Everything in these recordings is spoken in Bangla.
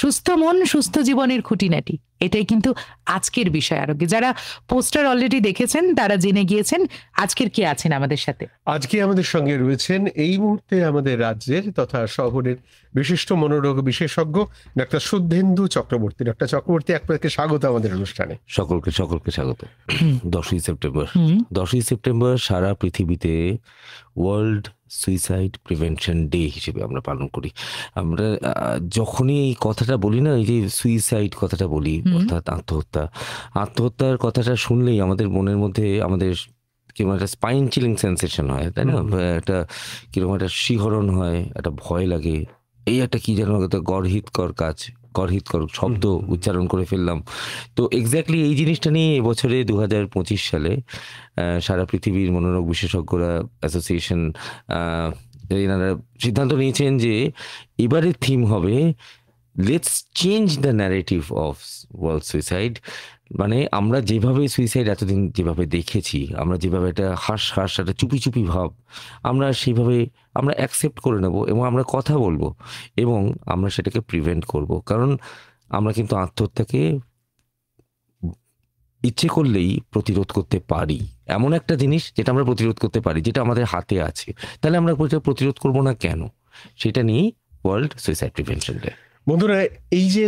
সুস্থ মন সুস্থ জীবনের খুঁটিনাটি, এটাই কিন্তু আজকের বিষয়। আরোগ্য যারা পোস্টার অলরেডি দেখেছেন তারা জেনে গিয়েছেন আজকের কে আছেন আমাদের সাথে। আজকে আমাদের সঙ্গে রয়েছেন এই মুহূর্তে আমাদের রাজ্যের তথা শহরের বিশিষ্ট মনোরোগ বিশেষজ্ঞ ডাক্তার শুদ্ধেন্দু চক্রবর্তী। ডাক্তার চক্রবর্তী, আপনাকে স্বাগত আমাদের অনুষ্ঠানে। সকলকে স্বাগত। 10ই সেপ্টেম্বর সারা পৃথিবীতে ওয়ার্ল্ড সুইসাইড প্রিভেনশন ডে হিসেবে আমরা পালন করি। আমরা যখনই এই কথাটা বলি না, এই যে সুইসাইড কথাটা বলি, অর্থাৎ আত্মহত্যার কথাটা শুনলেই আমাদের মনের মধ্যে আমাদের কিরকম একটা স্পাইন চিলিং সেন্সেশন হয়, তাই না? একটা কিরকম একটা শিহরণ হয়, একটা ভয় লাগে, এই একটা কি যেন একটা গড়হিতকর শব্দ উচ্চারণ করে ফেললাম। তো এক্স্যাক্টলি এই জিনিসটা নিয়ে এবছরে 2025 সালে সারা পৃথিবীর মনোরোগ বিশেষজ্ঞরা অ্যাসোসিয়েশন এনারা সিদ্ধান্ত নিয়েছেন যে এবারের থিম হবে let's change the narrative of world suicide. মানে আমরা যেভাবে সুইসাইড এতদিন যেভাবে দেখেছি, আমরা যেভাবে একটা হাস একটা চুপি ভাব, আমরা সেইভাবে আমরা অ্যাকসেপ্ট করে নেব এবং আমরা কথা বলবো এবং আমরা সেটাকে প্রিভেন্ট করব। কারণ আমরা কিন্তু আত্মহত্যাকে ইচ্ছে করলেই প্রতিরোধ করতে পারি। এমন একটা জিনিস যেটা আমরা প্রতিরোধ করতে পারি, যেটা আমাদের হাতে আছে। তাহলে আমরা প্রতিরোধ করবো না কেন? সেটা নিয়েই ওয়ার্ল্ড সুইসাইড প্রিভেনশন ডে। বন্ধুরা, এই যে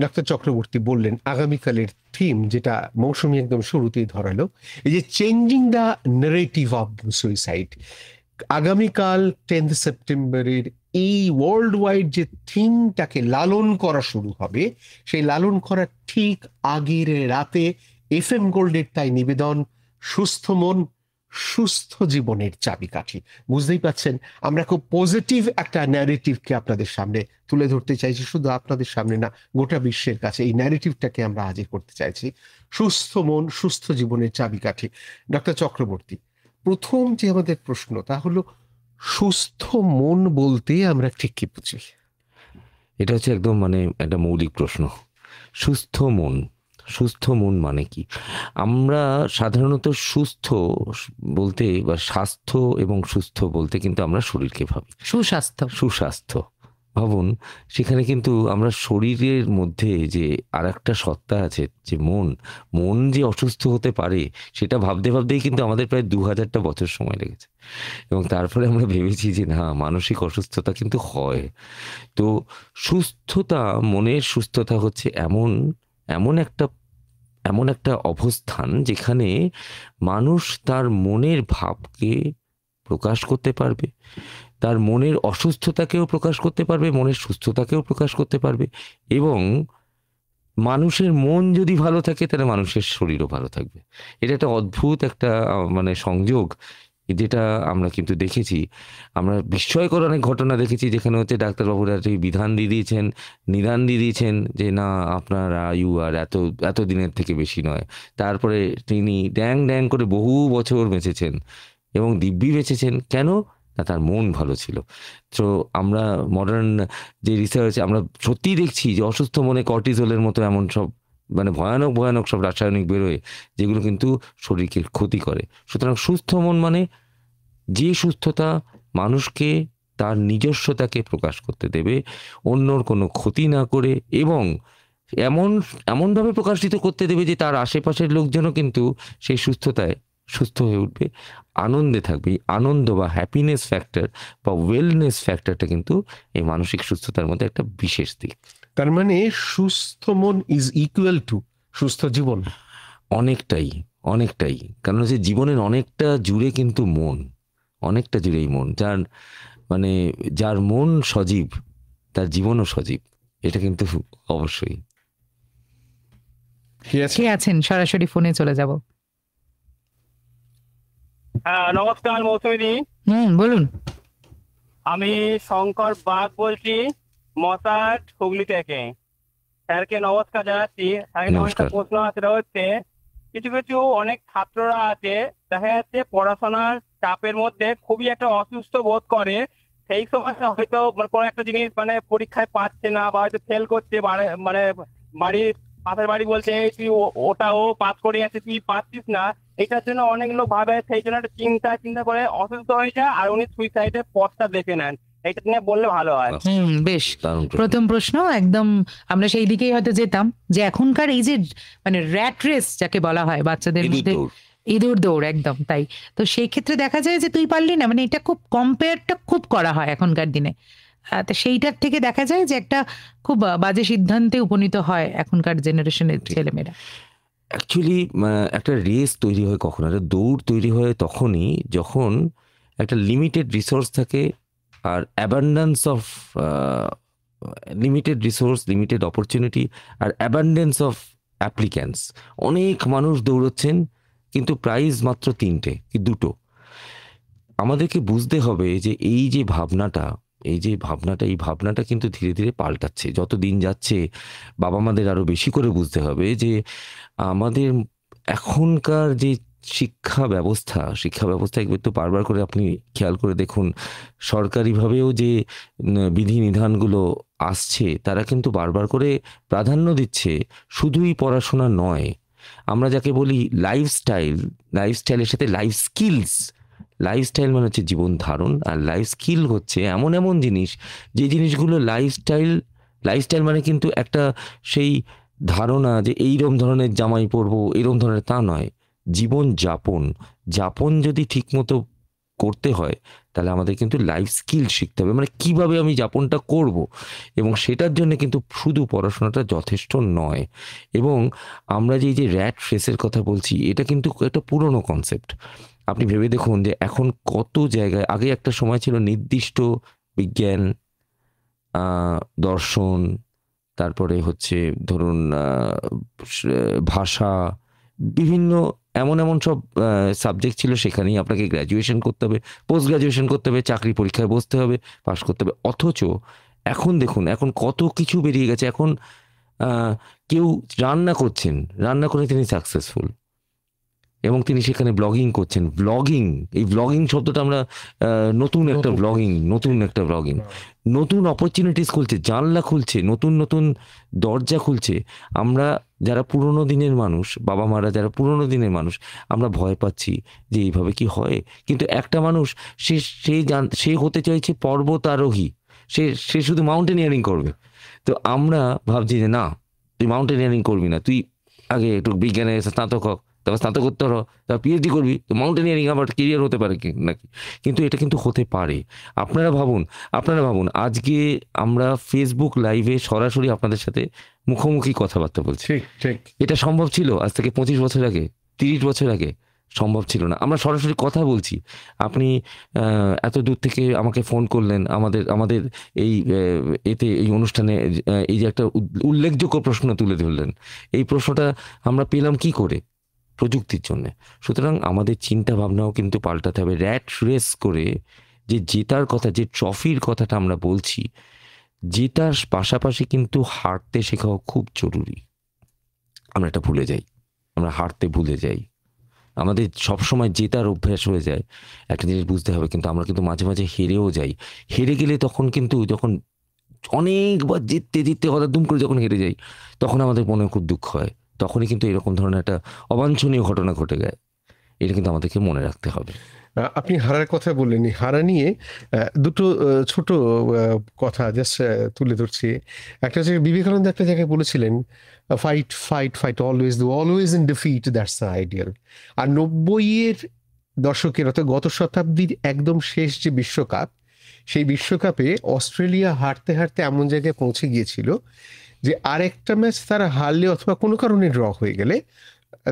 ডাক্তার চক্রবর্তী বললেন আগামীকালের থিম, যেটা মৌসুমী একদম শুরুতেই ধরালো, এই যে changing the narrative of suicide, আগামীকাল 10 সেপ্টেম্বরের এই ওয়ার্ল্ড ওয়াইড যে থিমটাকে লালন করা শুরু হবে, সেই লালন করার ঠিক আগের রাতে FM গোল্ডের তাই নিবেদন, সুস্থ মন সুস্থ জীবনের চাবিকাঠি। বুঝতেই পাচ্ছেন, আমরা খুব পজিটিভ একটা ন্যারেটিভকে আপনাদের সামনে তুলে ধরতে চাইছি, শুধু আপনাদের সামনে না, গোটা বিশ্বের কাছে এই ন্যারেটিভটাকে আমরা হাজির করতে চাইছি। সুস্থ মন সুস্থ জীবনের চাবিকাঠি। ডক্টর চক্রবর্তী, প্রথম যে আমাদের প্রশ্ন তা হলো, সুস্থ মন বলতে আমরা ঠিক কি বুঝি? এটা হচ্ছে একদম মানে একটা মৌলিক প্রশ্ন। সুস্থ মন মানে কি? আমরা সাধারণত সুস্থ বলতে বা স্বাস্থ্য এবং সুস্থ বলতে কিন্তু আমরা শরীরকে ভাবি। সুস্বাস্থ্য ভাবুন, সেখানে কিন্তু আমরা শরীরের মধ্যে যে আর একটা সত্তা আছে, যে মন যে অসুস্থ হতে পারে, সেটা ভাবতেই কিন্তু আমাদের প্রায় 2000টা বছর সময় লেগেছে। এবং তারপরে আমরা ভেবেছি যে না, মানসিক অসুস্থতা কিন্তু হয়। তো সুস্থতা, মনের সুস্থতা হচ্ছে এমন একটা অবস্থান যেখানে মানুষ তার মনের ভাবকে প্রকাশ করতে পারবে, তার মনের অসুস্থতাকেও প্রকাশ করতে পারবে, মনের সুস্থতাকেও প্রকাশ করতে পারবে। এবং মানুষের মন যদি ভালো থাকে তাহলে মানুষের শরীরও ভালো থাকবে। এটা একটা অদ্ভুত একটা মানে সংযোগ, যেটা আমরা কিন্তু দেখেছি। আমরা বিস্ময়কর অনেক ঘটনা দেখেছি যেখানে হচ্ছে ডাক্তারবাবুরা নিদান দিয়ে দিয়েছেন যে না, আপনার আয়ু আর এত দিনের থেকে বেশি নয়। তারপরে তিনি ড্যাং করে বহু বছর বেঁচেছেন এবং দিব্যি বেঁচেছেন। কেন? না, তার মন ভালো ছিল। তো আমরা মডার্ন যে রিসার্চ, আমরা সত্যিই দেখছি যে অসুস্থ মনে কর্টিজলের মতো এমন সব মানে ভয়ানক সব রাসায়নিক বেরোয়, যেগুলো কিন্তু শরীরকে ক্ষতি করে। সুতরাং সুস্থ মন মানে যে সুস্থতা মানুষকে তার নিজস্বতাকে প্রকাশ করতে দেবে, অন্যর কোনো ক্ষতি না করে, এবং এমনভাবে প্রকাশিত করতে দেবে যে তার আশেপাশের লোকজনও কিন্তু সেই সুস্থতায় সুস্থ হয়ে উঠবে, আনন্দে থাকবে। আনন্দ বা হ্যাপিনেস ফ্যাক্টর বা ওয়েলনেস ফ্যাক্টরটা কিন্তু এই মানসিক সুস্থতার মধ্যে একটা বিশেষ দিক। তার মানে সুস্থ মন ইজ ইকুয়াল টু সুস্থ জীবন। অনেকটাই কারণ হচ্ছে জীবনের অনেকটা জুড়ে কিন্তু অনেকটা জুড়েই মন। যার মন সজীব তার জীবনও সজীব, এটা কিন্তু অবশ্যই। কে আছেন? সরাসরি ফোনে চলে যাব। হ্যাঁ, নমস্কার মৌসুমী। বলুন। আমি শঙ্কর বাগ বলছি, মশাট হুগলি থেকে। স্যারকে নমস্কার জানাচ্ছি। একটা প্রশ্ন সেটা হচ্ছে, কিছু অনেক ছাত্ররা আছে, দেখা যাচ্ছে পড়াশোনার চাপের মধ্যে খুবই একটা অসুস্থ বোধ করে। সেই সময় হয়তো কোনো একটা জিনিস মানে পরীক্ষায় পাচ্ছে না, বা হয়তো ফেল করছে, মানে বাড়ির পাশের বাড়ি বলছে তুই ওটাও পাস করে আছে, তুই পাচ্ছিস না। এটার জন্য অনেক লোক ভাবে, সেই জন্য একটা চিন্তা করে অসুস্থ হয়ে যায়, আর উনি সুইসাইডের পথটা দেখে নেন। এটা নিয়ে বললে ভালো হয়। বেশ। দারুণ প্রশ্ন। প্রথম প্রশ্ন একদম আমরা সেই দিকেই হয়তো যেতাম, যে এখনকার এই যে মানে র্যাট রেস যাকে বলা হয় বাচ্চাদের ইঁদুর মধ্যে, দৌড়। ইঁদুর দৌড়, একদম তাই। তো সেই ক্ষেত্রে দেখা যায় যে তুই পারলি না, মানে এটা খুব কম্পেয়ারটা খুব করা হয় এখনকার দিনে। তো সেইটার থেকে দেখা যায় যে একটা খুব বাজে সিদ্ধান্তে উপনীত হয় এখনকার জেনারেশনের ছেলেমেয়েরা। অ্যাকচুয়ালি একটা রেস তৈরি হয় কখন, একটা দৌড় তৈরি হয় তখনই যখন একটা লিমিটেড রিসোর্স থাকে আর abundance of limited resource, limited opportunity আর অ্যাবান্ডেন্স অফ অ্যাপ্লিক্যান্টস। অনেক মানুষ দৌড়চ্ছেন কিন্তু প্রাইজ মাত্র 3টে কি 2টো। আমাদেরকে বুঝতে হবে যে এই যে ভাবনাটা, এই ভাবনাটা কিন্তু ধীরে ধীরে পাল্টাচ্ছে যত দিন যাচ্ছে। বাবা মাদের আরো বেশি করে বুঝতে হবে যে আমাদের এখনকার যে শিক্ষা ব্যবস্থা একবার তো বারবার করে আপনি খেয়াল করে দেখুন, সরকারিভাবেও যে বিধিনিধানগুলো আসছে তারা কিন্তু বারবার করে প্রাধান্য দিচ্ছে শুধুই পড়াশোনা নয়, আমরা যাকে বলি লাইফস্টাইলের সাথে লাইফ স্কিলস। লাইফস্টাইল মানে হচ্ছে জীবন ধারণ, আর লাইফ স্কিল হচ্ছে এমন এমন জিনিস যে জিনিসগুলো লাইফস্টাইল মানে কিন্তু একটা সেই ধারণা যে এইরকম ধরনের জামাই পরবো, এরকম ধরনের, তা নয়। যাপন যদি ঠিকমতো করতে হয় তাহলে আমাদের কিন্তু লাইফ স্কিল শিখতে হবে, মানে কিভাবে আমি যাপনটা করব, এবং সেটার জন্য কিন্তু শুধু পড়াশোনাটা যথেষ্ট নয়। এবং আমরা যে এই যে র্যাট রেসের কথা বলছি, এটা কিন্তু একটা পুরনো কনসেপ্ট। আপনি ভেবে দেখুন যে এখন কত জায়গায়, আগে একটা সময় ছিল নির্দিষ্ট বিজ্ঞান, দর্শন, তারপরে হচ্ছে ধরুন ভাষা, বিভিন্ন এমন সব সাবজেক্ট ছিল, সেখানেই আপনাকে গ্র্যাজুয়েশন করতে হবে, পোস্ট গ্র্যাজুয়েশন করতে হবে, চাকরি পরীক্ষায় বসতে হবে, পাশ করতে হবে। অথচ এখন দেখুন, এখন কত কিছু বেরিয়ে গেছে। এখন কেউ রান্না করে তিনি সাকসেসফুল, এবং তিনি সেখানে ব্লগিং করছেন। এই ব্লগিং শব্দটা আমরা নতুন একটা ব্লগিং, নতুন অপরচুনিটিস খুলছে, জানলা খুলছে, নতুন দরজা খুলছে। আমরা যারা পুরোনো দিনের মানুষ, বাবা মারা যারা পুরোনো দিনের মানুষ, আমরা ভয় পাচ্ছি যে এইভাবে কি হয়। কিন্তু একটা মানুষ সে হতে চাইছে পর্বত আরোহী, সে শুধু মাউন্টেনিয়ারিং করবে। তো আমরা ভাবছি যে না, তুই মাউন্টেনিয়ারিং করবি না, তুই আগে একটু বিজ্ঞানে স্নাতক হোক, তারপর স্নাতকোত্তর হোক, তারপর পিএইচডি করবি, তো মাউন্টেনিয়ারিং আবার কেরিয়ার হতে পারে নাকি? কিন্তু এটা কিন্তু হতে পারে। আপনারা ভাবুন আজকে আমরা ফেসবুক লাইভে সরাসরি আপনাদের সাথে মুখোমুখি কথাবার্তা বলছি। ঠিক। এটা সম্ভব ছিল আজ থেকে 25 বছর আগে, 30 বছর আগে? সম্ভব ছিল না। আমরা সরাসরি কথা বলছি। আপনি এত দূর থেকে আমাকে ফোন করলেন, আমাদের এই অনুষ্ঠানে এই যে একটা উল্লেখযোগ্য প্রশ্ন তুলে ধরলেন, এই প্রশ্নটা আমরা পেলাম কি করে? প্রযুক্তির জন্য। সুতরাং আমাদের চিন্তা ভাবনাও কিন্তু পাল্টাতে হবে। র্যাট রেস করে যে জেতার কথা, যে ট্রফির কথাটা আমরা বলছি, জেতার পাশাপাশি কিন্তু হারতে শেখাও খুব জরুরি। আমরা এটা ভুলে যাই, আমরা হারতে ভুলে যাই। আমাদের সবসময় জেতার অভ্যাস হয়ে যায়। একটা জিনিস বুঝতে হবে, কিন্তু আমরা কিন্তু মাঝে মাঝে হেরেও যাই। হেরে গেলে তখন কিন্তু, যখন অনেকবার জিততে হঠাৎ দুম করে যখন হেরে যাই, তখন আমাদের মনে খুব দুঃখ হয়। তখনই কিন্তু এরকম ধরনের একটা অবাঞ্ছনীয় ঘটনা ঘটে যায়। এটা কিন্তু আমাদেরকে মনে রাখতে হবে। আপনি হারার কথা বললেন, হারা নিয়ে দুটো ছোট কথা জাস্ট তুলে ধরছি। একটা হচ্ছে বিবেকানন্দ একটা জায়গায় বলেছিলেন, fight always in defeat, that's the ideal. আর 90-এর দশকের, অর্থাৎ গত শতাব্দীর একদম শেষ যে বিশ্বকাপ, সেই বিশ্বকাপে অস্ট্রেলিয়া হারতে এমন জায়গায় পৌঁছে গিয়েছিল যে আরেকটা ম্যাচ তারা হারলে অথবা কোনো কারণে ড্র হয়ে গেলে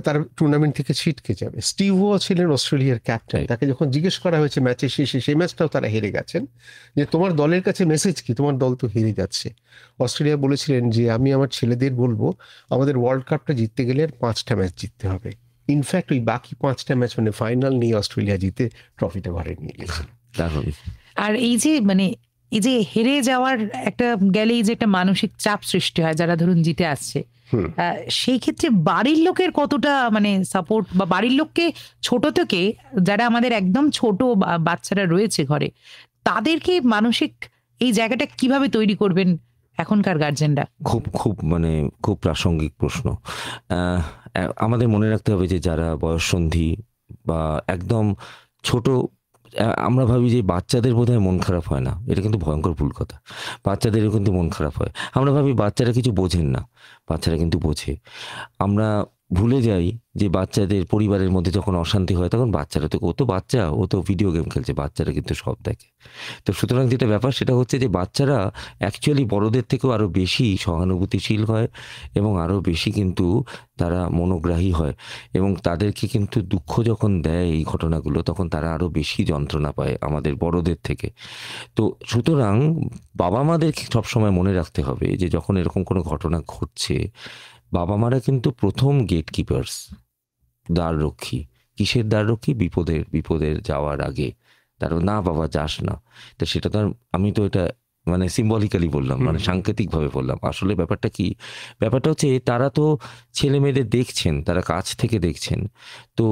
তার টুর্নামেন্ট থেকে ছিটকে যাবে। স্টিভ ওয়াও ছিলেন অস্ট্রেলিয়ার ক্যাপ্টেন। তাকে যখন জিজ্ঞেস করা হয়েছে ম্যাচের শেষে, সেই ম্যাচটাও তারা হেরে গেছেন, যে তোমার দলের কাছে মেসেজ কি, তোমার দল তো হেরে যাচ্ছে। অস্ট্রেলিয়া বলেছিলেন যে আমি আমার ছেলেদের বলবো, আমাদের ওয়ার্ল্ড কাপটা জিততে গেলে আর 5টা ম্যাচ জিততে হবে। ইনফ্যাক্ট ওই বাকি 5টা ম্যাচ, মানে ফাইনাল নিয়ে অস্ট্রেলিয়া জিতে ট্রফিটা ঘরে নিয়ে গেছিল। আর এই যে হেরে যাওয়ার একটা গেলেই যে একটা মানসিক চাপ সৃষ্টি হয় যারা ধরুন জিতে আসছে, সেই ক্ষেত্রে বাড়ির লোকের কতটা মানে সাপোর্ট, বা বাড়ির লোককে ছোট থেকে যারা আমাদের একদম ছোট বাচ্চারা রয়েছে ঘরে, তাদেরকে মানসিক এই জায়গাটা কিভাবে তৈরি করবেন এখনকার গার্জেনরা? খুব প্রাসঙ্গিক প্রশ্ন। আমাদের মনে রাখতে হবে যে যারা বয়ঃসন্ধি বা একদম ছোট আমরা ভাবি যে বাচ্চাদের বোধহয় মন খারাপ হয় না, এটা কিন্তু ভয়ঙ্কর ভুল কথা। বাচ্চাদেরও কিন্তু মন খারাপ হয়। আমরা ভাবি বাচ্চারা কিছু বোঝেন না, বাচ্চারা কিন্তু বোঝে। আমরা ভুলে যাই যে বাচ্চাদের পরিবারের মধ্যে যখন অশান্তি হয় তখন বাচ্চারা তো, ও তো বাচ্চা, ও তো ভিডিও গেম খেলছে, বাচ্চারা কিন্তু সব দেখে। তো সুতরাং যেটা ব্যাপার সেটা হচ্ছে যে বাচ্চারা অ্যাকচুয়ালি বড়দের থেকেও আরও বেশি সহানুভূতিশীল হয় এবং আরও বেশি কিন্তু তারা মনোগ্রাহী হয়, এবং তাদেরকে কিন্তু দুঃখ যখন দেয় এই ঘটনাগুলো তখন তারা আরও বেশি যন্ত্রণা পায় আমাদের বড়দের থেকে। তো সুতরাং বাবা মাদের সবসময় মনে রাখতে হবে যে যখন এরকম কোনো ঘটনা ঘটছে, বাবা মারা কিন্তু প্রথম গেট কিপার্স, দ্বাররক্ষী। কিসের দ্বাররক্ষী? বিপদের যাওয়ার আগে। তার না বাবা যাস না, তো সেটা তো আমি তো এটা মানে সিম্বলিক্যালি বললাম, মানে সাংকেতিকভাবে বললাম। আসলে ব্যাপারটা কি? ব্যাপারটা হচ্ছে তারা তো ছেলে মেয়েদের দেখছেন, তারা কাছ থেকে দেখছেন, তো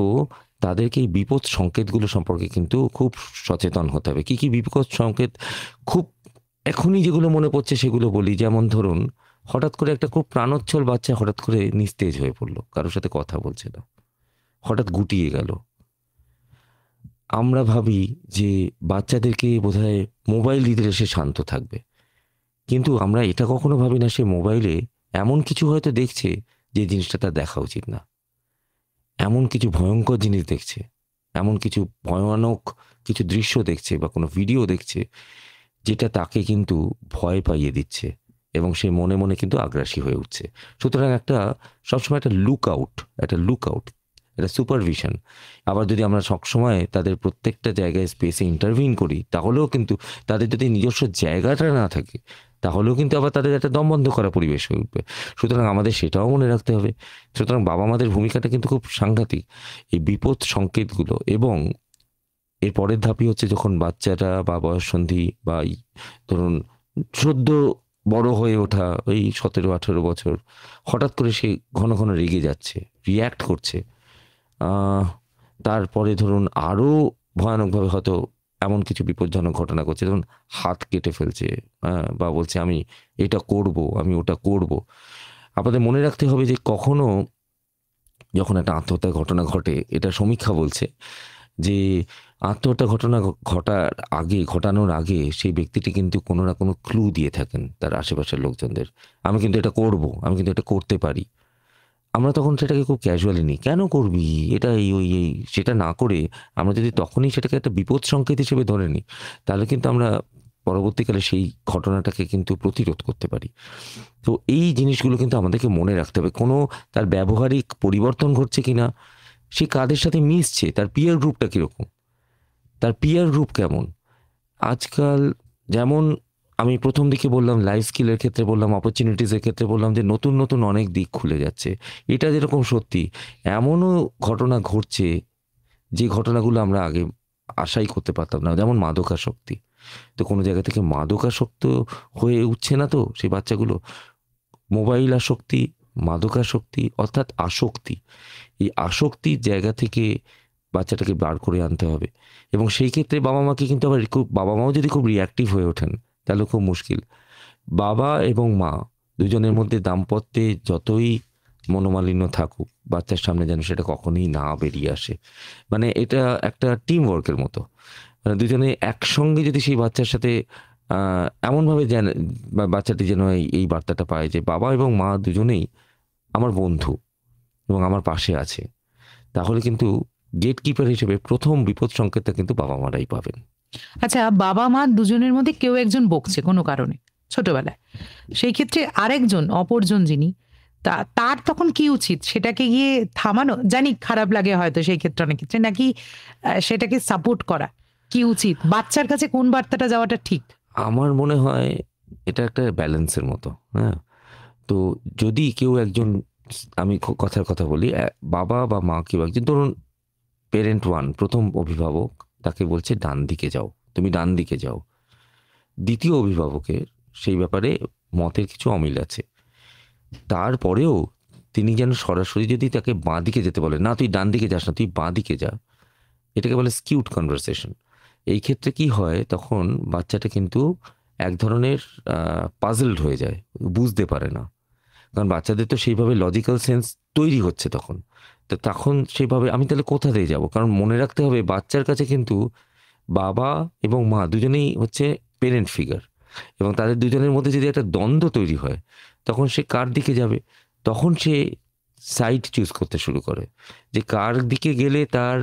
তাদেরকে এই বিপদ সংকেতগুলো সম্পর্কে কিন্তু খুব সচেতন হতে হবে। কি কি বিপদ সংকেত খুব এখনই যেগুলো মনে পড়ছে সেগুলো বলি। যেমন ধরুন, হঠাৎ করে একটা খুব প্রাণোচ্ছল বাচ্চা হঠাৎ করে নিস্তেজ হয়ে পড়লো, কারোর সাথে কথা বলছে না, হঠাৎ গুটিয়ে গেল। আমরা ভাবি যে বাচ্চাদেরকে বোধহয় মোবাইল দিতে সে শান্ত থাকবে, কিন্তু আমরা এটা কখনো ভাবি না সে মোবাইলে এমন কিছু হয়তো দেখছে যে জিনিসটা তার দেখা উচিত না, এমন কিছু ভয়ঙ্কর জিনিস দেখছে, এমন কিছু ভয়ানক কিছু দৃশ্য দেখছে বা কোনো ভিডিও দেখছে যেটা তাকে কিন্তু ভয় পাইয়ে দিচ্ছে এবং সে মনে মনে কিন্তু আগ্রাসী হয়ে উঠছে। সুতরাং সবসময় একটা লুক আউট, একটা সুপারভিশন। আবার যদি আমরা সবসময় তাদের প্রত্যেকটা জায়গায় স্পেসে ইন্টারভিন করি, তাহলেও কিন্তু তাদের যদি নিজস্ব জায়গাটা না থাকে তাহলেও কিন্তু আবার তাদের একটা দমবন্ধ করা পরিবেশ হয়ে উঠবে। সুতরাং আমাদের সেটাও মনে রাখতে হবে। সুতরাং বাবা মাদের ভূমিকাটা কিন্তু খুব সাংঘাতিক এই বিপদ সংকেতগুলো। এবং এর পরের ধাপই হচ্ছে যখন বাচ্চাটা বা বয়ঃসন্ধি বা ধরুন সদ্য বড় হয়ে ওঠা ওই 17-18 বছর, হঠাৎ করে সে ঘন ঘন রেগে যাচ্ছে, রিয়্যাক্ট করছে। তারপরে ধরুন আরও ভয়ানকভাবে হয়তো এমন কিছু বিপজ্জনক ঘটনা ঘটছে, ধরুন হাত কেটে ফেলছে, বা বলছে আমি এটা করব, আমি ওটা করব। আপনাদের মনে রাখতে হবে যে কখনো যখন একটা আত্মহত্যার ঘটনা ঘটে, এটা সমীক্ষা বলছে যে আত্মহত্যা ঘটানোর আগে সেই ব্যক্তিটি কিন্তু কোনো না কোনো ক্লু দিয়ে থাকেন তার আশেপাশের লোকজনদের। আমি কিন্তু এটা করব, আমি কিন্তু এটা করতে পারি। আমরা তখন সেটাকে খুব ক্যাজুয়ালি নিই, কেন করবি এটা, এই সেটা না করে আমরা যদি তখনই সেটাকে একটা বিপদ সংকেত হিসেবে ধরে নিই, তাহলে কিন্তু আমরা পরবর্তীকালে সেই ঘটনাটাকে কিন্তু প্রতিরোধ করতে পারি। তো এই জিনিসগুলো কিন্তু আমাদেরকে মনে রাখতে হবে। কোনো তার ব্যবহারিক পরিবর্তন ঘটছে কিনা, সে কাদের সাথে মিশছে, তার পিয়ার গ্রুপটা কীরকম, তার পিয়ার গ্রুপ কেমন। আজকাল যেমন আমি প্রথম দিকে বললাম, লাইফ স্কিলের ক্ষেত্রে বললাম, অপরচুনিটিসের ক্ষেত্রে বললাম যে নতুন নতুন অনেক দিক খুলে যাচ্ছে। এটা যেরকম সত্যি, এমনও ঘটনা ঘটছে যে ঘটনাগুলো আমরা আগে আশাই করতে পারতাম না। যেমন মাদকাসক্তি, তো কোনো জায়গা থেকে মাদকাসক্ত হয়ে উঠছে না তো সেই বাচ্চাগুলো। মোবাইল আসক্তি, মাদকাসক্তি অর্থাৎ আসক্তি, এই আসক্তির জায়গা থেকে বাচ্চাটাকে বার করে আনতে হবে। এবং সেই ক্ষেত্রে বাবা মাকে কিন্তু আবার বাবা মাও যদি খুব রিঅ্যাক্টিভ হয়ে ওঠেন তাহলে খুব মুশকিল। বাবা এবং মা দুজনের মধ্যে দাম্পত্যে যতই মনোমালিন্য থাকুক, বাচ্চার সামনে যেন সেটা কখনোই না বেরিয়ে আসে। মানে এটা একটা টিম ওয়ার্কের মতো, মানে দুজনে একসঙ্গে যদি সেই বাচ্চার সাথে এমনভাবে বাচ্চাটি যেন এই বার্তাটা পায় যে বাবা এবং মা দুজনেই আমার বন্ধু এবং আমার পাশে আছে, তাহলে কিন্তু গেট কিপার হিসেবে প্রথম বিপদ সংকেতটা কিন্তু বাবা মারাই পাবেন। আচ্ছা, বাবা মা দুজনের মধ্যে কেউ একজন বকছে কোনো কারণে ছোটবেলায়, সেই ক্ষেত্রে আরেকজন অপরজন যিনি তার তখন কি উচিত? সেটাকে গিয়ে থামানো? জানি খারাপ লাগে হয়তো সেই ক্ষেত্রে অনেক ক্ষেত্রে, নাকি সেটাকে সাপোর্ট করা কি উচিত? বাচ্চার কাছে কোন বার্তাটা যাওয়াটা ঠিক? আমার মনে হয় এটা একটা ব্যালেন্সের মতো। হ্যাঁ, তো যদি কেউ একজন, আমি কথার কথা বলি, বাবা বা মা কেউ একজন, ধরুন পেরেন্ট ওয়ান, প্রথম অভিভাবক, তাকে বলছে ডান দিকে যাও, তুমি ডান দিকে যাও। দ্বিতীয় অভিভাবকের সেই ব্যাপারে মতের কিছু অমিল আছে, তারপরেও তিনি যেন সরাসরি যদি তাকে বাঁ দিকে যেতে বলে, না তুই ডান দিকে যাস না, তুই বাঁ দিকে যা, এটাকে বলে স্কিউড কনভারসেশন। এই ক্ষেত্রে কি হয়, তখন বাচ্চাটা কিন্তু এক ধরনের পাজলড হয়ে যায়, বুঝতে পারে না, কারণ বাচ্চাদের তো সেইভাবে লজিক্যাল সেন্স তৈরি হচ্ছে তখন। তো তখন সেইভাবে আমি তাহলে কোথা দিয়ে যাব? কারণ মনে রাখতে হবে বাচ্চার কাছে কিন্তু বাবা এবং মা দুজনেই হচ্ছে পেরেন্ট ফিগার, এবং তাদের দুজনের মধ্যে যদি একটা দ্বন্দ্ব তৈরি হয় তখন সে কার দিকে যাবে, তখন সে সাইড চুজ করতে শুরু করে যে কার দিকে গেলে তার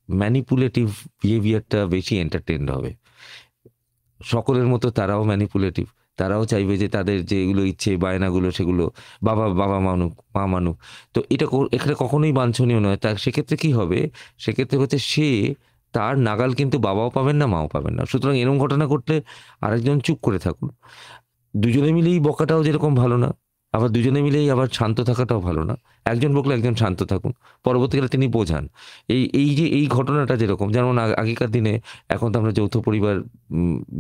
ম্যানিপুলেটিভ বিহেভিয়ারটা বেশি এন্টারটেইনড হবে। সকলের মতো তারাও ম্যানিপুলেটিভ, তারাও চাইবে যে তাদের যেগুলো ইচ্ছে বায়নাগুলো সেগুলো বাবা মানুক, মা মানুক। তো এখানে কখনোই বাঞ্ছনীয় নয়। তা সেক্ষেত্রে কি হবে, সেক্ষেত্রে হচ্ছে সে তার নাগাল কিন্তু বাবাও পাবেন না, মাও পাবেন না। সুতরাং এরকম ঘটনা ঘটলে আরেকজন চুপ করে থাকুন। দুজনে মিলেই বকাটাও যেরকম ভালো না, আবার দুজনে মিলেই আবার শান্ত থাকাটাও ভালো না। একজন বকলে একজন শান্ত থাকুন, পরবর্তীকালে তিনি বোঝান। এই ঘটনাটা যেরকম, যেমন আগেকার দিনে, এখন তো আমরা যৌথ পরিবার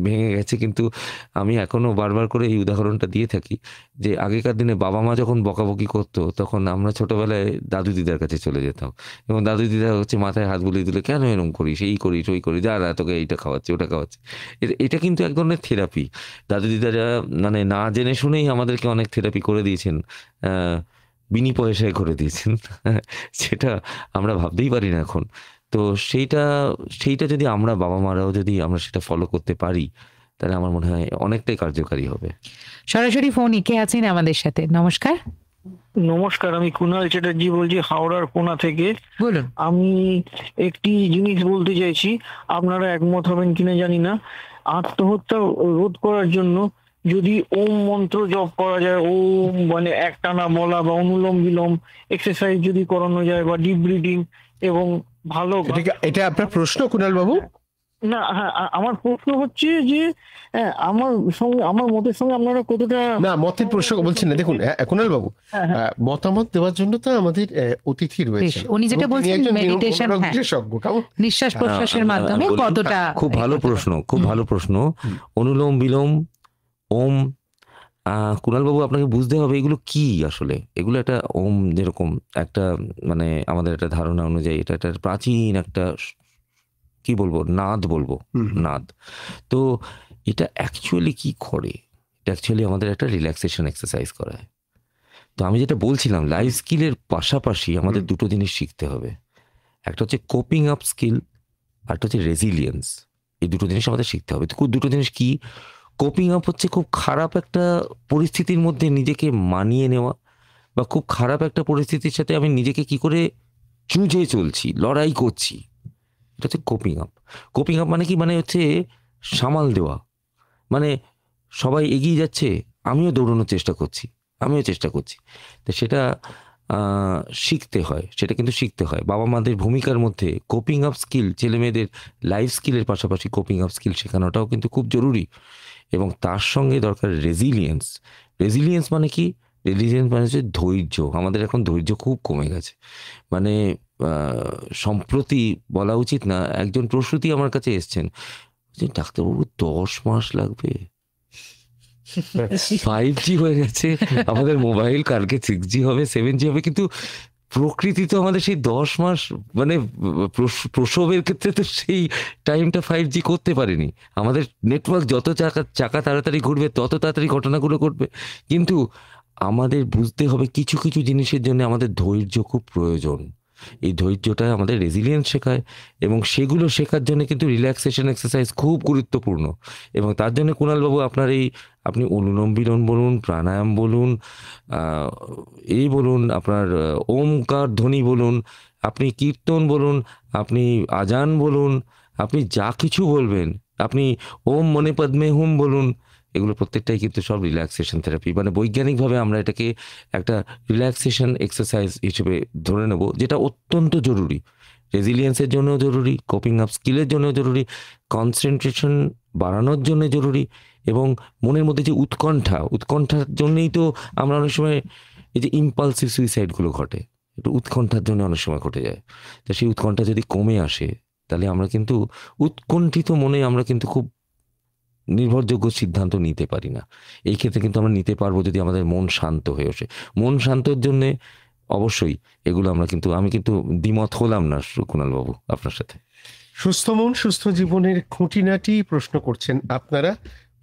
ভেঙে গেছে, কিন্তু আমি এখনো বারবার করে এই উদাহরণটা দিয়ে থাকি যে আগেকার দিনে বাবা মা যখন বকাবকি করতো তখন আমরা ছোটবেলায় দাদু দিদার কাছে চলে যেতাম, এবং দাদু দিদা হচ্ছে মাথায় হাত বুলিয়ে দিলে, কেন এরকম করিস, এই করিস ওই করিস, যা তোকে এইটা খাওয়াচ্ছে ওটা খাওয়াচ্ছে। এটা কিন্তু এক ধরনের থেরাপি। দাদু দিদারা মানে না জেনে শুনেই আমাদেরকে অনেক থেরাপি করে দিয়েছেন, বিনি পয়সায় করে দিয়েছেন সেটা আমরা ভাবতেই পারি না এখন। তো সেইটা যদি আমরা বাবা মারাও যদি আমরা সেটা ফলো করতে পারি তাহলে আমার মনে হয় অনেকটাই কার্যকারী হবে। সরাসরি ফোনে কে আছেন আমাদের সাথে? নমস্কার। নমস্কার, আমি কুণাল চ্যাটার্জি বলছি হাওড়ার কোনা থেকে। বলুন। আমি একটি জিনিস বলতে চাইছি, আপনারা একমত হবেন কিনা জানি না। আত্মহত্যা রোধ করার জন্য যদি ওম মন্ত্র জপ করা যায়, ওম মানে একটানা বলা বা অনুলোম বিলোম এক্সারসাইজ যদি করানো যায় বা ডিপ ব্রিদিং এবং ভালো। এটা আপনার প্রশ্ন কুণাল বাবু? না, হ্যাঁ, আমার প্রশ্ন হচ্ছে যে আমার মতের সঙ্গে আপনারা কতটা। না, মতের প্রশ্ন বলছেন না। দেখুন কুণাল বাবু, মতামত দেওয়ার জন্য তো আমাদের অতিথি রয়েছে, উনি যেটা বলছেন মেডিটেশন, বিশেষজ্ঞ, নিঃশ্বাস প্রশ্বাসের মাধ্যমে কতটা। খুব ভালো প্রশ্ন, খুব ভালো প্রশ্ন। অনুলোম বিলোম, ওম, কুণালবাবু আপনাকে বুঝতে হবে এগুলো কি আসলে। এগুলো একটা ওম যেরকম একটা মানে আমাদের একটা ধারণা অনুযায়ী এটা একটা প্রাচীন একটা কি বলবো নাদ বলবো, নাদ। তো এটা অ্যাকচুয়ালি কি করে, এটা অ্যাকচুয়ালি আমাদের একটা রিল্যাক্সেশন এক্সারসাইজ করায়। তো আমি যেটা বলছিলাম, লাইফ স্কিলের পাশাপাশি আমাদের দুটো জিনিস শিখতে হবে। একটা হচ্ছে কোপিং আপ স্কিল, আর একটা হচ্ছে রেজিলিয়েন্স। এই দুটো জিনিস আমাদের শিখতে হবে। দুটো জিনিস কি? কোপিং আপ হচ্ছে খুব খারাপ একটা পরিস্থিতির মধ্যে নিজেকে মানিয়ে নেওয়া, বা খুব খারাপ একটা পরিস্থিতির সাথে আমি নিজেকে কি করে চুঁজে চলছি, লড়াই করছি, এটা হচ্ছে কোপিং আপ। কোপিং আপ মানে কি? মানে হচ্ছে সামাল দেওয়া। মানে সবাই এগিয়ে যাচ্ছে, আমিও দৌড়ানোর চেষ্টা করছি। তো সেটা শিখতে হয়, সেটা কিন্তু শিখতে হয়। বাবা মাদের ভূমিকার মধ্যে কোপিং আপ স্কিল, ছেলে মেয়েদের লাইফ স্কিলের পাশাপাশি কোপিং আপ স্কিল শেখানোটাও কিন্তু খুব জরুরি। এবং তার সঙ্গে দরকার রেজিলিয়েন্স। রেজিলিয়েন্স মানে কি? রেজিলিয়েন্স মানে হচ্ছে ধৈর্য। আমাদের এখন ধৈর্য খুব কমে গেছে। মানে সম্প্রতি বলা উচিত না, একজন প্রসূতি আমার কাছে এসছেন, ডাক্তারবাবু 10 মাস লাগবে, 5G হয়ে গেছে আমাদের মোবাইল, কালকে 6G হবে, 7G হবে, কিন্তু প্রকৃতি তো আমাদের সেই 10 মাস মানে প্রসবের ক্ষেত্রে তো সেই টাইমটা 5G করতে পারেনি। আমাদের নেটওয়ার্ক যত চাকা তাড়াতাড়ি ঘুরবে তত তাড়াতাড়ি ঘটনাগুলো ঘটবে। কিন্তু আমাদের বুঝতে হবে কিছু কিছু জিনিসের জন্য আমাদের ধৈর্য খুব প্রয়োজন। এই ধৈর্যটা আমাদের রেজিলিয়েন্স শেখায়, এবং সেগুলো শেখার জন্য কিন্তু রিল্যাক্সেশন এক্সারসাইজ খুব গুরুত্বপূর্ণ। এবং তার জন্য কুণালবাবু আপনি অনুলোম বিলোম বলুন, প্রাণায়াম বলুন, বলুন আপনার ওমকার ধ্বনি বলুন, আপনি কীর্তন বলুন, আপনি আজান বলুন, আপনি যা কিছু বলবেন, আপনি ওম মনে পদ্মে হুম বলুন, এগুলো প্রত্যেকটাই কিন্তু সব রিল্যাক্সেশন থেরাপি। মানে বৈজ্ঞানিকভাবে আমরা এটাকে একটা রিল্যাক্সেশন এক্সারসাইজ হিসেবে ধরে নেব, যেটা অত্যন্ত জরুরি। রেজিলিয়েন্সের জন্যও জরুরি, কোপিং আপ স্কিলের জন্য জরুরি, কনসেন্ট্রেশন বাড়ানোর জন্য জরুরি, এবং মনের মধ্যে যে উৎকণ্ঠার জন্যই তো আমরা অনেক সময় এই যে ইম্পালসিভ সুইসাইডগুলো ঘটে, একটু উৎকণ্ঠার জন্য অনেক সময় ঘটে যায়। তো সেই উৎকণ্ঠা যদি কমে আসে তাহলে আমরা কিন্তু উৎকণ্ঠিত মনে আমরা কিন্তু খুব নির্ভরযোগ্য সিদ্ধান্ত নিতে পারি না। এই ক্ষেত্রে কিন্তু আমরা নিতে পারবো যদি আমাদের মন শান্ত হয়ে ওঠে। মন শান্তর জন্যে অবশ্যই এগুলো আমি কিন্তু দ্বিমত হলাম না কুণালবাবু আপনার সাথে। সুস্থ মন সুস্থ জীবনের খুঁটিনাটি প্রশ্ন করছেন আপনারা।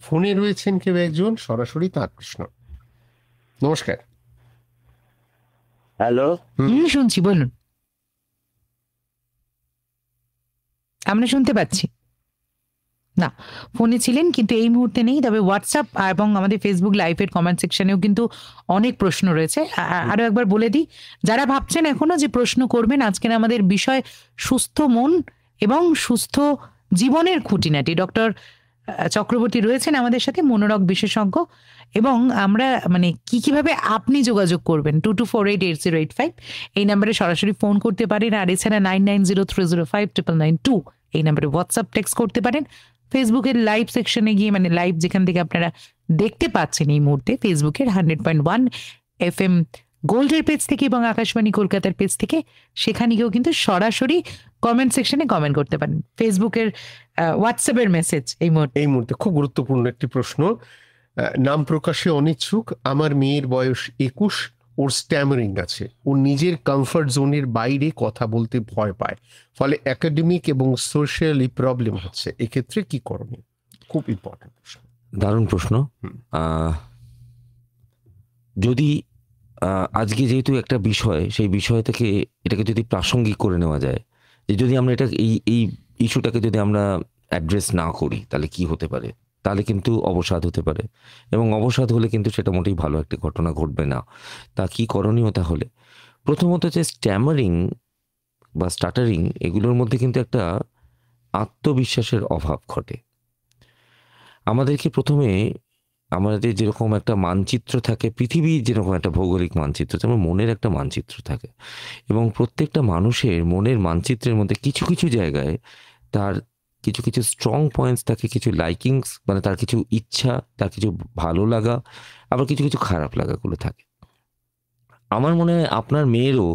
ফোনে রয়েছেন কেউ একজন, সরাসরি তার প্রশ্ন। নমস্কার। হ্যালো, শুনছি, বলুন। আমরা শুনতে পাচ্ছি। না, ফোনে ছিলেন কিন্তু এই মুহূর্তে নেই। তবে হোয়াটসঅ্যাপ এবং আমাদের ফেসবুক লাইভের কমেন্ট সেকশনেও কিন্তু অনেক প্রশ্ন রয়েছে। আরো একবার বলে দিই, যারা ভাবছেন এখনো যে প্রশ্ন করবেন, আজকের আমাদের বিষয় সুস্থ মন এবং সুস্থ জীবনের খুঁটিনাটি। ডক্টর চক্রবর্তী রয়েছেন আমাদের সাথে, মনোরোগ বিশেষজ্ঞ। এবং আমরা মানে কিভাবে আপনি যোগাযোগ করবেন, 22488085 এই নাম্বারে সরাসরি ফোন করতে পারেন। আর এছাড়া 9903059992 এই নাম্বারে হোয়াটসঅ্যাপ টেক্সট করতে পারেন। ফেসবুকের লাইভ সেকশনে গিয়ে, মানে লাইভ যেখান থেকে আপনারা দেখতে পাচ্ছেন এই মুহূর্তে, ফেসবুকের 100.1 FM গোল্ডের পেজ থেকে এবং আকাশবাণী কলকাতার পেজ থেকে, সেখানে গিয়েও কিন্তু সরাসরি কমেন্ট সেকশনে কমেন্ট করতে পারেন। ফেসবুকের হোয়াটসঅ্যাপের মেসেজ এই মুহূর্তে খুব গুরুত্বপূর্ণ একটি প্রশ্ন। নাম প্রকাশে অনিচ্ছুক, আমার মেয়ের বয়স 21, ওর স্ট্যামারিং আছে, ও নিজের কমফর্ট জোনের বাইরে কথা বলতে ভয় পায়, ফলে একাডেমিক এবং সোশ্যালি প্রবলেম হচ্ছে, এক্ষেত্রে কি করণীয়? খুব ইম্পর্টেন্ট প্রশ্ন, দারুণ প্রশ্ন। যদি আজকে যেহেতু একটা বিষয়, সেই বিষয় থেকে এটাকে যদি প্রাসঙ্গিক করে নেওয়া যায়, যে যদি আমরা এটা এই ইস্যুটাকে যদি আমরা অ্যাড্রেস না করি তাহলে কি হতে পারে, তাহলে কিন্তু অবসাদ হতে পারে, এবং অবসাদ হলে কিন্তু সেটা মোটেই ভালো একটি ঘটনা ঘটবে না। তা কি করণীয়? তাহলে প্রথমত যে স্ট্যামারিং বা স্টাটারিং, এগুলোর মধ্যে কিন্তু একটা আত্মবিশ্বাসের অভাব ঘটে। আমাদেরকে প্রথমে আমাদের যেরকম একটা মানচিত্র থাকে, পৃথিবীর যেরকম একটা ভৌগোলিক মানচিত্র, যেমন মনের একটা মানচিত্র থাকে, এবং প্রত্যেকটা মানুষের মনের মানচিত্রের মধ্যে কিছু কিছু জায়গায় তার কিছু কিছু স্ট্রং পয়েন্টস থাকে, কিছু লাইকিংস, মানে তার কিছু ইচ্ছা, তার কিছু ভালো লাগা, আবার কিছু কিছু খারাপ লাগাগুলো থাকে। আমার মনে হয় আপনার মেয়েরও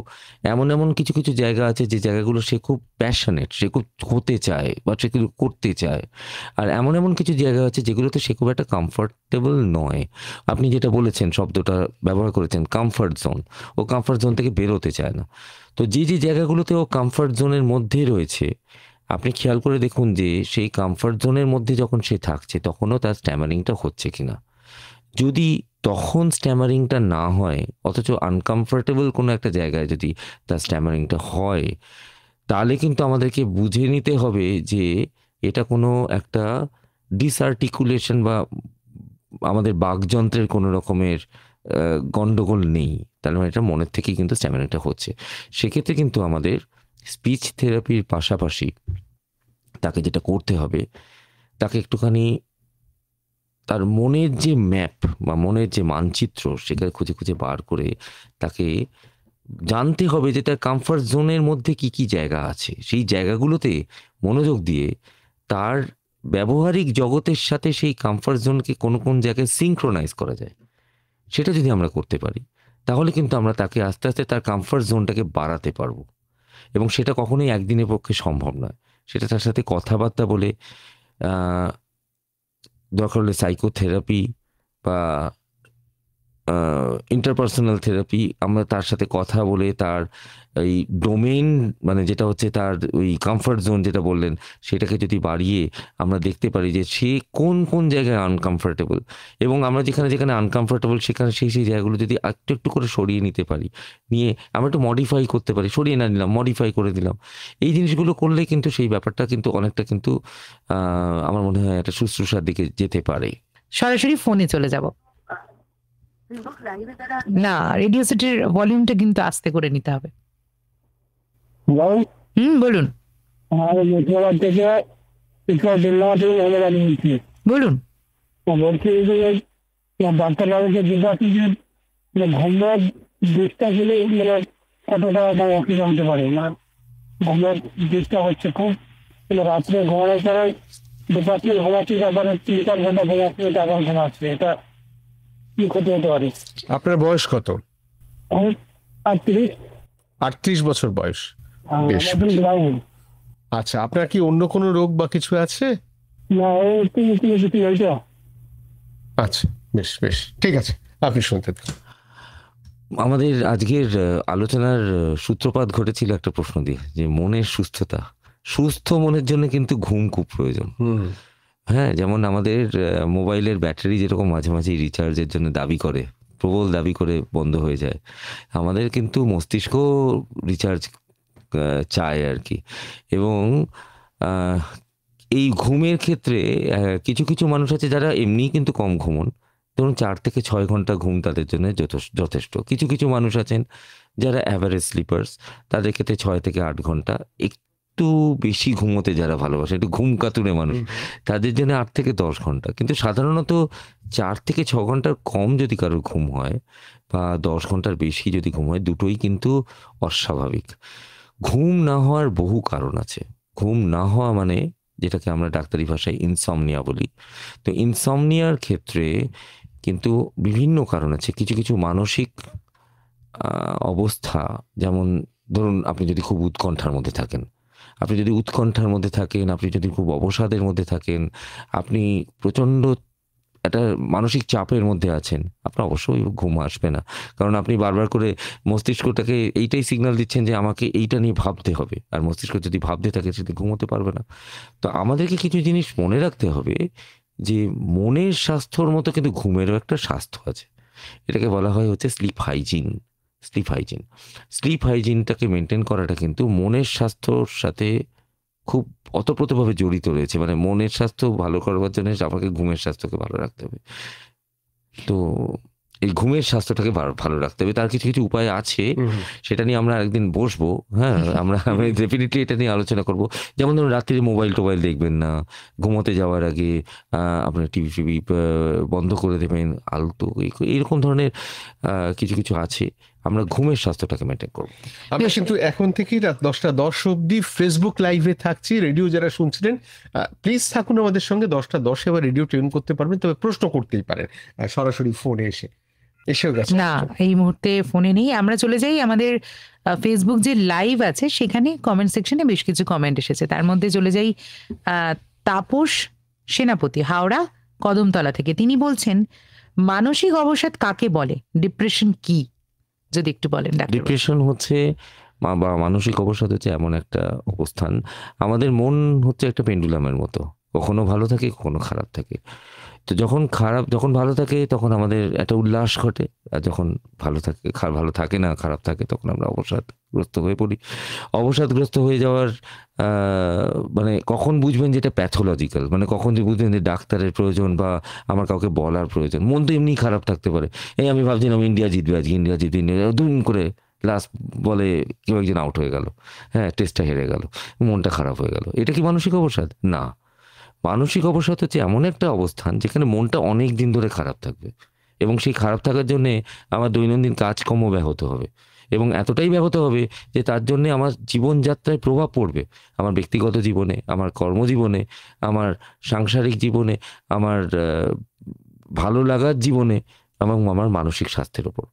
এমন এমন কিছু কিছু জায়গা আছে যে জায়গাগুলো সে খুব প্যাশনেট, সে খুব হতে চায় বা সে কিছু করতে চায়, আর এমন এমন কিছু জায়গা আছে যেগুলোতে সে খুব একটা কমফর্টেবল নয়। আপনি যেটা বলেছেন, শব্দটা ব্যবহার করেছেন, কমফর্ট জোন, ও কমফর্ট জোন থেকে বেরোতে চায় না। তো যে যে জায়গাগুলোতে ও কমফর্ট জোনের মধ্যে রয়েছে, আপনি খেয়াল করে দেখুন যে সেই কমফর্ট জোনের মধ্যে যখন সে থাকছে তখনও তার স্ট্যামারিংটা হচ্ছে কিনা। যদি তখন স্ট্যামারিংটা না হয়, অথচ আনকমফোর্টেবল কোনো একটা জায়গায় যদি তার স্ট্যামারিংটা হয়, তাহলে কিন্তু আমাদেরকে বুঝে নিতে হবে যে এটা কোনো একটা ডিসআর্টিকুলেশন বা আমাদের বাকযন্ত্রের কোনো রকমের গন্ডগোল নেই, তাহলে এটা মনের থেকেই কিন্তু স্ট্যামারিংটা হচ্ছে। সেক্ষেত্রে কিন্তু আমাদের স্পিচ থেরাপির পাশাপাশি তাকে যেটা করতে হবে, তাকে একটুখানি তার মনের যে ম্যাপ বা মনের যে মানচিত্র, সেখানে খুঁজে খুঁজে বার করে তাকে জানতে হবে যে তার কমফর্ট জোনের মধ্যে কি কি জায়গা আছে, সেই জায়গাগুলোতে মনোযোগ দিয়ে তার ব্যবহারিক জগতের সাথে সেই কমফর্ট জোনকে কোন কোন জায়গায় সিঙ্ক্রোনাইজ করা যায়, সেটা যদি আমরা করতে পারি, তাহলে কিন্তু আমরা তাকে আস্তে আস্তে তার কমফর্ট জোনটাকে বাড়াতে পারবো। এবং সেটা কখনোই একদিনের পক্ষে সম্ভব নয়। সেটা তার সাথে কথাবার্তা বলে, দরকার হলে সাইকোথেরাপি বা ইন্টারপার্সোনাল থেরাপি, আমরা তার সাথে কথা বলে তার এই ডোমেইন, মানে যেটা হচ্ছে তার ওই কমফর্ট জোন যেটা বললেন, সেটাকে যদি বাড়িয়ে আমরা দেখতে পারি যে সে কোন কোন জায়গায় আনকমফোর্টেবল, এবং আমরা যেখানে যেখানে আনকমফোর্টেবল সেখানে সেই সেই জায়গাগুলো যদি একটু একটু করে সরিয়ে নিতে পারি, নিয়ে আমরা একটু মডিফাই করতে পারি, সরিয়ে না নিলাম, মডিফাই করে দিলাম, এই জিনিসগুলো করলে কিন্তু সেই ব্যাপারটা কিন্তু অনেকটা কিন্তু আমার মনে হয় একটা শুশ্রূষার দিকে যেতে পারে। সরাসরি ফোনে চলে যাব না, রেডিও সেটের ভলিউমটা কিন্তু আস্তে করে নিতে হবে। বলুন বলুন। বলছি ডাক্তারবাবুকে জিজ্ঞাসা যে ঘুমের ডিস্টার্ব হলে মানে কত টাকা অসুবিধা হতে পারে, মানে ঘুমের ডিস্টার্ব হচ্ছে খুব, রাত্রে ঘুমানোর পরে দুপাশ থেকে ঘুমাচ্ছি, তারপরে 3-4 ঘন্টা ঘুমাচ্ছি, তারপর ঘুমাচ্ছি, এটা কি ক্ষতি হতে পারে? আপনার বয়স কত? 38 বছর বয়স। বেশ। আচ্ছা, আপনার কি অন্য কোনো রোগ বা কিছু আছে? না, আচ্ছা, বেশ বেশ, ঠিক আছে, আপনি শুনতে থাকুন। আমাদের আজকের আলোচনার সূত্রপাত ঘটেছিল একটা প্রশ্ন দিয়ে, যে মনের সুস্থতা, সুস্থ মনের জন্য কিন্তু ঘুম খুব প্রয়োজন। হ্যাঁ, যেমন আমাদের মোবাইলের ব্যাটারি যেরকম মাঝে মাঝে রিচার্জের জন্য দাবি করে, প্রবল দাবি করে বন্ধ হয়ে যায়, আমাদের কিন্তু মস্তিষ্ক রিচার্জ চায় আর কি। এবং এই ঘুমের ক্ষেত্রে কিছু কিছু মানুষ আছে যারা এমনিই কিন্তু কম ঘুমন, ধরুন 4 থেকে 6 ঘন্টা ঘুম তাদের জন্য যথেষ্ট। কিছু কিছু মানুষ আছেন যারা অ্যাভারেজ স্লিপার্স, তাদের ক্ষেত্রে 6 থেকে 8 ঘন্টা। একটু বেশি ঘুমোতে যারা ভালোবাসে, একটু ঘুম কাতুরে মানুষ, তাদের জন্য 8 থেকে 10 ঘন্টা। কিন্তু সাধারণত 4 থেকে 6 ঘন্টার কম যদি কারোর ঘুম হয় বা 10 ঘন্টার বেশি যদি ঘুম হয়, দুটোই কিন্তু অস্বাভাবিক। ঘুম না হওয়ার বহু কারণ আছে। ঘুম না হওয়া মানে যেটাকে আমরা ডাক্তারি ভাষায় ইনসমনিয়া বলি। তো ইনসমনিয়ার ক্ষেত্রে কিন্তু বিভিন্ন কারণ আছে। কিছু কিছু মানসিক অবস্থা, যেমন ধরুন আপনি যদি খুব উৎকণ্ঠার মধ্যে থাকেন, আপনি যদি খুব অবসাদের মধ্যে থাকেন, আপনি প্রচণ্ড একটা মানসিক চাপের মধ্যে আছেন, আপনার অবশ্যই ঘুম আসবে না। কারণ আপনি বারবার করে মস্তিষ্কটাকে এইটাই সিগন্যাল দিচ্ছেন যে আমাকে এইটা নিয়ে ভাবতে হবে, আর মস্তিষ্ক যদি ভাবতে থাকে সেটা ঘুমোতে পারবে না। তো আমাদেরকে কিছু জিনিস মনে রাখতে হবে যে মনের স্বাস্থ্যর মতো কিন্তু ঘুমেরও একটা স্বাস্থ্য আছে। এটাকে বলা হয় হচ্ছে স্লিপ হাইজিনটাকে মেনটেন করাটা কিন্তু মনের স্বাস্থ্যর সাথে খুব ওতপ্রোতভাবে জড়িত রয়েছে। মানে মনের স্বাস্থ্য ভালো করবার জন্য আমাকে ঘুমের স্বাস্থ্যকে ভালো রাখতে হবে। তো এই ঘুমের স্বাস্থ্যটাকে ভালো রাখতে হবে, তার কিছু কিছু উপায় আছে, সেটা নিয়ে আমরা একদিন বসবো। হ্যাঁ, আমি ডেফিনেটলি এটা নিয়ে আলোচনা করব। যেমন ধরুন রাত্রিরে মোবাইল দেখবেন না, ঘুমোতে যাওয়ার আগে আপনার টিভি বন্ধ করে দেবেন, আলতো এইরকম ধরনের কিছু কিছু আছে। আমরা ঘুমের স্বাস্থ্যটাকে মেনটেন করবো। আমরা কিন্তু এখন থেকেই রাত 10:10 অবধি ফেসবুক লাইভে থাকছি। রেডিও যারা শুনছিলেন প্লিজ থাকুন আমাদের সঙ্গে। 10:10 এবার রেডিও টিউন করতে পারবেন, তবে প্রশ্ন করতেই পারেন সরাসরি ফোনে এসেও গেছে না, এই মুহূর্তে ফোনে নেই। আমরা চলে যাই আমাদের ফেসবুক যে লাইভ আছে সেখানে কমেন্ট সেকশনে বেশ কিছু কমেন্ট এসেছে। তার মধ্যে চলে যাই তাপস সেনাপতি, হাওড়া কদমতলা থেকে। তিনি বলছেন, মানসিক অবসাদ কাকে বলে, ডিপ্রেশন কি, যদি একটু বলেন। ডিপ্রেশন হচ্ছে বা মানসিক অবসাদ হচ্ছে এমন একটা অবস্থান, আমাদের মন হচ্ছে একটা পেন্ডুলামের মতো, কখনো ভালো থাকে কখনো খারাপ থাকে। তো যখন ভালো থাকে তখন আমাদের একটা উল্লাস ঘটে, আর যখন ভালো থাকে না, খারাপ থাকে, তখন আমরা অবসাদগ্রস্ত হয়ে পড়ি। অবসাদগ্রস্ত হয়ে যাওয়ার মানে কখন বুঝবেন যেটা প্যাথোলজিক্যাল, মানে কখন যে বুঝবেন যে ডাক্তারের প্রয়োজন বা আমার কাউকে বলার প্রয়োজন। মন তো এমনি খারাপ থাকতে পারে। আমি ভাবছিলাম ইন্ডিয়া জিতবে আজকে, দুম করে লাস্ট বলে কেউ একজন আউট হয়ে গেল, হ্যাঁ, টেস্টটা হেরে গেল, মনটা খারাপ হয়ে গেল। এটা কি মানসিক অবসাদ? না। মানসিক অবসাদ হচ্ছে এমন একটা অবস্থান যেখানে মনটা অনেক দিন ধরে খারাপ থাকবে, এবং সেই খারাপ থাকার জন্যে আমার দৈনন্দিন কাজকর্ম ব্যাহত হবে, এবং এতটাই ব্যাহত হবে যে তার জন্যে আমার জীবনযাত্রায় প্রভাব পড়বে, আমার ব্যক্তিগত জীবনে, আমার কর্মজীবনে, আমার সাংসারিক জীবনে, আমার ভালো লাগার জীবনে, এবং আমার মানসিক স্বাস্থ্যের ওপর।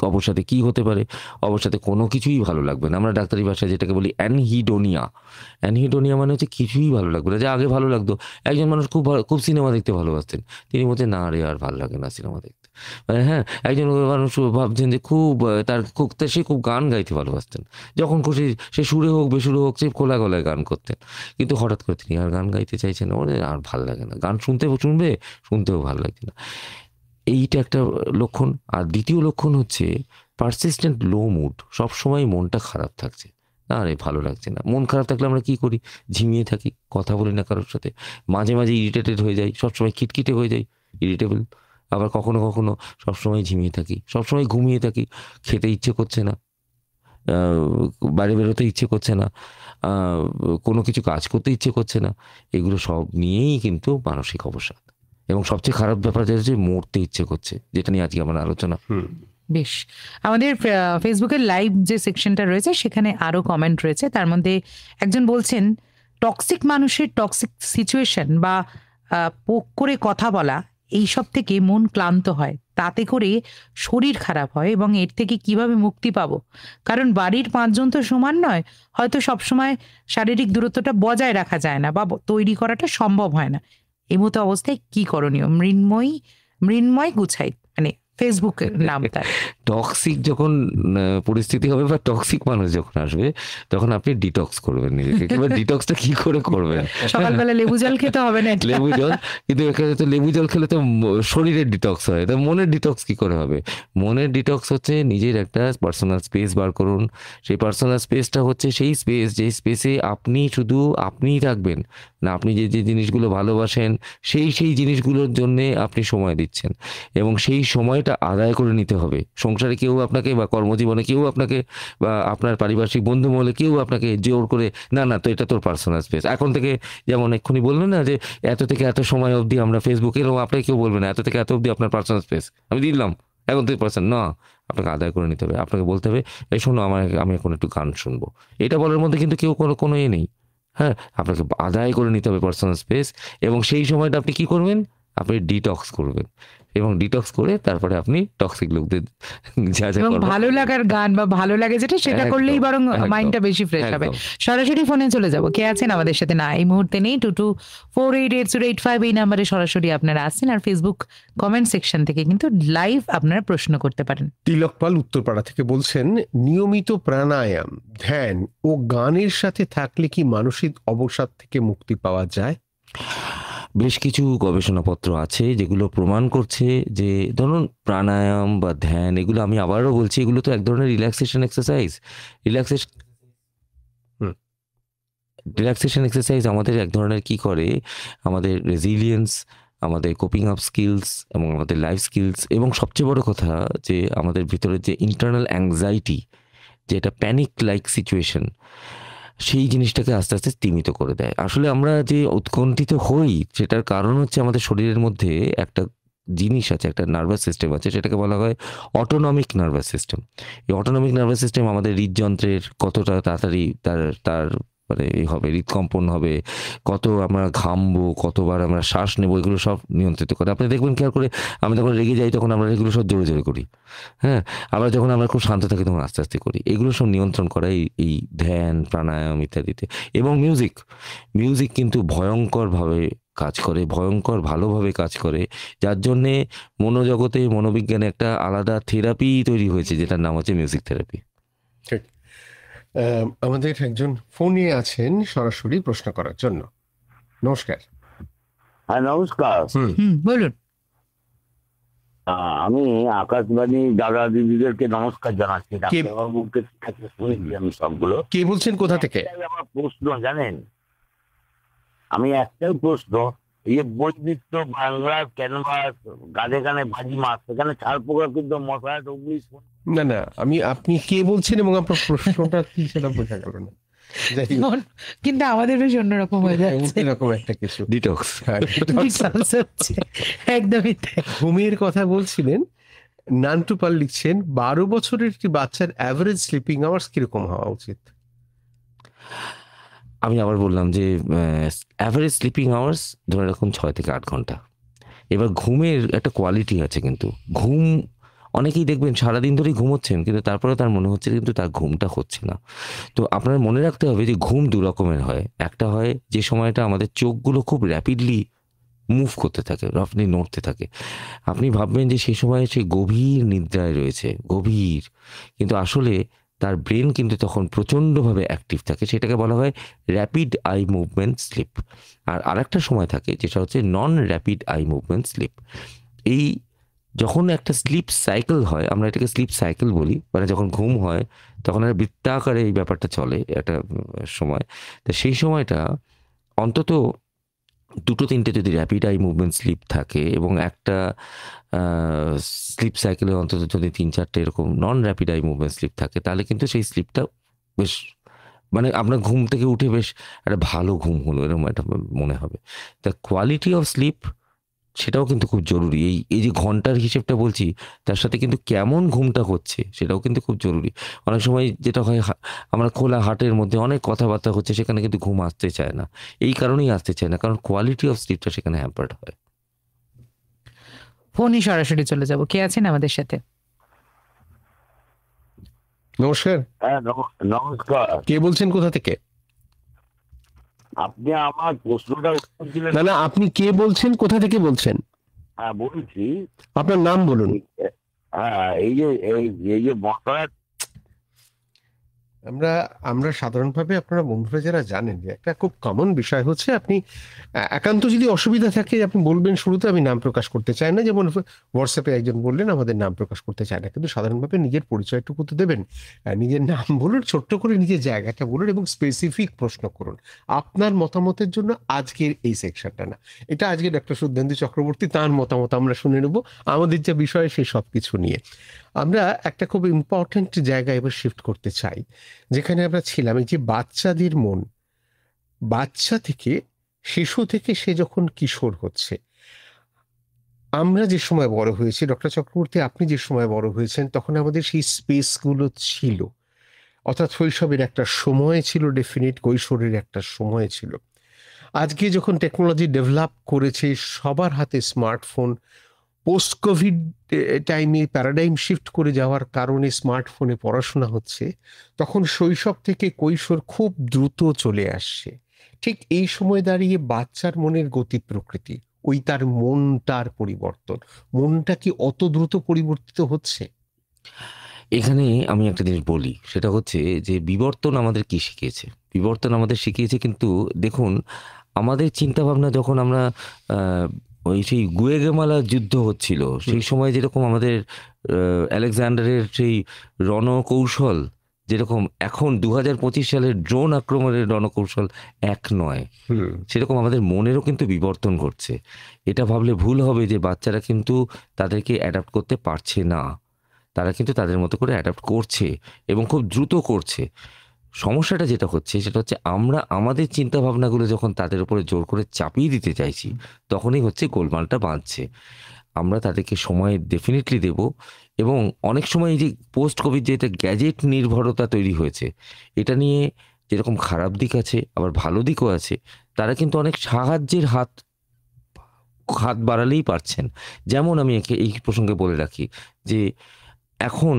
অবসাদে কি হতে পারে? অবসাদে কোনো কিছুই ভালো লাগবে না। আমরা ডাক্তারি ভাষায় যেটাকে বলি অ্যানহিডোনিয়া মানে হচ্ছে কিছুই ভালো লাগবে না। যে আগে ভালো লাগতো, একজন মানুষ খুব সিনেমা দেখতে ভালোবাসতেন, তিনি বলছেন না রে আর ভালো লাগে না সিনেমা দেখতে। হ্যাঁ, একজন মানুষ ভাবছেন যে সে খুব গান গাইতে ভালোবাসতেন, যখন খুশি সে সুরে হোক বেসুরে হোক সে খোলা গলায় গান করতেন। কিন্তু হঠাৎ করে তিনি আর গান গাইতে চাইছেন না, আর ভালো লাগে না, গান শুনতেও ভালো লাগছে না। এইটা একটা লক্ষণ। আর দ্বিতীয় লক্ষণ হচ্ছে পারসিস্টেন্ট লো মুড, সবসময় মনটা খারাপ থাকছে, আরে ভালো লাগছে না। মন খারাপ থাকলে আমরা কি করি? ঝিমিয়ে থাকি, কথা বলি না কারোর সাথে, মাঝে মাঝে ইরিটেটেড হয়ে যাই, সবসময় খিটখিটে হয়ে যাই, ইরিটেবল। আবার কখনো কখনো সবসময় ঝিমিয়ে থাকি, সবসময় ঘুমিয়ে থাকি, খেতে ইচ্ছে করছে না, বাইরে বেরোতে ইচ্ছে করছে না, কোনো কিছু কাজ করতে ইচ্ছে করছে না। এগুলো সব নিয়েই কিন্তু মানসিক অবসাদ। এবং সবচেয়ে খারাপ ব্যাপার যেটা হচ্ছে মরতে ইচ্ছে করছে, যেটা নিয়ে আজকে আমার আলোচনা। বেশ, আমাদের ফেসবুকের লাইভ যে সেকশনটা রয়েছে সেখানে আরো কমেন্ট রয়েছে। তার মধ্যে একজন বলছেন, টক্সিক মানুষের টক্সিক সিচুয়েশন বা পোক করে কথা বলা, এইসব থেকে মন ক্লান্ত হয়, তাতে করে শরীর খারাপ হয়, এবং এর থেকে কিভাবে মুক্তি পাবো? কারণ বাড়ির 5 জন তো সমান নয়, হয়তো সবসময় শারীরিক দূরত্বটা বজায় রাখা যায় না বা তৈরি করাটা সম্ভব হয় না। এই মতো অবস্থায় কি করণীয়? মৃন্ময় গুছাই, মানে ফেসবুকের নাম তার। টক্সিক যখন পরিস্থিতি হবে বা টক্সিক মানুষ যখন আসবে তখন আপনি ডিটক্স করবেন নিজেকে। কিংবা ডিটক্সটা কি করে করবেন? সকালবেলা লেবু জল খেতে হবে না এটা। লেবু জল, কিন্তু এখানে তো লেবু জল খেলে তো শরীরের ডিটক্স হয়, তো মনের ডিটক্স কি করে হবে? মনের ডিটক্স হচ্ছে নিজের একটা পার্সোনাল স্পেস বার করুন। সেই পার্সোনাল স্পেসটা হচ্ছে সেই স্পেস যে স্পেসে আপনি শুধু আপনিই থাকবেন না, আপনি যে যে জিনিসগুলো ভালোবাসেন সেই জিনিসগুলোর জন্যে আপনি সময় দিচ্ছেন, এবং সেই সময়টা আদায় করে নিতে হবে। সংসারে কেউ আপনাকে বা কর্মজীবনে কেউ আপনাকে বা আপনার পারিপার্শ্বিক বন্ধু মহলে কেউ আপনাকে জোর করে না তো এটা তোর পার্সোনাল স্পেস এখন থেকে, যেমন এক্ষুনি বললেন না যে এত থেকে এত সময় অবধি আমরা ফেসবুকে, এরকম আপনাকে কেউ বলবে না এত থেকে এত অবধি আপনার পার্সোনাল স্পেস আমি দিলাম, এখন থেকে পার্সোনাল না, আপনাকে আদায় করে নিতে হবে। আপনাকে বলতে হবে এই শোনো আমি এখন একটু গান শুনবো, এটা বলার মধ্যে কিন্তু কেউ কোনো এ নেই। হ্যাঁ, আপনাকে আদায় করে নিতে হবে পার্সোনাল স্পেস, এবং সেই সময়টা আপনি কি করবেন? আপনি ডিটক্স করবেন, এবং ডিটক্স করে তারপরে আপনি টক্সিক লোকদের যা যা এবং করবেন ভালো লাগার গান বা ভালো লাগে যেটা সেটা একদম, করলেই বরং একদম, মাইন্ডটা বেশি ফ্রেশ হবে। একদম। সরাসরি ফোনে চলে যাব, কে আছেন আমাদের সাথে? না, এই মুহূর্তে নেই। 22488085 এই নাম্বারে সরাসরি আপনারা আসছেন, আর ফেসবুক কমেন্ট সেকশন থেকে কিন্তু লাইভ আপনারা প্রশ্ন করতে পারেন। তিলক পাল উত্তরপাড়া থেকে বলছেন, নিয়মিত প্রাণায়াম, ধ্যান ও গানের সাথে থাকলে কি মানসিক অবসাদ থেকে মুক্তি পাওয়া যায়? বেশ কিছু গবেষণাপত্র আছে যেগুলো প্রমাণ করছে যে ধরুন প্রাণায়াম বা ধ্যান, এগুলো আমি আবারও বলছি, এগুলো তো এক ধরনের রিল্যাক্সেশন এক্সারসাইজ। রিল্যাক্সেশন এক্সারসাইজ আমাদের এক ধরনের কি করে, আমাদের রেজিলিয়েন্স, আমাদের কোপিং আপ স্কিলস এবং আমাদের লাইফ স্কিলস, এবং সবচেয়ে বড় কথা যে আমাদের ভিতরে যে ইন্টারনাল অ্যাংজাইটি, যেটা প্যানিক লাইক সিচুয়েশন, সেই জিনিসটাকে আস্তে আস্তে স্তিমিত করে দেয়। আসলে আমরা যে উৎকণ্ঠিত হই সেটার কারণ হচ্ছে আমাদের শরীরের মধ্যে একটা জিনিস আছে, একটা নার্ভাস সিস্টেম আছে, সেটাকে বলা হয় অটোনমিক নার্ভাস সিস্টেম। এই অটোনমিক নার্ভাস সিস্টেম আমাদের হৃদযন্ত্রের কতটা তাড়াতাড়ি তার মানে হবে, হৃদকম্পন হবে, কত আমরা ঘামবো, কতবার আমরা শ্বাস নেবো, এগুলো সব নিয়ন্ত্রিত করে। আপনি দেখবেন খেয়াল করে, আমি যখন রেগে যাই তখন আমরা এগুলো সব জোরে জোরে করি, হ্যাঁ, আবার যখন আমরা খুব শান্ত থাকি তখন আস্তে আস্তে করি। এগুলো সব নিয়ন্ত্রণ করা এই ধ্যান, প্রাণায়াম ইত্যাদিতে। এবং মিউজিক কিন্তু ভয়ঙ্করভাবে কাজ করে, ভয়ঙ্কর ভালোভাবে কাজ করে, যার জন্যে মনোজগতে মনোবিজ্ঞানে একটা আলাদা থেরাপি তৈরি হয়েছে, যেটার নাম হচ্ছে মিউজিক থেরাপি। ঠিক। আমাদের একজন ফোনে আছেন সরাসরি প্রশ্ন করার জন্য। নমস্কার। হ্যাঁ নমস্কার। বলুন। আমি আকাশবাণী দাদা দিদিদেরকে নমস্কার জানাচ্ছি। ডাক্তারবাবুকে শুনেছি আমি সবগুলো। কে বলছেন, কোথা থেকে? আমার প্রশ্ন জানেন, আমি একটাই প্রশ্ন, এই যে বৈদিত্য বাংলার ক্যানভাস, গানে গানে বাজি মাছ, সেখানে ছাড় পোকা কিন্তু মশায় অগ্নিশ। না আপনি কে বলছেন এবং আপনার প্রশ্নটা কি সেটা বোঝা গেল না। কিন্তু আমাদের বেশ অন্যরকম হয়ে যাচ্ছে, এরকম একটা কিছু ডিটক্স। একদমই তাই। ঘুমের কথা বলছিলেন, নান্টু পাল লিখছেন 12 বছরের একটি বাচ্চার অ্যাভারেজ স্লিপিং আওয়ার্স কিরকম হওয়া উচিত? আমি আবার বললাম যে অ্যাভারেজ স্লিপিং আওয়ার্স ধরে রাখুন 6 থেকে 8 ঘন্টা। এবার ঘুমের একটা কোয়ালিটি আছে, কিন্তু ঘুম অনেকেই দেখবেন সারাদিন ধরেই ঘুমোচ্ছেন, কিন্তু তারপরে তার মনে হচ্ছে কিন্তু তার ঘুমটা হচ্ছে না। তো আপনার মনে রাখতে হবে যে ঘুম দু রকমের হয়। একটা হয় যে সময়টা আমাদের চোখগুলো খুব র্যাপিডলি মুভ করতে থাকে, রাফলি নড়তে থাকে, আপনি ভাববেন যে সেই সময় সে গভীর নিদ্রায় রয়েছে, গভীর, কিন্তু আসলে তার ব্রেন কিন্তু তখন প্রচণ্ডভাবে অ্যাক্টিভ থাকে, সেটাকে বলা হয় র্যাপিড আই মুভমেন্ট স্লিপ। আর আরেকটা সময় থাকে যেটা হচ্ছে নন র্যাপিড আই মুভমেন্ট স্লিপ। এই যখন একটা স্লিপ সাইকেল হয়, আমরা এটাকে স্লিপ সাইকেল বলি, মানে যখন ঘুম হয় তখন একটা বৃত্তাকারে এই ব্যাপারটা চলে একটা সময়। তো সেই সময়টা অন্তত 2-3টে যদি র্যাপিড আই মুভমেন্ট স্লিপ থাকে এবং একটা স্লিপ সাইকেলে অন্তত যদি 3-4টে এরকম নন র্যাপিড আই মুভমেন্ট স্লিপ থাকে, তাহলে কিন্তু সেই স্লিপটা বেশ, মানে আপনার ঘুম থেকে উঠে বেশ একটা ভালো ঘুম হলো এরকম একটা মনে হবে। দ্য কোয়ালিটি অফ স্লিপ সেটাও কিন্তু খুব জরুরি। এই যে ঘন্টার হিসেবটা বলছি, তার সাথে কিন্তু কেমন ঘুমটা হচ্ছে সেটাও কিন্তু খুব জরুরি। অনেক সময় যেটা হয়, আমরা খোলা হাটের মধ্যে অনেক কথাবার্তা হচ্ছে, সেখানে কিন্তু ঘুম আসতে চায় না। এই কারণেই আসতে চায় না, কারণ কোয়ালিটি অফ স্লিপটা সেখানে হ্যাম্পার্ড হয়। ফোনে সরাসরি চলে যাব, কে আছেন আমাদের সাথে? নমস্কার। হ্যাঁ নমস্কার। কে বলছেন, কোথা থেকে? আপনি আমার প্রশ্নটা উত্তর দিলেন না আপনি কে বলছেন, কোথা থেকে বলছেন? হ্যাঁ বলছি, আপনার নাম বলুন। হ্যাঁ, এই যে মশার আমরা আমরা সাধারণভাবে আপনারা বন্ধুরা যারা জানেন যে একটা খুব কমন বিষয় হচ্ছে, আপনি একান্ত যদি অসুবিধা থাকে আপনি বলবেন শুরুতে আমি নাম প্রকাশ করতে চাই না, যেমন হোয়াটসঅ্যাপে একজন বললেন আমাদের নাম প্রকাশ করতে চায় না, কিন্তু সাধারণভাবে নিজের পরিচয়টুকু তো দেবেন। নিজের নাম বলুন, ছোট্ট করে নিজের জায়গাটা বলুন এবং স্পেসিফিক প্রশ্ন করুন আপনার মতামতের জন্য। আজকের এই সেকশনটা না, এটা আজকে ডক্টর শুদ্ধেন্দু চক্রবর্তী তাঁর মতামত আমরা শুনে নেব আমাদের যে বিষয় সেই সব কিছু নিয়ে। আমরা একটা খুব ইম্পর্ট্যান্ট জায়গায় এবার শিফট করতে চাই, যেখানে আমরা ছিলাম এই যে বাচ্চাদের মন, বাচ্চা থেকে শিশু থেকে সে যখন কিশোর হচ্ছে। আমরা যে সময় বড় হয়েছি, ডক্টর চক্রবর্তী আপনি যে সময় বড় হয়েছেন, তখন আমাদের সেই স্পেসগুলো ছিল, অর্থাৎ শৈশবের একটা সময় ছিল, ডেফিনিট কৈশোরের একটা সময় ছিল। আজকে যখন টেকনোলজি ডেভেলপ করেছে, সবার হাতে স্মার্টফোন, পোস্ট কোভিড টাইমে প্যারাডাইম শিফট করে যাওয়ার কারণে স্মার্টফোনে পড়াশোনা হচ্ছে, তখন শৈশব থেকে কৈশোর খুব দ্রুত চলে আসছে। ঠিক এই সময় দাঁড়িয়ে বাচ্চার মনের গতি প্রকৃতি, ওই তার মনটার পরিবর্তন, মনটা কি অত দ্রুত পরিবর্তিত হচ্ছে? এখানে আমি একটা জিনিস বলি, সেটা হচ্ছে যে বিবর্তন আমাদের কি শিখিয়েছে, বিবর্তন আমাদের শিখিয়েছে, কিন্তু দেখুন আমাদের চিন্তা ভাবনা যখন আমরা ওই সেই গুয়েগেমালা যুদ্ধ হচ্ছিল সেই সময় যেরকম আমাদের আলেকজান্ডারের সেই রণকৌশল যেরকম এখন 2025 সালের ড্রোন আক্রমণের রণকৌশল এক নয়, সেরকম আমাদের মনেরও কিন্তু বিবর্তন ঘটছে। এটা ভাবলে ভুল হবে যে বাচ্চারা কিন্তু তাদেরকে অ্যাডাপ্ট করতে পারছে না, তারা কিন্তু তাদের মতো করে অ্যাডাপ্ট করছে এবং খুব দ্রুত করছে। সমস্যাটা যেটা হচ্ছে সেটা হচ্ছে আমরা আমাদের চিন্তা ভাবনাগুলো যখন তাদের উপরে জোর করে চাপিয়ে দিতে চাইছি, তখনই হচ্ছে গোলমালটা বাঁধছে। আমরা তাদেরকে সময় ডেফিনেটলি দেব, এবং অনেক সময় এই যে পোস্ট কোভিড যে এটা গ্যাজেট নির্ভরতা তৈরি হয়েছে, এটা নিয়ে যেরকম খারাপ দিক আছে আবার ভালো দিকও আছে। তারা কিন্তু অনেক সাহায্যের হাত বাড়ালেই পারছেন। যেমন আমি এই প্রসঙ্গে বলে রাখি যে এখন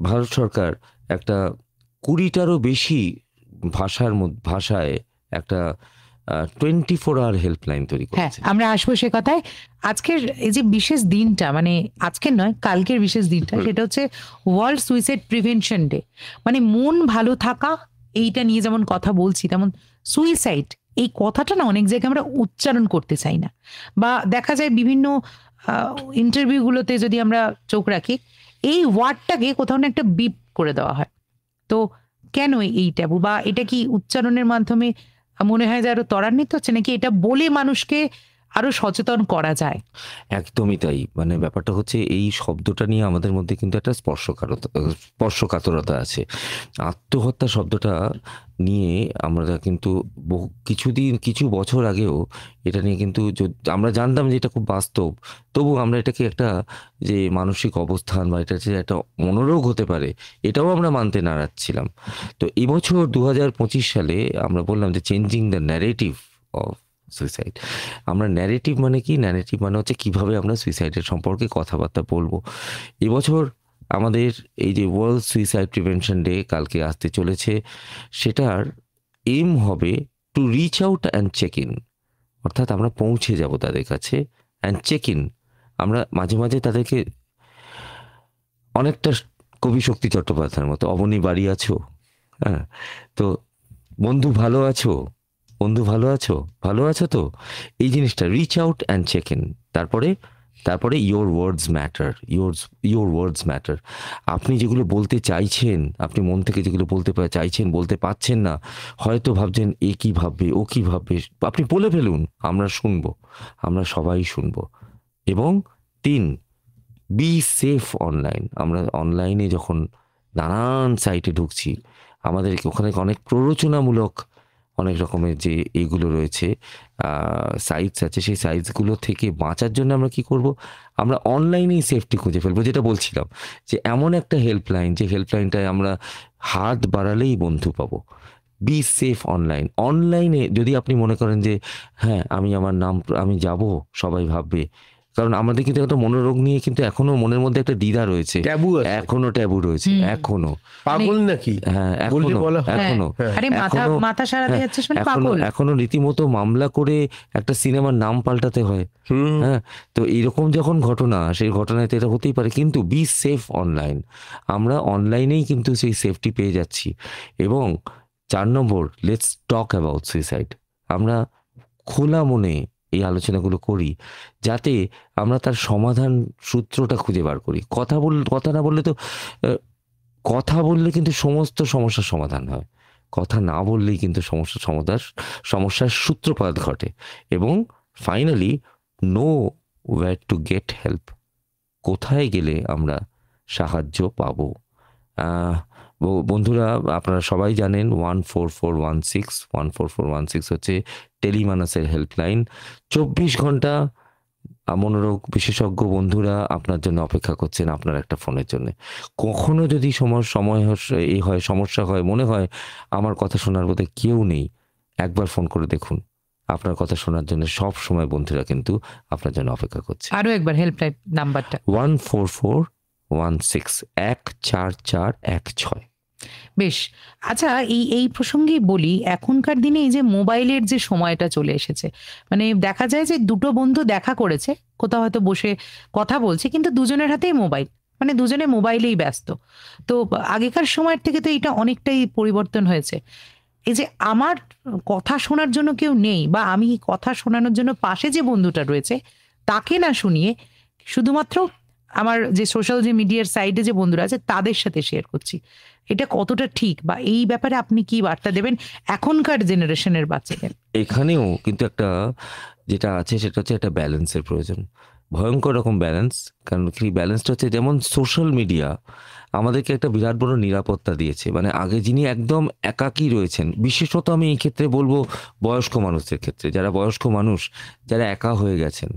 ভারত সরকার একটা 20টারও বেশি ভাষায় একটা 24 আওয়ার হেল্পলাইন তৈরি হ্যাঁ, করেছে। আমরা আসবো সে কথায়। আজকের এই যে বিশেষ দিনটা, মানে আজকের নয় কালকের বিশেষ দিনটা, সেটা হচ্ছে ওয়ার্ল্ড সুইসাইড প্রিভেনশন ডে। মানে মন ভালো থাকা, এইটা নিয়ে যেমন কথা বলছি, তেমন সুইসাইড এই কথাটা না অনেক জায়গায় আমরা উচ্চারণ করতে চাই না, বা দেখা যায় বিভিন্ন ইন্টারভিউগুলোতে যদি আমরা চোখ রাখি, এই ওয়ার্ডটাকে কোথাও না একটা বিপ করে দেওয়া হয়। তো কেন এই ট্যাবু, বা এটা কি উচ্চারণের মাধ্যমে মনে হয় যে আরো ত্বরান্বিত হচ্ছে, নাকি এটা বলে মানুষকে আরো সচেতন করা যায়? একদমই তাই। মানে ব্যাপারটা হচ্ছে এই শব্দটা নিয়ে আমাদের মধ্যে কিন্তু একটা স্পর্শকাতরতা আছে। আত্মহত্যা শব্দটা নিয়ে আমরা কিন্তু কিছু বছর আগেও এটা নিয়ে কিন্তু আমরা জানতাম যে এটা খুব বাস্তব, তবু আমরা এটাকে একটা যে মানসিক অবস্থান বা এটা যে একটা মনোরোগ হতে পারে, এটাও আমরা মানতে নারাজ ছিলাম। তো এবছর 2025 সালে আমরা বললাম যে changing the narrative of suicide. আমরা ন্যারেটিভ মানে কি? ন্যারেটিভ মানে হচ্ছে কিভাবে আমরা সুইসাইডের সম্পর্কে কথাবার্তা বলবো। এবছর আমাদের এই যে ওয়ার্ল্ড সুইসাইড প্রিভেনশন ডে কালকে আসতে চলেছে, সেটার এম হবে to reach out and check in, অর্থাৎ আমরা পৌঁছে যাব তাদের কাছে, অ্যান্ড চেক ইন। আমরা মাঝে মাঝে তাদেরকে অনেকটা কবি শক্তি চট্টোপাধ্যায়ের মতো, অবনী বাড়ি আছো, হ্যাঁ তো বন্ধু ভালো আছো, বন্ধু ভালো আছো, ভালো আছো তো, এই জিনিসটা reach out and check in. তারপরে ইয়োর ওয়ার্ডস ম্যাটার। আপনি যেগুলো বলতে চাইছেন, আপনি মন থেকে যেগুলো বলতে চাইছেন, বলতে পারছেন না, হয়তো ভাবছেন এ কি ভাববে, ও কি ভাববে, আপনি বলে ফেলুন, আমরা শুনবো, আমরা সবাই শুনবো। এবং 3, বি সেফ অনলাইন। আমরা অনলাইনে যখন নানান সাইটে ঢুকছি, আমাদেরকে ওখানে অনেক প্ররোচনামূলক অনেক রকমের যে এইগুলো রয়েছে সাইটস আছে, সেই সাইটসগুলো থেকে বাঁচার জন্য আমরা কি করব? আমরা অনলাইনেই সেফটি খুঁজে ফেলবো। যেটা বলছিলাম যে এমন একটা হেল্পলাইন, যে হেল্পলাইনটায় আমরা হাত বাড়ালেই বন্ধু পাবো। Be safe online. অনলাইনে যদি আপনি মনে করেন যে হ্যাঁ আমি আমার নাম আমি যাব, সবাই ভাববে, কারণ আমাদের কিন্তু একটা মনোরোগ নিয়ে কিন্তু এখনো মনের মধ্যে একটা দ্বিধা রয়েছে, ট্যাবু আছে, এখনো ট্যাবু রয়েছে, এখনো পাগল নাকি হ্যাঁ বললে এখনো বলা হয়। এখনো আরে মাথা সারাতে যাচ্ছিস মানে এখনো পাগল। এখনো রীতিমতো মামলা করে একটা সিনেমার নাম পাল্টাতে হয়। হ্যাঁ, তো এরকম যখন ঘটনা, সেই ঘটনায় তো এটা হতেই পারে। কিন্তু বি সেফ অনলাইন, আমরা অনলাইনেই কিন্তু সেই সেফটি পেয়ে যাচ্ছি। এবং 4 নম্বর, লেটস টক অ্যাবাউট সুইসাইড। আমরা খোলা মনে এই আলোচনাগুলো করি, যাতে আমরা তার সমাধান সূত্রটা খুঁজে বার করি। কথা না বললে তো কথা বললে কিন্তু সমস্ত সমস্যার সমাধান হয়, কথা না বললেই কিন্তু সমস্যার সূত্রপাত ঘটে। এবং finally no wire to get help, কোথায় গেলে আমরা সাহায্য পাবো। বন্ধুরা, আপনারা সবাই জানেন 14416 হচ্ছে টেলিমানসের হেল্পলাইন। 24 ঘন্টা মনোরোগ বিশেষজ্ঞ বন্ধুরা আপনার জন্য অপেক্ষা করছেন, আপনার একটা ফোনের জন্য। কখনো যদি সমস্যা হয়, মনে হয় আমার কথা শোনার বোধহয় কেউ নেই, একবার ফোন করে দেখুন, আপনার কথা শোনার জন্য সব সময় বন্ধুরা কিন্তু আপনার জন্য অপেক্ষা করছে। আরো একবার হেল্পলাইন নাম্বারটা 14416। বেশ, আচ্ছা এই প্রসঙ্গেই বলি, এখনকার দিনে এই যে মোবাইলের যে সময়টা চলে এসেছে, মানে দেখা যায় যে দুটো বন্ধু দেখা করেছে, কোথাও হয়তো বসে কথা বলছে, কিন্তু দুজনের হাতেই মোবাইল, মানে দুজনে মোবাইলেই ব্যস্ত। তো আগেকার সময়ের থেকে তো এটা অনেকটাই পরিবর্তন হয়েছে। এই যে আমার কথা শোনার জন্য কেউ নেই, বা আমি কথা শোনানোর জন্য পাশে যে বন্ধুটা রয়েছে তাকে না শুনিয়ে শুধুমাত্র আমার যে সোশ্যাল যে মিডিয়ার সাইডে যে বন্ধুরা আছে তাদের সাথে শেয়ার করছি, এটা কতটা ঠিক, বা এই ব্যাপারে আপনি কি বার্তা দেবেন এখনকার জেনারেশনের বাচ্চাদের? এখানেও কিন্তু একটা যেটা আছে সেটা হচ্ছে একটা ব্যালেন্সের প্রয়োজন, ভয়ঙ্কর রকম ব্যালেন্স। কারণ কি ব্যালেন্সটা হচ্ছে, যেমন সোশ্যাল মিডিয়া আমাদেরকে একটা বিরাট বড় নিরাপত্তা দিয়েছে। মানে আগে যিনি একদম একাকী রয়েছেন, বিশেষত আমি এই ক্ষেত্রে বলবো বয়স্ক মানুষদের ক্ষেত্রে, যারা বয়স্ক মানুষ, যারা একা হয়ে গেছেন,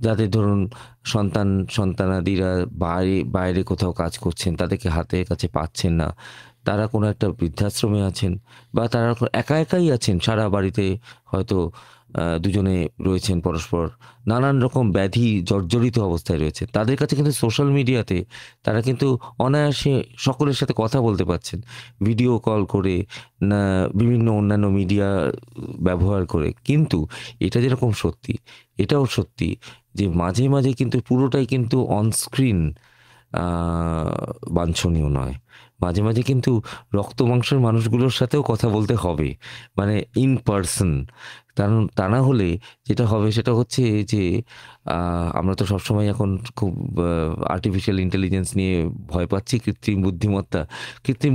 যাদের ধরুন সন্তানাদিরা বাইরে কোথাও কাজ করছেন, তাদেরকে হাতের কাছে পাচ্ছেন না, তারা কোনো একটা বৃদ্ধাশ্রমে আছেন, বা তারা একাই আছেন, সারা বাড়িতে হয়তো দুজনে রয়েছেন, পরস্পর নানান রকম ব্যাধি জর্জরিত অবস্থায় রয়েছে, তাদের কাছে কিন্তু সোশ্যাল মিডিয়াতে তারা কিন্তু অনায়াসে সকলের সাথে কথা বলতে পারছেন, ভিডিও কল করে, না বিভিন্ন অন্যান্য মিডিয়া ব্যবহার করে। কিন্তু এটা যেরকম সত্যি, এটাও সত্যি যে মাঝে মাঝে কিন্তু পুরোটাই কিন্তু অনস্ক্রিন বাঞ্ছনীয় নয়। মাঝে মাঝে কিন্তু রক্ত মাংসের মানুষগুলোর সাথেও কথা বলতে হবে, মানে ইন পার্সন। কারণ তা না হলে যেটা হবে সেটা হচ্ছে যে আমরা তো সবসময় এখন খুব আর্টিফিশিয়াল ইন্টেলিজেন্স নিয়ে ভয় পাচ্ছি, কৃত্রিম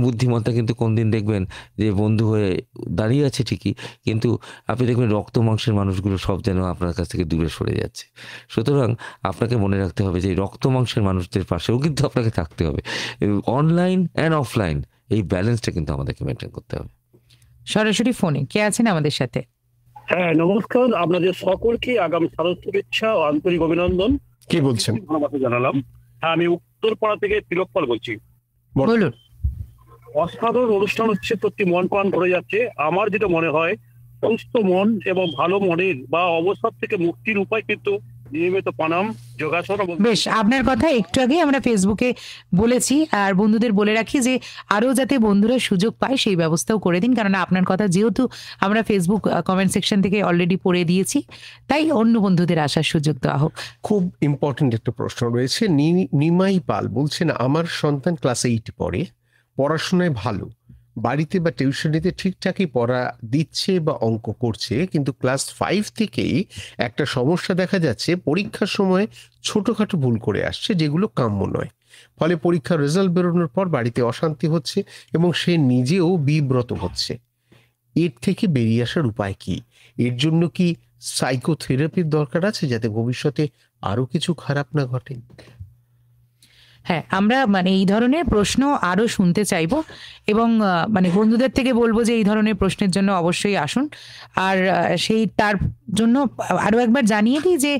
বুদ্ধিমত্তা কিন্তু কোন দিন দেখবেন যে বন্ধু হয়ে দাঁড়িয়ে আছে ঠিকই, কিন্তু আপনি দেখবেন রক্ত মাংসের মানুষগুলো সব যেন আপনার কাছ থেকে দূরে সরে যাচ্ছে। সুতরাং আপনাকে মনে রাখতে হবে যে রক্ত মাংসের মানুষদের পাশেও কিন্তু আপনাকে থাকতে হবে। অনলাইন অ্যান্ড অফলাইন, এই ব্যালেন্সটা কিন্তু আমাদেরকে মেনটেন করতে হবে। সরাসরি ফোনে কে আছেন আমাদের সাথে? হ্যাঁ, নমস্কার। আপনাদের সকলকে আগামী শারদ শুভেচ্ছা ও আন্তরিক অভিনন্দন। কি বলছেন? ধন্যবাদ জানালাম। হ্যাঁ, আমি উত্তরপাড়া থেকে তিলক পাল বলছি। বলুন। অসাধারণ অনুষ্ঠান হচ্ছে, সত্যি মন প্রাণ ভরে যাচ্ছে। আমার যেটা মনে হয়, সুস্থ মন এবং ভালো মনের বা অবসাদ থেকে মুক্তির উপায় কিন্তু নিয়মিত প্রাণায়াম, যোগাসন। বেশ, আপনার কথা একটু আগে আমরা ফেসবুকে বলেছি, আর বন্ধুদের বলে রাখি যে আরো যাতে বন্ধুরা সুযোগ পায় সেই ব্যবস্থাও করে দিন, কারণ আপনার কথা যেহেতু আমরা ফেসবুক কমেন্ট সেকশন থেকে অলরেডি পড়ে দিয়েছি, তাই অন্য বন্ধুদের আসার সুযোগ দেওয়া হোক। খুব ইম্পর্টেন্ট একটা প্রশ্ন রয়েছে। নিমাই পাল বলছেন, আমার সন্তান ক্লাস 8 পড়ে, পড়াশোনায় ভালো, বাড়িতে বা টিউশনিতে ঠিকঠাকই পড়া দিচ্ছে বা অঙ্ক করছে, কিন্তু ক্লাস 5 থেকেই একটা সমস্যা দেখা যাচ্ছে, পরীক্ষার সময় ছোটখাটো ভুল করে আসছে যেগুলো কাম্য নয়। ফলে পরীক্ষার রেজাল্ট বেরোনোর পর বাড়িতে অশান্তি হচ্ছে এবং সে নিজেও বিব্রত হচ্ছে। এর থেকে বেরিয়ে আসার উপায় কি? এর জন্য কি সাইকোথেরাপির দরকার আছে, যাতে ভবিষ্যতে আরো কিছু খারাপ না ঘটে? হ্যাঁ, আমরা মানে এই ধরনের প্রশ্ন আরো শুনতে চাইবো, এবং মানে বন্ধুদের থেকে বলবো যে এই ধরনের প্রশ্নের জন্য অবশ্যই আসুন। আর সেই তার জন্য আরো একবার জানিয়ে দিই যে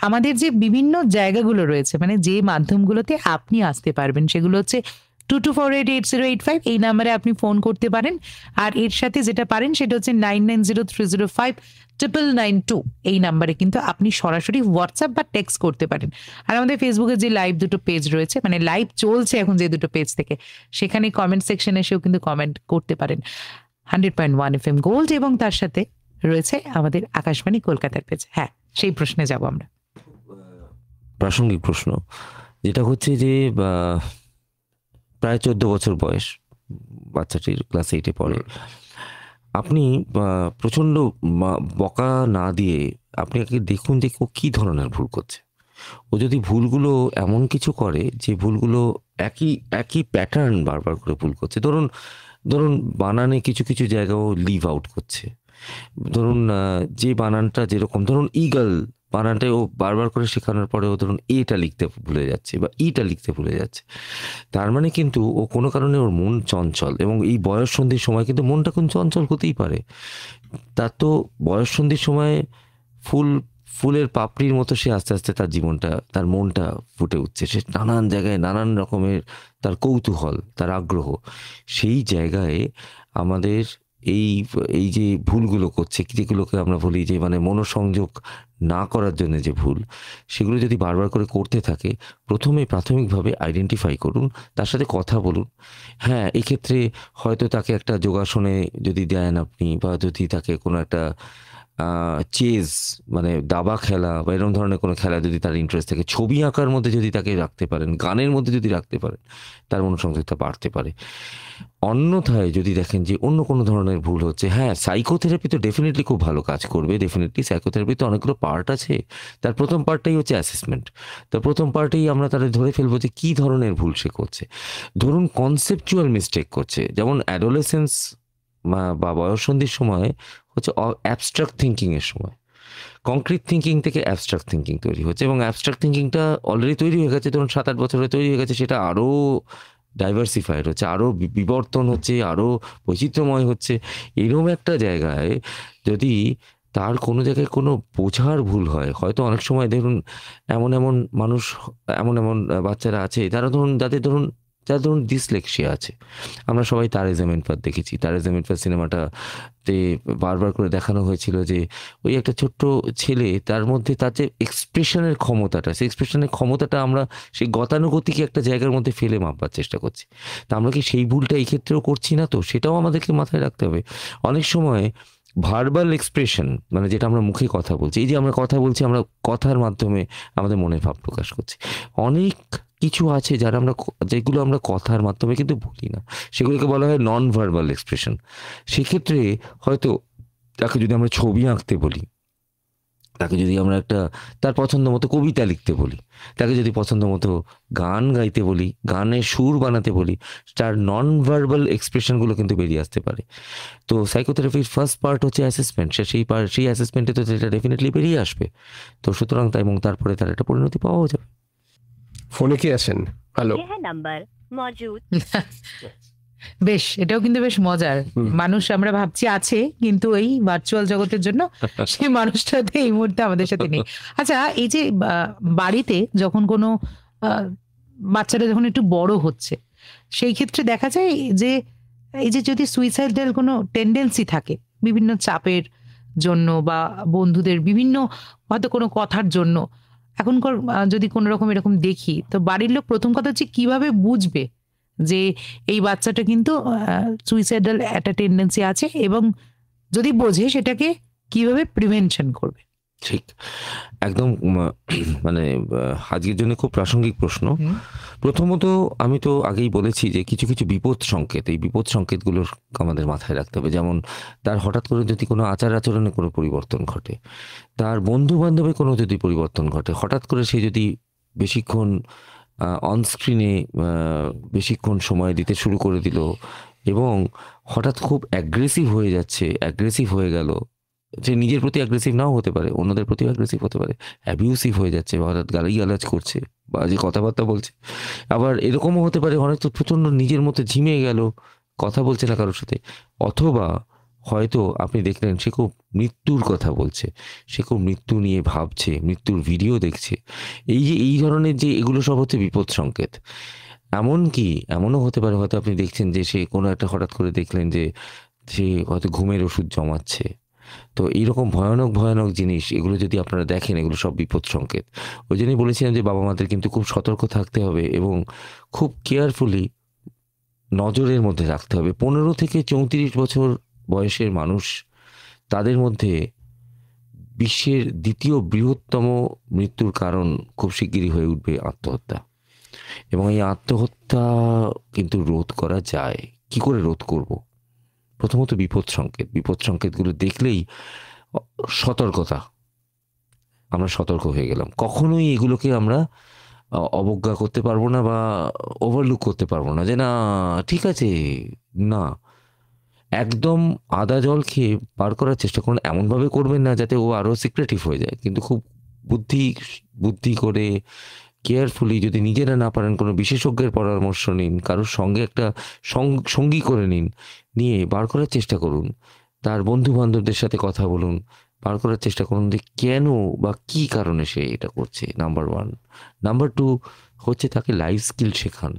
আমাদের যে বিভিন্ন জায়গাগুলো রয়েছে, মানে যে মাধ্যমগুলোতে আপনি আসতে পারবেন, সেগুলো হচ্ছে 22488085 এই নাম্বারে আপনি ফোন করতে পারেন। আর এর সাথে যেটা পারেন সেটা হচ্ছে 9903059992 এই নাম্বারে কিন্তু আপনি সরাসরি হোয়াটসঅ্যাপ বা টেক্সট করতে পারেন। আর আমাদের ফেসবুকে যে লাইভ দুটো পেজ রয়েছে, মানে লাইভ চলছে এখন যে দুটো পেজ থেকে, সেখানে কমেন্ট সেকশনে এসেও কিন্তু কমেন্ট করতে পারেন। 100.1 FM গোল্ড এবং তার সাথে রয়েছে আমাদের আকাশবাণী কলকাতার পেজ। হ্যাঁ, সেই প্রশ্নে যাব আমরা। প্রাসঙ্গিক প্রশ্ন যেটা হচ্ছে যে প্রায় 14 বছর বয়স, বাচ্চাটির ক্লাস 8-এ পড়ে। আপনি প্রচন্ড বকা না দিয়ে আপনি আগে দেখুন যে ও কি ধরনের ভুল করছে। ও যদি ভুলগুলো এমন কিছু করে যে ভুলগুলো একই প্যাটার্ন বারবার করে ভুল করছে, ধরুন বানানে কিছু কিছু জায়গা ও লিভ আউট করছে, ধরুন যে বানানটা যেরকম, ধরুন ইগল বানানটাই ও বারবার করে শেখানোর পরে ও ধরুন এটা লিখতে ভুলে যাচ্ছে বা ইটা লিখতে ভুলে যাচ্ছে, তার মানে কিন্তু ও কোনো কারণে ওর মন চঞ্চল। এবং এই বয়ঃসন্ধির সময় কিন্তু মনটা কোন চঞ্চল হতেই পারে। তার তো বয়ঃসন্ধির সময় ফুলের পাপড়ির মতো সে আস্তে আস্তে তার জীবনটা, তার মনটা ফুটে উঠছে। সে নানান জায়গায় নানান রকমের তার কৌতূহল, তার আগ্রহ। সেই জায়গায় আমাদের এই যে ভুলগুলো করছে, যেগুলোকে আমরা বলি যে মানে মনোসংযোগ না করার জন্য যে ভুল, সেগুলো যদি বারবার করে করতে থাকে, প্রথমে প্রাথমিকভাবে আইডেন্টিফাই করুন, তার সাথে কথা বলুন। হ্যাঁ, এক্ষেত্রে হয়তো তাকে একটা যোগাসনে যদি দেন আপনি, বা যদি তাকে কোনো একটা চেস মানে দাবা খেলা বা এরকম ধরনের কোনো খেলা যদি তার ইন্টারেস্ট থাকে, ছবি আঁকার মধ্যে যদি তাকে রাখতে পারেন, গানের মধ্যে যদি রাখতে পারেন, তার মনোসংযোগটা বাড়তে পারে। অন্যথায় যদি দেখেন যে অন্য কোনো ধরনের ভুল হচ্ছে, হ্যাঁ সাইকোথেরাপি তো ডেফিনেটলি খুব ভালো কাজ করবে। ডেফিনেটলি সাইকোথেরাপিতে অনেকগুলো পার্ট আছে। তার প্রথম পার্টটাই হচ্ছে অ্যাসেসমেন্ট। তার প্রথম পার্টেই আমরা তাদের ধরে ফেলবো যে কী ধরনের ভুল সে করছে। ধরুন কনসেপচুয়াল মিস্টেক করছে, যেমন অ্যাডোলেসেন্স বা বয়ঃসন্ধির সময় হচ্ছে অ্যাবস্ট্রাক্ট থিঙ্কিংয়ের সময়। কংক্রিট থিঙ্কিং থেকে অ্যাবস্ট্রাক্ট থিঙ্কিং তৈরি হচ্ছে, এবং অ্যাবস্ট্রাক্ট থিঙ্কিংটা অলরেডি তৈরি হয়ে গেছে, ধরুন 7-8 বছরে তৈরি হয়ে গেছে। সেটা আরও ডাইভার্সিফাইড হচ্ছে, আরও বিবর্তন হচ্ছে, আরও বৈচিত্র্যময় হচ্ছে। এরকম একটা জায়গায় যদি তার কোনো জায়গায় কোনো বোঝার ভুল হয়, হয়তো অনেক সময় দেখুন এমন মানুষ, এমন বাচ্চারা আছে যাদের ধরুন ডিসলেক্সিয়া আছে। আমরা সবাই তারে জামিন পার দেখেছি। তারে জামিন পার সিনেমাটাতে বারবার করে দেখানো হয়েছিল যে ওই একটা ছোট্ট ছেলে, তার মধ্যে তার যে এক্সপ্রেশনের ক্ষমতাটা, সেই এক্সপ্রেশনের ক্ষমতাটা আমরা সেই গতানুগতিক একটা জায়গার মধ্যে ফেলে মাপবার চেষ্টা করছি। তা আমরা কি সেই ভুলটা এই ক্ষেত্রেও করছি না? তো সেটাও আমাদেরকে মাথায় রাখতে হবে। অনেক সময় ভার্বাল এক্সপ্রেশন, মানে যেটা আমরা মুখে কথা বলছি, এই যে আমরা কথা বলছি, আমরা কথার মাধ্যমে আমাদের মনের ভাব প্রকাশ করছি। অনেক কিছু আছে যেগুলো আমরা কথার মাধ্যমে কিন্তু বলি না, সেগুলোকে বলা হয় নন ভার্বাল এক্সপ্রেশন। সেক্ষেত্রে হয়তো তাকে যদি আমরা ছবি আঁকতে বলি, তাকে যদি আমরা তার পছন্দ মতো কবিতা লিখতে বলি, তাকে যদি পছন্দ মতো গান গাইতে বলি, গানের সুর বানাতে বলি, তার নন ভার্বাল এক্সপ্রেশনগুলো কিন্তু বেরিয়ে আসতে পারে। তো সাইকোথেরাপির ফার্স্ট পার্ট হচ্ছে অ্যাসেসমেন্ট। সেই অ্যাসেসমেন্টে তো সেটা ডেফিনেটলি বেরিয়ে আসবে। তো সুতরাং এবং তারপরে তার একটা পরিণতি পাওয়াও যাবে। ফোনে কি আছেন? হ্যালো, নাম্বার মজুদ। বেশ, এটাও কিন্তু বেশ মজার। মানুষ আমরা ভাবছি আছে, কিন্তু এই ভার্চুয়াল জগতের জন্য সেই মানুষটাতে এই মুহূর্তে আমাদের সাথে নেই। আচ্ছা, এই যে বাড়িতে যখন কোনো বাচ্চারা যখন একটু বড় হচ্ছে, সেই ক্ষেত্রে দেখা যায় যে এই যে যদি সুইসাইডাল কোনো টেন্ডেন্সি থাকে বিভিন্ন চাপের জন্য বা বন্ধুদের বিভিন্ন হয়তো কোনো কথার জন্য, এখনকার যদি কোনো রকম এরকম দেখি, তো বাড়ির লোক প্রথম কথা হচ্ছে কিভাবে বুঝবে যে এই বাচ্চাটা কিন্তু সুইসাইডাল একটা টেন্ডেন্সি আছে, এবং যদি বোঝে সেটাকে কিভাবে প্রিভেনশন করবে? ঠিক, একদম মানে আজকের জন্য খুব প্রাসঙ্গিক প্রশ্ন। প্রথমত আমি তো আগেই বলেছি যে কিছু কিছু বিপদ সংকেত, এই বিপদ সংকেতগুলো আমাদের মাথায় রাখতে হবে। যেমন তার হঠাৎ করে যদি কোনো আচার আচরণে কোনো পরিবর্তন ঘটে, তার বন্ধু বান্ধবে কোনো যদি পরিবর্তন ঘটে, হঠাৎ করে সে যদি বেশিক্ষণ অনস্ক্রিনে বেশিক্ষণ সময় দিতে শুরু করে দিল, এবং হঠাৎ খুব অ্যাগ্রেসিভ হয়ে যাচ্ছে, অ্যাগ্রেসিভ হয়ে গেল, যে নিজের প্রতি অ্যাগ্রেসিভ নাও হতে পারে, অন্যদের প্রতি অ্যাগ্রেসিভ হতে পারে, অ্যাবিউসিভ হয়ে যাচ্ছে, বা হঠাৎ গালিগালাজ করছে, বা যে কথাবার্তা বলছে। আবার এরকমও হতে পারে অনেক তো প্রচণ্ড নিজের মতো ঝিমিয়ে গেল, কথা বলছে না কারোর সাথে। অথবা হয়তো আপনি দেখলেন সে খুব মৃত্যুর কথা বলছে, সে খুব মৃত্যু নিয়ে ভাবছে, মৃত্যুর ভিডিও দেখছে। এই ধরনের যে এগুলো সব হচ্ছে বিপদ সংকেত। এমনকি এমনও হতে পারে, হয়তো আপনি দেখছেন যে সে কোনো একটা, হঠাৎ করে দেখলেন যে সে হয়তো ঘুমের ওষুধ জমাচ্ছে। তো এইরকম ভয়ানক ভয়ানক জিনিস, এগুলো যদি আপনারা দেখেন, এগুলো সব বিপদ সংকেত। ওই জন্যই বলেছিলাম যে বাবা মাদের কিন্তু খুব সতর্ক থাকতে হবে এবং খুব কেয়ারফুলি নজরের মধ্যে রাখতে হবে। 15 থেকে 34 বছর বয়সের মানুষ, তাদের মধ্যে বিশ্বের দ্বিতীয় বৃহত্তম মৃত্যুর কারণ খুব শিগগিরই হয়ে উঠবে আত্মহত্যা। এবং এই আত্মহত্যা কিন্তু রোধ করা যায়। কি করে রোধ করব? প্রথমত বিপদ সংকেত। বিপদ সংকেতগুলো দেখলেই সতর্কতা, আমরা সতর্ক হয়ে গেলাম। কখনোই এগুলোকে আমরা অবজ্ঞা করতে পারবো না বা ওভারলুক করতে পারবো না যে না ঠিক আছে, না, একদম আদা জল খেয়ে পার করার চেষ্টা করুন। এমনভাবে করবেন না যাতে ও আরও সিক্রেটিভ হয়ে যায়, কিন্তু খুব বুদ্ধি করে কেয়ারফুলি, যদি নিজেরা না পারেন কোনো বিশেষজ্ঞের পরামর্শ নিন, কারোর সঙ্গে একটা সঙ্গী করে নিয়ে বার করার চেষ্টা করুন। তার বন্ধু বান্ধবদের সাথে কথা বলুন, বার করার চেষ্টা করুন যে কেন বা কী কারণে সে এটা করছে, নাম্বার 1। নাম্বার 2 হচ্ছে তাকে লাইফ স্কিল শেখান,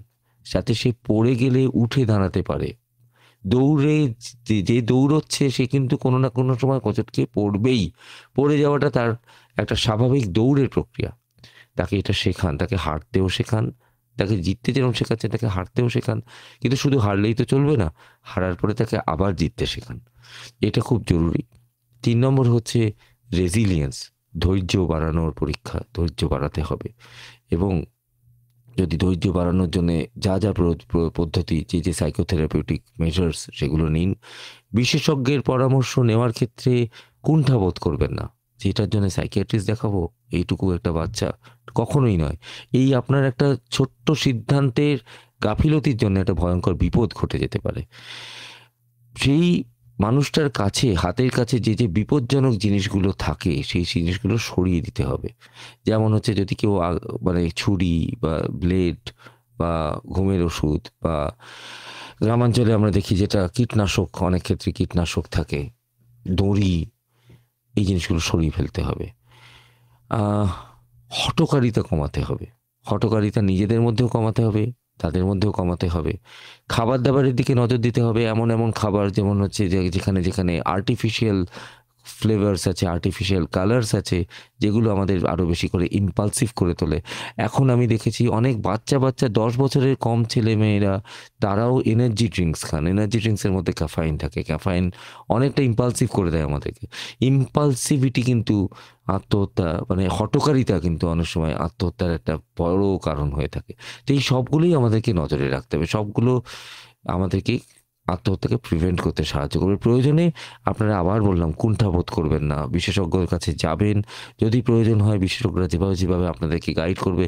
যাতে সে পড়ে গেলে উঠে দাঁড়াতে পারে। দৌড়ে যে দৌড়চ্ছে সে কিন্তু কোনো না কোনো সময় কচটকে পড়বেই। পড়ে যাওয়াটা তার একটা স্বাভাবিক দৌড়ের প্রক্রিয়া। তাকে এটা শেখান, তাকে হারতেও শেখান, তাকে জিততে যেরকম শেখাচ্ছেন তাকে হারতেও শেখান। কিন্তু শুধু হারলেই তো চলবে না, হারার পরে তাকে আবার জিততে শেখান। এটা খুব জরুরি। 3 নম্বর হচ্ছে রেজিলিয়েন্স, ধৈর্য বাড়ানোর পরীক্ষা। ধৈর্য বাড়াতে হবে এবং যদি ধৈর্য বাড়ানোর জন্য যা পদ্ধতি, যে সাইকোথেরাপিউটিক মেজার্স, সেগুলো নিন। বিশেষজ্ঞের পরামর্শ নেওয়ার ক্ষেত্রে কুণ্ঠাবোধ করবেন না যে এটার জন্য সাইকিয়াট্রিস্ট দেখাবো, এইটুকু একটা বাচ্চা, কখনোই নয়। এই আপনার একটা ছোট্ট সিদ্ধান্তের গাফিলতির জন্য একটা ভয়ঙ্কর বিপদ ঘটে যেতে পারে। সেই মানুষটার কাছে, হাতের কাছে যে বিপজ্জনক জিনিসগুলো থাকে, সেই জিনিসগুলো সরিয়ে দিতে হবে। যেমন হচ্ছে যদি কেউ মানে ছুরি বা ব্লেড বা ঘুমের ওষুধ বা গ্রামাঞ্চলে আমরা দেখি যেটা কীটনাশক, অনেক ক্ষেত্রে কীটনাশক থাকে, দড়ি, এই জিনিসগুলো সরিয়ে ফেলতে হবে। হঠকারিতা কমাতে হবে। হঠকারিতা নিজেদের মধ্যেও কমাতে হবে, তাদের মধ্যেও কমাতে হবে। খাবার দাবারের দিকে নজর দিতে হবে। এমন খাবার যেমন হচ্ছে যেখানে আর্টিফিশিয়াল ফ্লেভার্স আছে, আর্টিফিশিয়াল কালার্স আছে, যেগুলো আমাদের আরও বেশি করে ইম্পালসিভ করে তোলে। এখন আমি দেখেছি অনেক বাচ্চা 10 বছরের কম ছেলে মেয়েরা, তারাও এনার্জি ড্রিঙ্কস খান। এনার্জি ড্রিঙ্কসের মধ্যে ক্যাফাইন থাকে। ক্যাফাইন অনেকটা ইম্পালসিভ করে দেয় আমাদেরকে। ইম্পালসিভিটি কিন্তু আত্মহত্যা, মানে হঠকারিতা কিন্তু অনেক সময় আত্মহত্যার একটা বড় কারণ হয়ে থাকে। তো এই সবগুলোই আমাদেরকে নজরে রাখতে হবে। সবগুলো আমাদেরকে আত্মহত্যাকে প্রিভেন্ট করতে সাহায্য করবে। প্রয়োজনে আপনারা, আবার বললাম, কুণ্ঠাবোধ করবেন না, বিশেষজ্ঞের কাছে যাবেন। যদি প্রয়োজন হয় বিশেষজ্ঞরা যেভাবে আপনাদেরকে গাইড করবে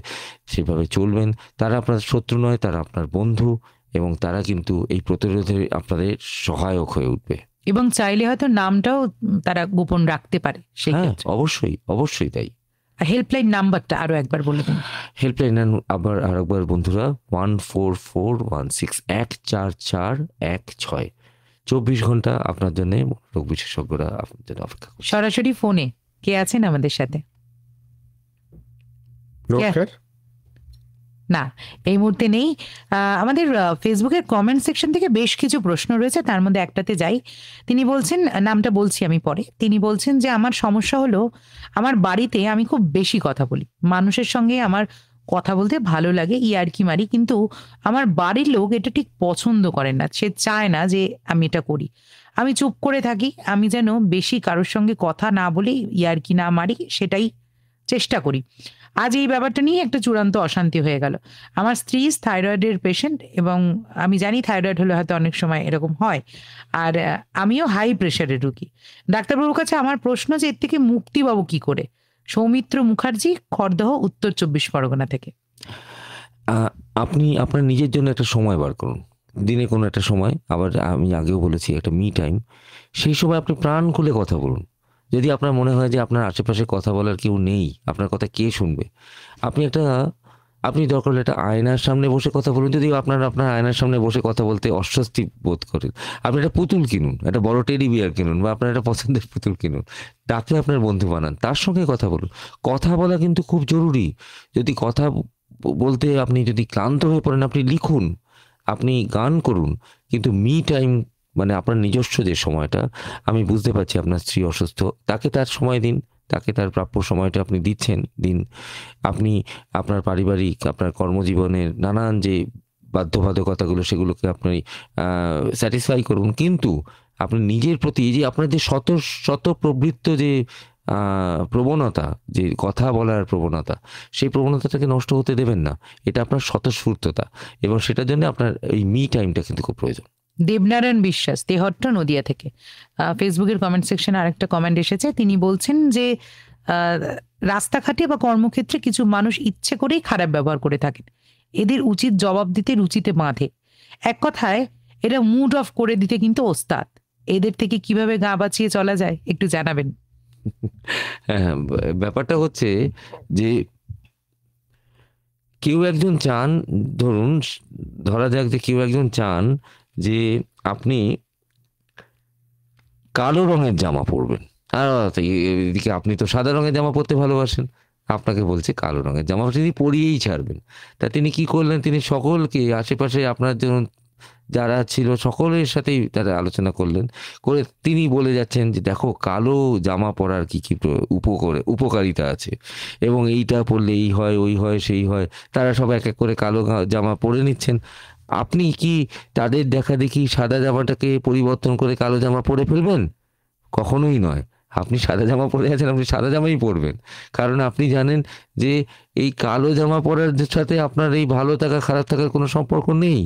সেভাবে চলবেন। তারা আপনার শত্রু নয়, তারা আপনার বন্ধু, এবং তারা কিন্তু এই প্রতিরোধে আপনাদের সহায়ক হয়ে উঠবে। এবং চাইলে হয়তো নামটাও তারা গোপন রাখতে পারে। হ্যাঁ, অবশ্যই তাই। হেল্পলাইন নাম্বারটা আরো একবার বলে দিন। হেল্পলাইন আরেকবার বন্ধুরা, 14416, 14416। 24 ঘন্টা আপনার জন্য রোগ বিশেষজ্ঞরা আপনার জন্য অপেক্ষা করছে। সরাসরি ফোনে কে আছেন আমাদের সাথে? না, এই মুহূর্তে নেই। আমাদের ফেসবুকের কমেন্ট সেকশন থেকে বেশ কিছু প্রশ্ন রয়েছে, তার মধ্যে একটাতে যাই। তিনি বলছেন, নামটা বলছি আমি পরে, তিনি বলছেন যে আমার সমস্যা হলো আমার বাড়িতে আমি খুব বেশি কথা বলি। মানুষের সঙ্গে আমার কথা বলতে ভালো লাগে, ইয়ার্কি মারি, কিন্তু আমার বাড়ির লোক এটা ঠিক পছন্দ করেন না। সে চায় না যে আমি এটা করি। আমি চুপ করে থাকি, আমি যেন বেশি কারোর সঙ্গে কথা না বলি, ইয়ার্কি না মারি, সেটাই চেষ্টা করি। আজ এই ব্যাপারটা নিয়ে একটা চূড়ান্ত অশান্তি হয়ে গেল। আমার স্ত্রী থাইরয়েডের পেশেন্ট, এবং আমি জানি থাইরয়েড হলে হয়তো অনেক সময় এরকম হয়। আর আমিও হাই প্রেশারের রুগী। ডাক্তারবাবুর কাছে আমার প্রশ্ন যে এর থেকে মুক্তি পাবো কি করে? সৌমিত্র মুখার্জি, খড়দহ, উত্তর 24 পরগনা থেকে। আপনি আপনার নিজের জন্য একটা সময় বার করুন, দিনে কোনো একটা সময়। আবার আমি আগেও বলেছি, একটা মি টাইম। সেই সময় আপনি প্রাণ খুলে কথা বলুন। যদি আপনার মনে হয় যে আপনার আশেপাশে কথা বলার কেউ নেই, আপনার কথা কে শুনবে, আপনি দরকার হলে একটা আয়নার সামনে বসে কথা বলুন। যদি আপনার আয়নার সামনে বসে কথা বলতে অস্বস্তি বোধ করেন, আপনি একটা পুতুল কিনুন, একটা বড় টেডি বিয়ার কিনুন, বা আপনার একটা পছন্দের পুতুল কিনুন, তাকে আপনার বন্ধু বানান, তার সঙ্গে কথা বলুন। কথা বলা কিন্তু খুব জরুরি। যদি কথা বলতে আপনি যদি ক্লান্ত হয়ে পড়েন, আপনি লিখুন, আপনি গান করুন, কিন্তু মি টাইম মানে আপনার নিজস্ব যে সময়টা, আমি বুঝতে পারছি আপনার স্ত্রী অসুস্থ, তাকে তার সময় দিন, তাকে তার প্রাপ্য সময়টা আপনি দিন। আপনি আপনার পারিবারিক, আপনার কর্মজীবনের নানান যে বাধ্যবাধকতাগুলো সেগুলোকে আপনি স্যাটিসফাই করুন, কিন্তু আপনি নিজের প্রতি এই যে আপনার যে শত প্রবৃত্ত যে প্রবণতা, যে কথা বলার প্রবণতা, সেই প্রবণতাটাকে নষ্ট হতে দেবেন না। এটা আপনার স্বতঃস্ফূর্ততা, এবং সেটার জন্য আপনার এই মি টাইমটা কিন্তু খুব প্রয়োজন। দেবনারায়ণ বিশ্বাস তেহট্ট নদিয়া থেকে ফেসবুকের কমেন্ট সেকশনে আরেকটা কমেন্ট এসেছে। তিনি বলছেন যে রাস্তাঘাটে বা কর্মক্ষেত্রে কিছু মানুষ ইচ্ছে করেই খারাপ ব্যবহার করে থাকেন, এদের উচিত জবাব দিতে রুচিতে বাঁধে। এক কথায় এরা মুড অফ করে দিতে কিন্তু ওস্তাদ। এদের থেকে কিভাবে গা বাঁচিয়ে চলা যায় একটু জানাবেন। হ্যাঁ, ব্যাপারটা হচ্ছে যে কেউ একজন চান, ধরা যাক যে কেউ একজন চান যে আপনি কালো রঙের জামা পরবেন, আর এদিকে আপনি তো সাদা রঙের জামা পরতে ভালোবাসেন, আপনাকে বলছে কালো রঙের জামা তিনি পরিয়েই ছাড়বেন। তা তিনি কি করলেন, তিনি সকলকে আশেপাশে আপনার জন্য যারা ছিল সকলের সাথেই তারা আলোচনা করলেন, করে তিনি বলে যাচ্ছেন যে দেখো কালো জামা পরার কি কি উপকারিতা আছে, এবং এইটা পরলে এই হয়, ওই হয়, সেই হয়। তারা সব এক এক করে কালো জামা পরে নিচ্ছেন। আপনি কি তাদের দেখা দেখি সাদা জামাটাকে পরিবর্তন করে কালো জামা পরে ফেলবেন? কখনোই নয়। আপনি সাদা জামা পরে আছেন, আপনি সাদা জামাই পরবেন, কারণ আপনি জানেন যে এই কালো জামা পরার সাথে আপনার এই ভালো থাকা খারাপ থাকার কোনো সম্পর্ক নেই।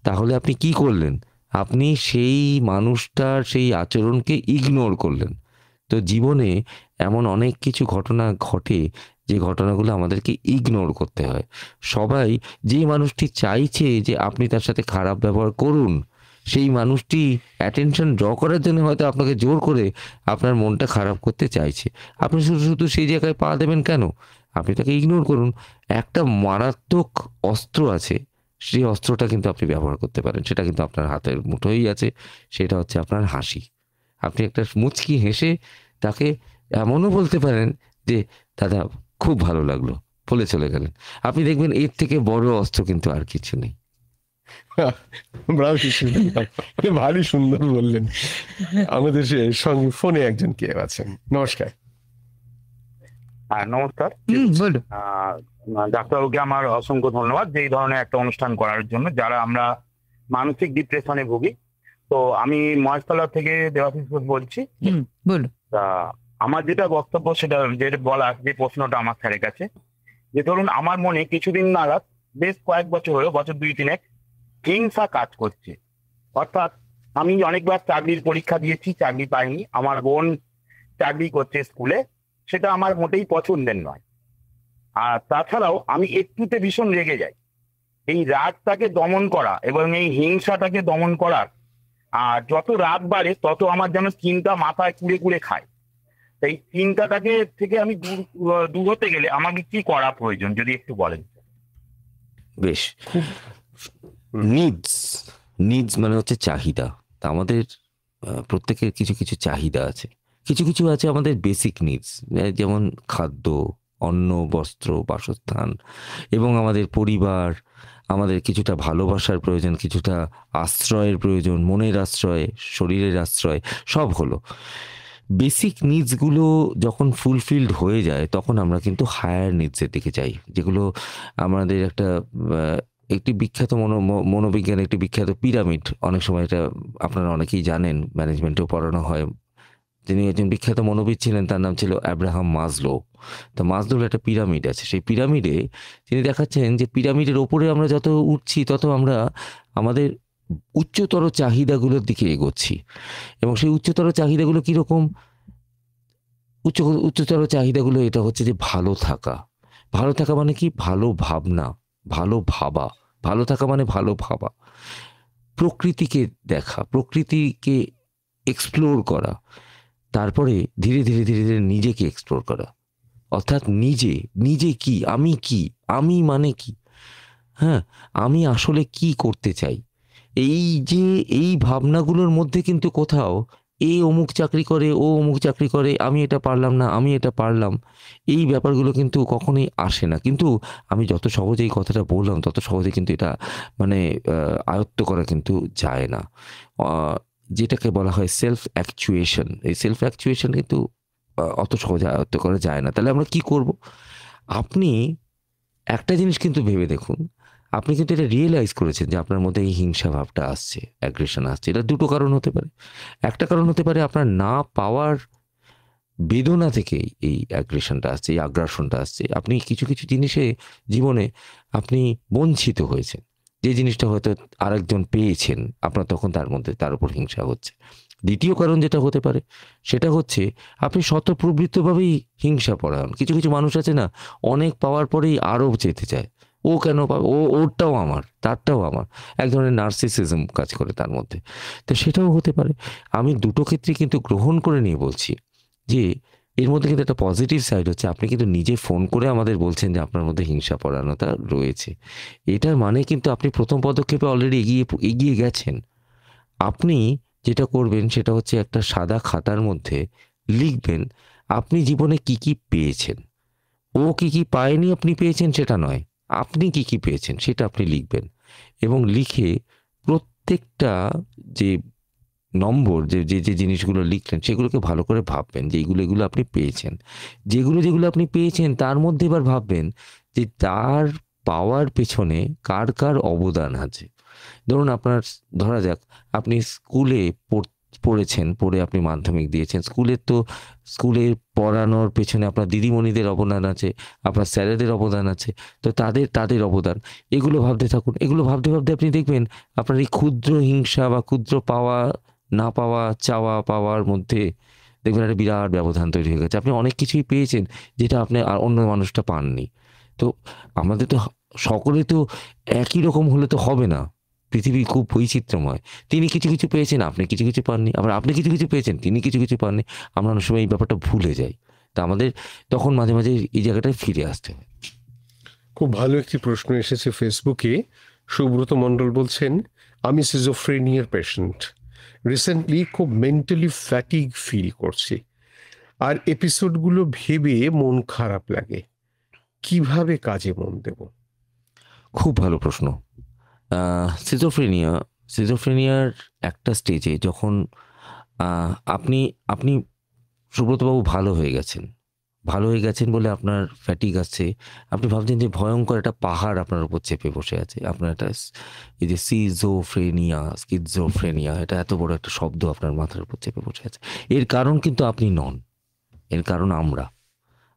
তাহলে আপনি কি করলেন? আপনি সেই মানুষটার সেই আচরণকে ইগনোর করলেন। তো জীবনে এমন অনেক কিছু ঘটনা ঘটে যে ঘটনাগুলো আমাদেরকে ইগনোর করতে হয়। সবাই যে মানুষটি চাইছে যে আপনি তার সাথে খারাপ ব্যবহার করুন, সেই মানুষটি অ্যাটেনশন ড্র করার জন্য হয়তো আপনাকে জোর করে আপনার মনটা খারাপ করতে চাইছে। আপনি শুধু সেই জায়গায় পা দেবেন কেন? আপনি তাকে ইগনোর করুন। একটা মারাত্মক অস্ত্র আছে, সেই অস্ত্রটা কিন্তু আপনি ব্যবহার করতে পারেন, সেটা কিন্তু আপনার হাতের মুঠোই আছে, সেটা হচ্ছে আপনার হাসি। আপনি একটা মুচকি হেসে তাকে এমনও বলতে পারেন যে দাদা খুব ভালো লাগলো, বলে চলে গেলেন। আপনি দেখবেন এর থেকে বড় অস্ত্র কিন্তু আর কিছু নেই। ভারী সুন্দর বললেন। আমাদের সঙ্গে ফোনে একজন কে আছেন, নমস্কার। হ্যাঁ নমস্কার। বলুন। ডাক্তারবাবুকে আমার অসংখ্য ধন্যবাদ যে এই ধরনের একটা অনুষ্ঠান করার জন্য, যারা আমরা মানসিক ডিপ্রেশনে ভুগি। তো আমি মহেশতলা থেকে দেবাশিস ঘোষ বলছি। বলুন। তা আমার যেটা বক্তব্য, সেটা যেটা বলার যে প্রশ্নটা আমার স্যারের কাছে, যে ধরুন আমার মনে কিছুদিন নাগাদ, বেশ কয়েক বছর হলো, বছর 2-3 হিংসা কাজ করছে। অর্থাৎ আমি অনেকবার চাকরির পরীক্ষা দিয়েছি, চাকরি পাইনি। আমার বোন চাকরি করছে স্কুলে, সেটা আমার মোটেই পছন্দের নয়। আর তাছাড়াও আমি একটুতে ভীষণ রেগে যাই। এই রাগটাকে দমন করা এবং এই হিংসাটাকে দমন করার, আর যত রাগ বাড়ে তত আমার যেন চিন্তা মাথায় কুড়ে কুড়ে খায়। এই চিন্তাটাকে থেকে আমি দূর হতে গেলে আমাকে কি করা প্রয়োজন, যদি একটু বলেন। বেশ, নিডস মানে হচ্ছে চাহিদা। তা আমাদের প্রত্যেকের কিছু কিছু চাহিদা আছে, কিছু কিছু আছে আমাদের বেসিক নিডস, যেমন খাদ্য, অন্ন, বস্ত্র, বাসস্থান, এবং আমাদের পরিবার, আমাদের কিছুটা ভালোবাসার প্রয়োজন, কিছুটা আশ্রয়ের প্রয়োজন, মনের আশ্রয়, শরীরের আশ্রয়, সব হলো। বেসিক নিডসগুলো যখন ফুলফিলড হয়ে যায় তখন আমরা কিন্তু হায়ার নিডসের দিকে যাই, যেগুলো আমাদের একটি বিখ্যাত মনোবিজ্ঞানের একটি বিখ্যাত পিরামিড, অনেক সময় এটা আপনারা অনেকেই জানেন, ম্যানেজমেন্টেও পড়ানো হয়। তিনি একজন বিখ্যাত মনোবিদ ছিলেন, তার নাম ছিল অ্যাব্রাহাম মাসলো। তো মাসলোর একটা পিরামিড আছে, সেই পিরামিডে তিনি দেখাচ্ছেন যে পিরামিডের ওপরে আমরা যত উঠছি তত আমরা আমাদের উচ্চতর চাহিদাগুলোর দিকে এগোচ্ছি। এবং সেই উচ্চতর চাহিদাগুলো কীরকম? উচ্চতর চাহিদাগুলো এটা হচ্ছে যে ভালো থাকা মানে কি? ভালো ভাবনা, ভালো ভাবা। ভালো থাকা মানে ভালো ভাবা, প্রকৃতিকে দেখা, প্রকৃতিকে এক্সপ্লোর করা, তারপরে ধীরে ধীরে ধীরে ধীরে নিজেকে এক্সপ্লোর করা। অর্থাৎ নিজে কি, আমি মানে কি, হ্যাঁ, আমি আসলে কি করতে চাই। এই যে এই ভাবনাগুলোর মধ্যে কিন্তু কোথাও এ অমুক চাকরি করে, ও অমুক চাকরি করে, আমি এটা পারলাম না, আমি এটা পারলাম, এই ব্যাপারগুলো কিন্তু কখনোই আসে না। কিন্তু আমি যত সহজে এই কথাটা বললাম তত সহজে কিন্তু এটা মানে আয়ত্ত করা কিন্তু যায় না। যেটাকে বলা হয় সেলফ অ্যাকচুয়েশন, এই সেলফ অ্যাকচুয়েশন কিন্তু অত সহজে আয়ত্ত করা যায় না। তাহলে আমরা কি করব? আপনি একটা জিনিস কিন্তু ভেবে দেখুন, আপনি কিন্তু এটা রিয়েলাইজ করেছেন যে আপনার মধ্যে এই হিংসা ভাবটা আসছে, অ্যাগ্রেশন আসছে। এটা দুটো কারণ হতে পারে। একটা কারণ হতে পারে আপনার না পাওয়ার বেদনা থেকেই এই অ্যাগ্রেশনটা আসছে, এই আগ্রাসনটা আসছে। আপনি কিছু কিছু জিনিসে জীবনে আপনি বঞ্চিত হয়েছেন, যে জিনিসটা হয়তো আরেকজন পেয়েছেন, আপনার তখন তার উপর হিংসা হচ্ছে। দ্বিতীয় কারণ যেটা হতে পারে সেটা হচ্ছে আপনি স্বতঃপ্রবৃত্তভাবেই হিংসা পরায়ণ। কিছু কিছু মানুষ আছে না, অনেক পাওয়ার পরেই আরও যেতে চায়, ও কেন পাবে, ওরটাও আমার, তারটাও আমার, এক ধরনের নার্সিসিজম কাজ করে তার মধ্যে। তো সেটাও হতে পারে। আমি দুটো ক্ষেত্রে কিন্তু গ্রহণ করে নিয়ে বলছি যে এর মধ্যে কিন্তু একটা পজিটিভ সাইড হচ্ছে, আপনি কিন্তু নিজে ফোন করে আমাদের বলছেন যে আপনার মধ্যে হিংসা পরায়ণতা রয়েছে। এটার মানে কিন্তু আপনি প্রথম পদক্ষেপে অলরেডি এগিয়ে গেছেন। আপনি যেটা করবেন সেটা হচ্ছে একটা সাদা খাতার মধ্যে লিখবেন আপনি জীবনে কি কি পেয়েছেন। ও কি কি পায়নি আপনি পেয়েছেন সেটা নয়, আপনি কি কি পেয়েছেন সেটা আপনি লিখবেন। এবং লিখে প্রত্যেকটা যে নম্বর, যে জিনিসগুলো লিখলেন সেগুলোকে ভালো করে ভাববেন যে এগুলো আপনি পেয়েছেন। যেগুলো আপনি পেয়েছেন তার মধ্যে এবার ভাববেন যে তার পাওয়ার পেছনে কার কার অবদান আছে। ধরুন ধরা যাক আপনি স্কুলে পড়েছেন, পড়ে আপনি মাধ্যমিক দিয়েছেন। স্কুলে পড়ানোর পেছনে আপনার দিদিমণিদের অবদান আছে, আপনার স্যারেদের অবদান আছে। তো তাদের অবদান, এগুলো ভাবতে থাকুন। এগুলো ভাবতে ভাবতে আপনি দেখবেন আপনার এই ক্ষুদ্র হিংসা বা ক্ষুদ্র পাওয়া না পাওয়া, চাওয়া পাওয়ার মধ্যে দেখবেন একটা বিরাট ব্যবধান তৈরি হয়ে গেছে। আপনি অনেক কিছুই পেয়েছেন যেটা আপনি আর অন্য মানুষটা পাননি। তো আমাদের তো সকলে তো একই রকম হলে তো হবে না, পৃথিবী খুব বৈচিত্র্যময়। তিনি কিছু কিছু পেয়েছেন, আপনি কিছু কিছু পাননি, আবার আপনি কিছু কিছু পেয়েছেন, তিনি কিছু কিছু পাননি। আমরা অনেক সময় এই ব্যাপারটা ভুলে যাই। তা আমাদের তখন মাঝে মাঝে এই জায়গাটায় ফিরে আসতে হয়। খুব ভালো একটি প্রশ্ন এসেছে ফেসবুকে। সুব্রত মণ্ডল বলছেন, আমি সিজোফ্রেনিয়ার পেশেন্ট, রিসেন্টলি খুব মেন্টালি ফ্যাটিগ ফিল করছি, আর এপিসোডগুলো ভেবে মন খারাপ লাগে, কিভাবে কাজে মন দেব? খুব ভালো প্রশ্ন। সিজোফ্রেনিয়ার একটা স্টেজে যখন আপনি সুব্রতবাবু ভালো হয়ে গেছেন বলে আপনার ফ্যাটিগ আসছে, আপনি ভাবছেন যে ভয়ঙ্কর একটা পাহাড় আপনার উপর চেপে বসে আছে। আপনার একটা এই যে স্কিজোফ্রেনিয়া, এটা এত বড় একটা শব্দ আপনার মাথার উপর চেপে বসে আছে। এর কারণ কিন্তু আপনি নন, এর কারণ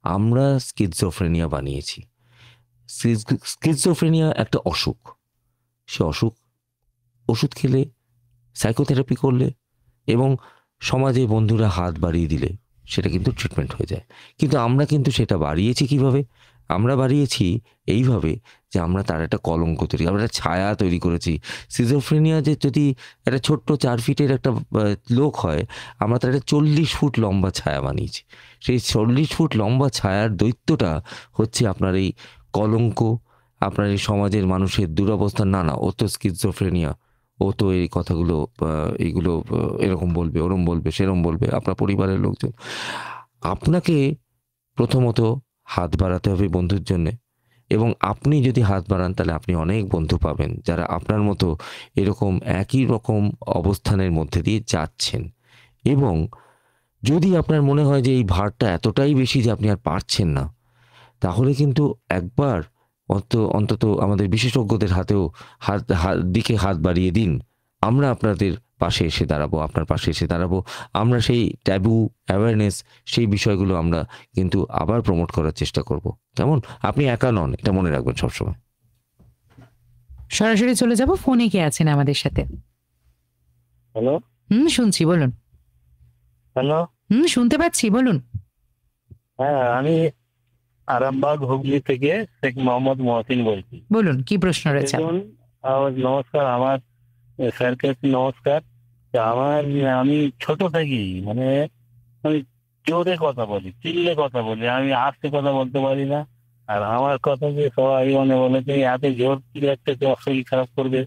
আমরা স্কিজোফ্রেনিয়া বানিয়েছি। স্কিজোফ্রেনিয়া একটা অসুখ। সে ওষুধ খেলে, সাইকোথেরাপি করলে এবং সমাজে বন্ধুরা হাত বাড়িয়ে দিলে সেটা কিন্তু ট্রিটমেন্ট হয়ে যায়। কিন্তু আমরা কিন্তু সেটা বাড়িয়েছি কিভাবে? আমরা বাড়িয়েছি এইভাবে যে আমরা তার একটা কলঙ্ক আমরা একটা ছায়া তৈরি করেছি। সিজোফ্রেনিয়া যে যদি একটা ছোট্ট 4 ফিটের একটা লোক হয়, আমরা তার একটা 40 ফুট লম্বা ছায়া বানিয়েছি। সেই 40 ফুট লম্বা ছায়ার দৈত্যটা হচ্ছে আপনার এই কলঙ্ক, আপনার এই সমাজের মানুষের দুরবস্থা। না, ও তো স্কিজোফ্রেনিয়া, ও তো এই কথাগুলো এইগুলো এরকম বলবে, ওরম বলবে, সেরম বলবে আপনার পরিবারের লোকজন। আপনাকে প্রথমত হাত বাড়াতে হবে বন্ধুর জন্যে, এবং আপনি যদি হাত বাড়ান তাহলে আপনি অনেক বন্ধু পাবেন যারা আপনার মতো এরকম একই রকম অবস্থানের মধ্যে দিয়ে যাচ্ছেন। এবং যদি আপনার মনে হয় যে এই ভারটা এতটাই বেশি যে আপনি আর পারছেন না, তাহলে কিন্তু একবার অন্তত আমাদের বিশেষজ্ঞদের হাতেও হাত বাড়িয়ে দিন। আমরা আপনাদের পাশে এসে দাঁড়াবো, আপনার পাশে এসে দাঁড়াবো। আমরা সেই ট্যাবু অ্যাওয়ারনেস, সেই বিষয়গুলো আমরা কিন্তু আবার প্রমোট করার চেষ্টা করব। কেমন? আপনি একা নন, এটা মনে রাখবেন সবসময়। সরাসরি চলে যাব, ফোনে কে আছেন আমাদের সাথে? হ্যালো, শুনছি, বলুন। হ্যালো, শুনতে পাচ্ছি, বলুন। হ্যাঁ, আমি আরামবাগ হুগলি থেকে শেখ মোহাম্মদ মহসিন বলছি। বলুন, কি প্রশ্ন রয়েছে? নমস্কার, আমার স্যারকে নমস্কার। আমি ছোট থেকেই আমি জোরে কথা বলি, চিল্লে কথা বলি, আমি আস্তে কথা বলতে পারি না। আর আমার কথা যে সবাই বলে যে এত জোর চিল্লাচ্ছে তো শরীর খারাপ করবে,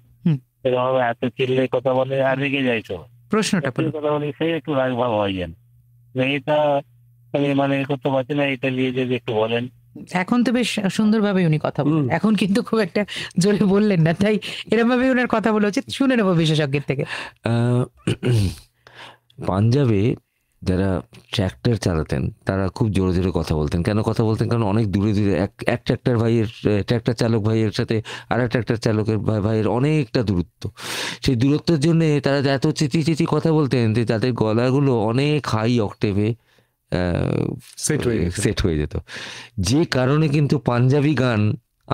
এরকম এত চিল্লে কথা বলে আর রেগে যাই সবাই। প্রশ্নটা বলুন। কথা বলি, সেই একটু রাগ ভাব হয় যেন এটা আমি মানে করতে পারছি না, এটা নিয়ে যদি একটু বলেন। এখন তো বেশ সুন্দরভাবে উনি কথা বলেন, এখন কিন্তু খুব একটা জোরে বললেন না, তাই এরকম ভাবে ওনার কথা বলা উচিত। শুনে নেবো বিশেষজ্ঞের থেকে। পাঞ্জাবে যারা ট্র্যাক্টর চালাতেন তারা খুব জোরে জোরে কথা বলতেন। কেন কথা বলতেন? কারণ অনেক দূরে দূরে এক ট্র্যাক্টর ভাইয়ের, ট্র্যাক্টর চালক ভাইয়ের সাথে আর এক ট্র্যাক্টর চালকের ভাইয়ের অনেকটা দূরত্ব। সেই দূরত্বের জন্য তারা এত চেঁচিয়ে চেঁচিয়ে কথা বলতেন যে তাদের গলাগুলো অনেক হাই অক্টেভে সেট হয়ে যেত, যে কারণে কিন্তু পাঞ্জাবি গান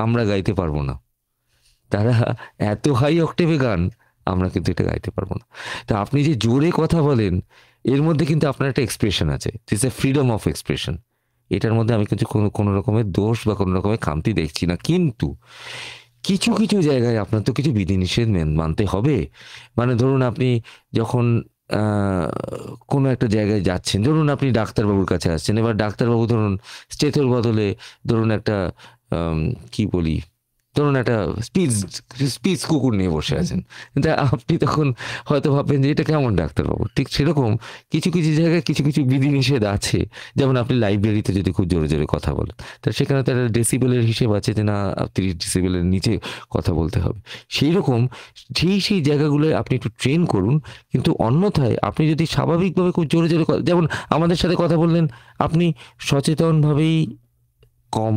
আমরা গাইতে পারবো না। তারা এত হাই অক্টেভে গান, আমরা কিন্তু এটা গাইতে পারবো না। তা আপনি যে জোরে কথা বলেন, এর মধ্যে কিন্তু আপনার একটা এক্সপ্রেশন আছে, this A freedom of expression. এটার মধ্যে আমি কিন্তু কোনো রকমের দোষ বা কোনো রকমের খামতি দেখছি না। কিন্তু কিছু কিছু জায়গায় আপনার তো কিছু বিধিনিষেধ মানতে হবে। মানে ধরুন আপনি যখন কোনো একটা জায়গায় যাচ্ছেন, ধরুন আপনি ডাক্তারবাবুর কাছে আসছেন, এবার ডাক্তারবাবু ধরুন স্টেথোর বদলে ধরুন একটা কি বলি, ধরুন একটা স্পিচ কুকুর নিয়ে বসে আছেন, তা আপনি তখন হয়তো ভাববেন যে এটা কেমন ডাক্তারবাবু। ঠিক সেরকম কিছু কিছু জায়গায় কিছু কিছু বিধিনিষেধ আছে। যেমন আপনি লাইব্রেরিতে যদি খুব জোরে জোরে কথা বলেন, তা সেখানে তার ডেসিবেলের হিসেব আছে যে না 30 ডেসিবেলের নিচে কথা বলতে হবে। সেই রকম সেই জায়গাগুলোয় আপনি একটু ট্রেন করুন। কিন্তু অন্যথায় আপনি যদি স্বাভাবিকভাবে খুব জোরে জোরে, যেমন আমাদের সাথে কথা বললেন, আপনি সচেতনভাবেই কম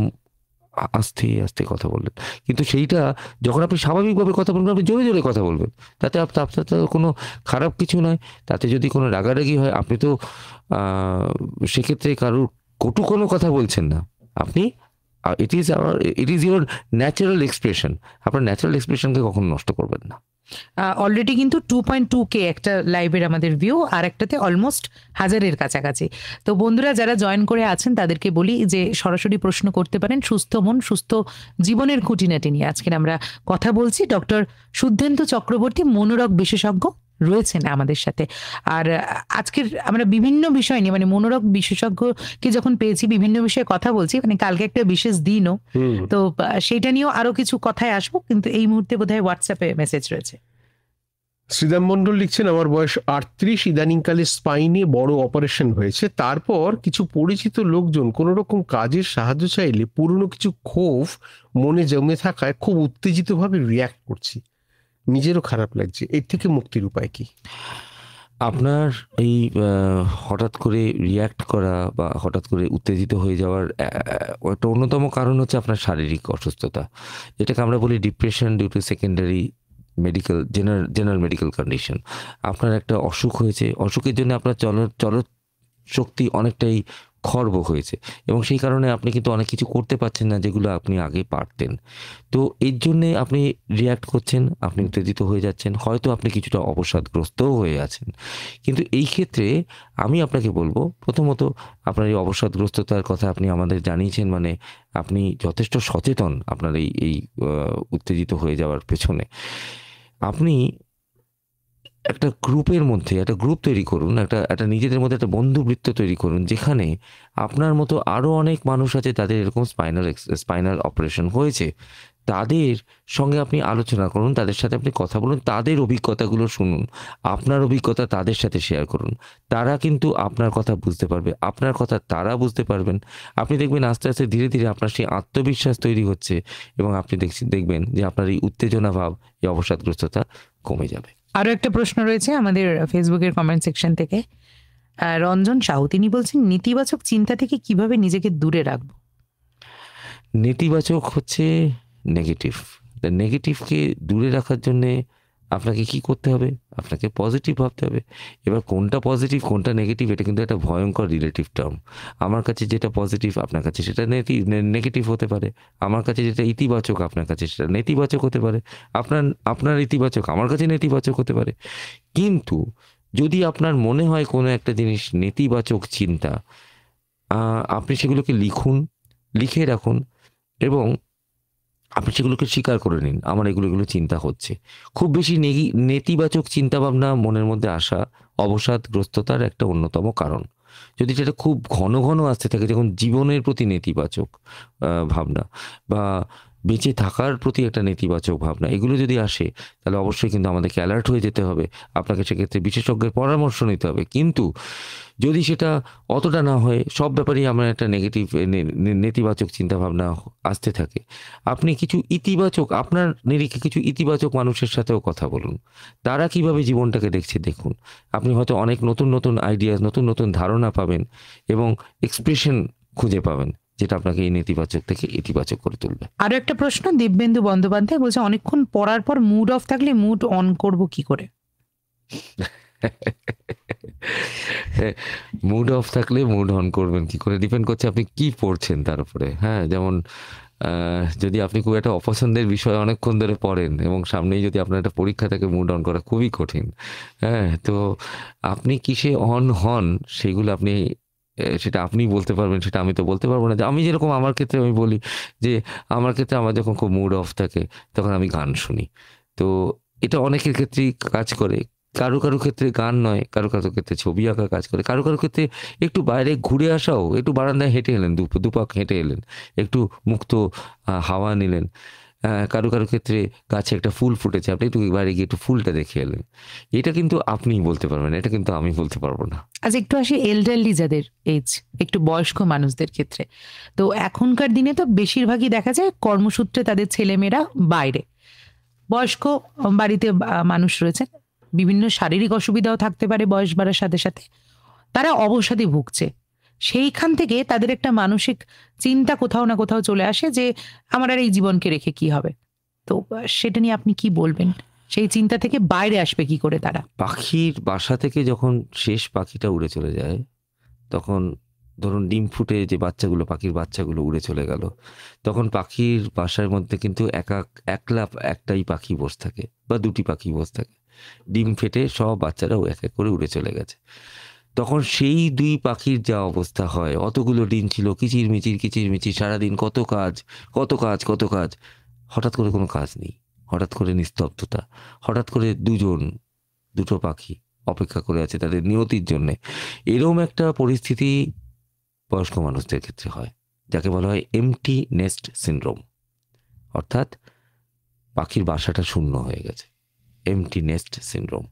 আস্তে আস্তে কথা বললেন, কিন্তু সেইটা যখন আপনি স্বাভাবিকভাবে কথা বলবেন, আপনি জোরে জোরে কথা বলবেন, তাতে আপনার তো কোনো খারাপ কিছু নয়। তাতে যদি কোনো রাগারাগি হয়, আপনি তো সেক্ষেত্রে কারোর কটু কোনো কথা বলছেন না। আপনি it is your natural expression. আপনার ন্যাচারাল এক্সপ্রেশনকে কখনো নষ্ট করবেন না। অলরেডি কিন্তু 2.2K একটা লাইভের আমাদের ভিউ, আর একটাতে অলমোস্ট 1000-এর কাছাকাছি। তো বন্ধুরা যারা জয়েন করে আছেন তাদেরকে বলি যে সরাসরি প্রশ্ন করতে পারেন। সুস্থ মন সুস্থ জীবনের খুঁটিনাটি নিয়ে আজকে আমরা কথা বলছি। ডক্টর শুদ্ধেন্দু চক্রবর্তী মনোরোগ বিশেষজ্ঞ রয়েছেন আমাদের সাথে। আর আজকের আমরা বিভিন্ন বিষয় নিয়ে, মানে মনোরোগ বিশেষজ্ঞকে যখন পেয়েছি, বিভিন্ন বিষয়ে কথা বলছি, মানে কালকে একটা বিশেষ দিনও, তো সেইটা নিয়েও আরো কিছু কথায় আসবো। কিন্তু এই মুহূর্তে বোধহয় হোয়াটসঅ্যাপে মেসেজ রয়েছে। শ্রীদাম মণ্ডল লিখছেন, আমার বয়স 38, ইদানিংকালে স্পাইনে বড় অপারেশন হয়েছে। তারপর কিছু পরিচিত লোকজন কোনো রকম কাজের সাহায্য চাইলে পুরনো কিছু ক্ষোভ মনে জমে থাকায় খুব উত্তেজিতভাবে রিয়্যাক্ট করছি, নিজেরও খারাপ লাগছে। এর থেকে মুক্তির উপায় কি? আপনার এই হঠাৎ করে রিয়্যাক্ট করা বা হঠাৎ করে উত্তেজিত হয়ে যাওয়ার একটা অন্যতম কারণ হচ্ছে আপনার শারীরিক অসুস্থতা, যেটাকে আমরা বলি depression due to secondary medical general medical condition. আপনার একটা অসুখ হয়েছে, অসুখের জন্য আপনার চল শক্তি অনেকটাই খর্ব হয়েছে, এবং সেই কারণে আপনি কিন্তু অনেক কিছু করতে পারছেন না যেগুলো আপনি আগে পারতেন। তো এর জন্যে আপনি রিয়্যাক্ট করছেন, আপনি উত্তেজিত হয়ে যাচ্ছেন, হয়তো আপনি কিছুটা অবসাদগ্রস্তও হয়ে আছেন। কিন্তু এই ক্ষেত্রে আমি আপনাকে বলবো, প্রথমত আপনার এই অবসাদগ্রস্ততার কথা আপনি আমাদের জানিয়েছেন, মানে আপনি যথেষ্ট সচেতন আপনার এই উত্তেজিত হয়ে যাওয়ার পেছনে। আপনি একটা গ্রুপের মধ্যে একটা গ্রুপ তৈরি করুন, একটা নিজেদের মধ্যে একটা বন্ধুবৃত্ত তৈরি করুন, যেখানে আপনার মতো আরও অনেক মানুষ আছে তাদের এরকম স্পাইনাল অপারেশন হয়েছে। তাদের সঙ্গে আপনি আলোচনা করুন, তাদের সাথে আপনি কথা বলুন, তাদের অভিজ্ঞতাগুলো শুনুন, আপনার অভিজ্ঞতা তাদের সাথে শেয়ার করুন। তারা কিন্তু আপনার কথা বুঝতে পারবে, আপনার কথা তারা বুঝতে পারবেন। আপনি দেখবেন আস্তে আস্তে ধীরে ধীরে আপনার সেই আত্মবিশ্বাস তৈরি হচ্ছে, এবং আপনি দেখবেন যে আপনার এই উত্তেজনা ভাব, এই অবসাদগ্রস্ততা কমে যাবে। আরো একটা প্রশ্ন রয়েছে আমাদের ফেসবুকের কমেন্ট সেকশন থেকে। রঞ্জন সাহু তিনি বলছেন, নেতিবাচক চিন্তা থেকে কিভাবে নিজেকে দূরে রাখবো? নেতিবাচক হচ্ছে নেগেটিভ। নেগেটিভকে দূরে রাখার জন্যে আপনাকে কি করতে হবে? আপনাকে পজিটিভ ভাবতে হবে। এবার কোনটা পজিটিভ কোনটা নেগেটিভ, এটা কিন্তু একটা ভয়ঙ্কর রিলেটিভ টার্ম। আমার কাছে যেটা পজিটিভ আপনার কাছে সেটা নেগেটিভ হতে পারে, আমার কাছে যেটা ইতিবাচক আপনার কাছে সেটা নেতিবাচক হতে পারে, আপনার ইতিবাচক আমার কাছে নেতিবাচক হতে পারে। কিন্তু যদি আপনার মনে হয় কোনো একটা জিনিস নেতিবাচক চিন্তা, আপনি সেগুলোকে লিখে রাখুন, এবং আপনি সেগুলোকে স্বীকার করে নিন, আমার এগুলো চিন্তা হচ্ছে। খুব বেশি নেতিবাচক চিন্তাভাবনা মনের মধ্যে আসা অবসাদগ্রস্ততার একটা অন্যতম কারণ। যদি সেটা খুব ঘন ঘন আসতে থাকে, যখন জীবনের প্রতি নেতিবাচক ভাবনা, বা বেঁচে থাকার প্রতি একটা নেতিবাচক ভাবনা, এগুলো যদি আসে তাহলে অবশ্যই কিন্তু আমাদেরকে অ্যালার্ট হয়ে যেতে হবে। আপনাকে সেক্ষেত্রে বিশেষজ্ঞের পরামর্শ নিতে হবে। কিন্তু যদি সেটা অতটা না হয়, সব ব্যাপারেই আমার একটা নেগেটিভ নেতিবাচক চিন্তাভাবনা আসতে থাকে, আপনি কিছু ইতিবাচক, আপনার নিরিখে কিছু ইতিবাচক মানুষের সাথেও কথা বলুন। তারা কিভাবে জীবনটাকে দেখছে দেখুন। আপনি হয়তো অনেক নতুন নতুন আইডিয়া, নতুন নতুন ধারণা পাবেন এবং এক্সপ্রেশন খুঁজে পাবেন, যেটা আপনাকে এই নেতিবাচক থেকে ইতিবাচক করে তুলবে। আরো একটা প্রশ্ন, দিব্যেন্দু বন্দ্যোপাধ্যায় বলছে, অনেকক্ষণ পড়ার পর মুড অফ থাকলে মুড অন করব কি করে? মুড অফ থাকলে মুড অন করবেন কি করে ডিপেন্ড করছে আপনি কি পড়ছেন তার উপরে। হ্যাঁ, যেমন যদি আপনি খুব একটা অপছন্দের বিষয় অনেকক্ষণ ধরে পড়েন এবং সামনেই যদি আপনার একটা পরীক্ষা থাকে, মুড অন করা খুবই কঠিন। হ্যাঁ, তো আপনি কিসে অন হন সেগুলো আপনি সেটা আপনি বলতে পারবেন, সেটা আমি তো বলতে পারবো না। আমি যেরকম আমার ক্ষেত্রে আমি বলি যে আমার ক্ষেত্রে আমার যখন খুব মুড অফ থাকে তখন আমি গান শুনি। তো এটা অনেকের ক্ষেত্রেই কাজ করে। কারো কারো ক্ষেত্রে গান নয়, কারো কারো ক্ষেত্রে ছবি আঁকা কাজ করে, কারো কারো ক্ষেত্রে একটু বাইরে ঘুরে আসাও, একটু বারান্দায় হেঁটে এলেন, দুপাক হেঁটে এলেন, একটু মুক্ত হাওয়া নিলেন। কারো কারো ক্ষেত্রে গাছে একটা ফুল ফুটেছে, আপনি একটু বাইরে গিয়ে একটু ফুলটা দেখে এলেন। এটা কিন্তু আপনিই বলতে পারবেন, এটা কিন্তু আমি বলতে পারবো না। আচ্ছা, একটু আসি এল্ডারলি যাদের এজ, একটু বয়স্ক মানুষদের ক্ষেত্রে। তো এখনকার দিনে তো বেশিরভাগই দেখা যায় কর্মসূত্রে তাদের ছেলেমেয়েরা বাইরে, বয়স্ক বাড়িতে মানুষ রয়েছেন, বিভিন্ন শারীরিক অসুবিধাও থাকতে পারে বয়স বাড়ার সাথে সাথে, তারা অবসাদে ভুগছে। সেইখান থেকে তাদের একটা মানসিক চিন্তা কোথাও না কোথাও চলে আসে যে আমার আর এই জীবনকে রেখে কি হবে। তো সেটা নিয়ে আপনি কি বলবেন? সেই চিন্তা থেকে বাইরে আসবে কি করে তারা? পাখির বাসা থেকে যখন শেষ পাখিটা উড়ে চলে যায়, তখন ধরুন ডিম ফুটে যে বাচ্চাগুলো, পাখির বাচ্চাগুলো উড়ে চলে গেল, তখন পাখির বাসার মধ্যে কিন্তু একটাই পাখি বসে থাকে বা দুটি পাখি বসে থাকে। ডিম ফেটে সব বাচ্চারাও এক এক করে উড়ে চলে গেছে। তখন সেই দুই পাখির যা অবস্থা হয়, অতগুলো ডিম ছিল, কিচিরমিচির সারাদিন কত কাজ, হঠাৎ করে কোনো কাজ নেই, হঠাৎ করে নিস্তব্ধতা, হঠাৎ করে দুটো পাখি অপেক্ষা করে আছে তাদের নিয়তির জন্যে। এরকম একটা পরিস্থিতি বয়স্ক মানুষদের ক্ষেত্রে হয়, যাকে বলা হয় এমটি নেস্ট সিনড্রোম। অর্থাৎ পাখির বাসাটা শূন্য হয়ে গেছে, এমটি নেস্ট সিনড্রোম।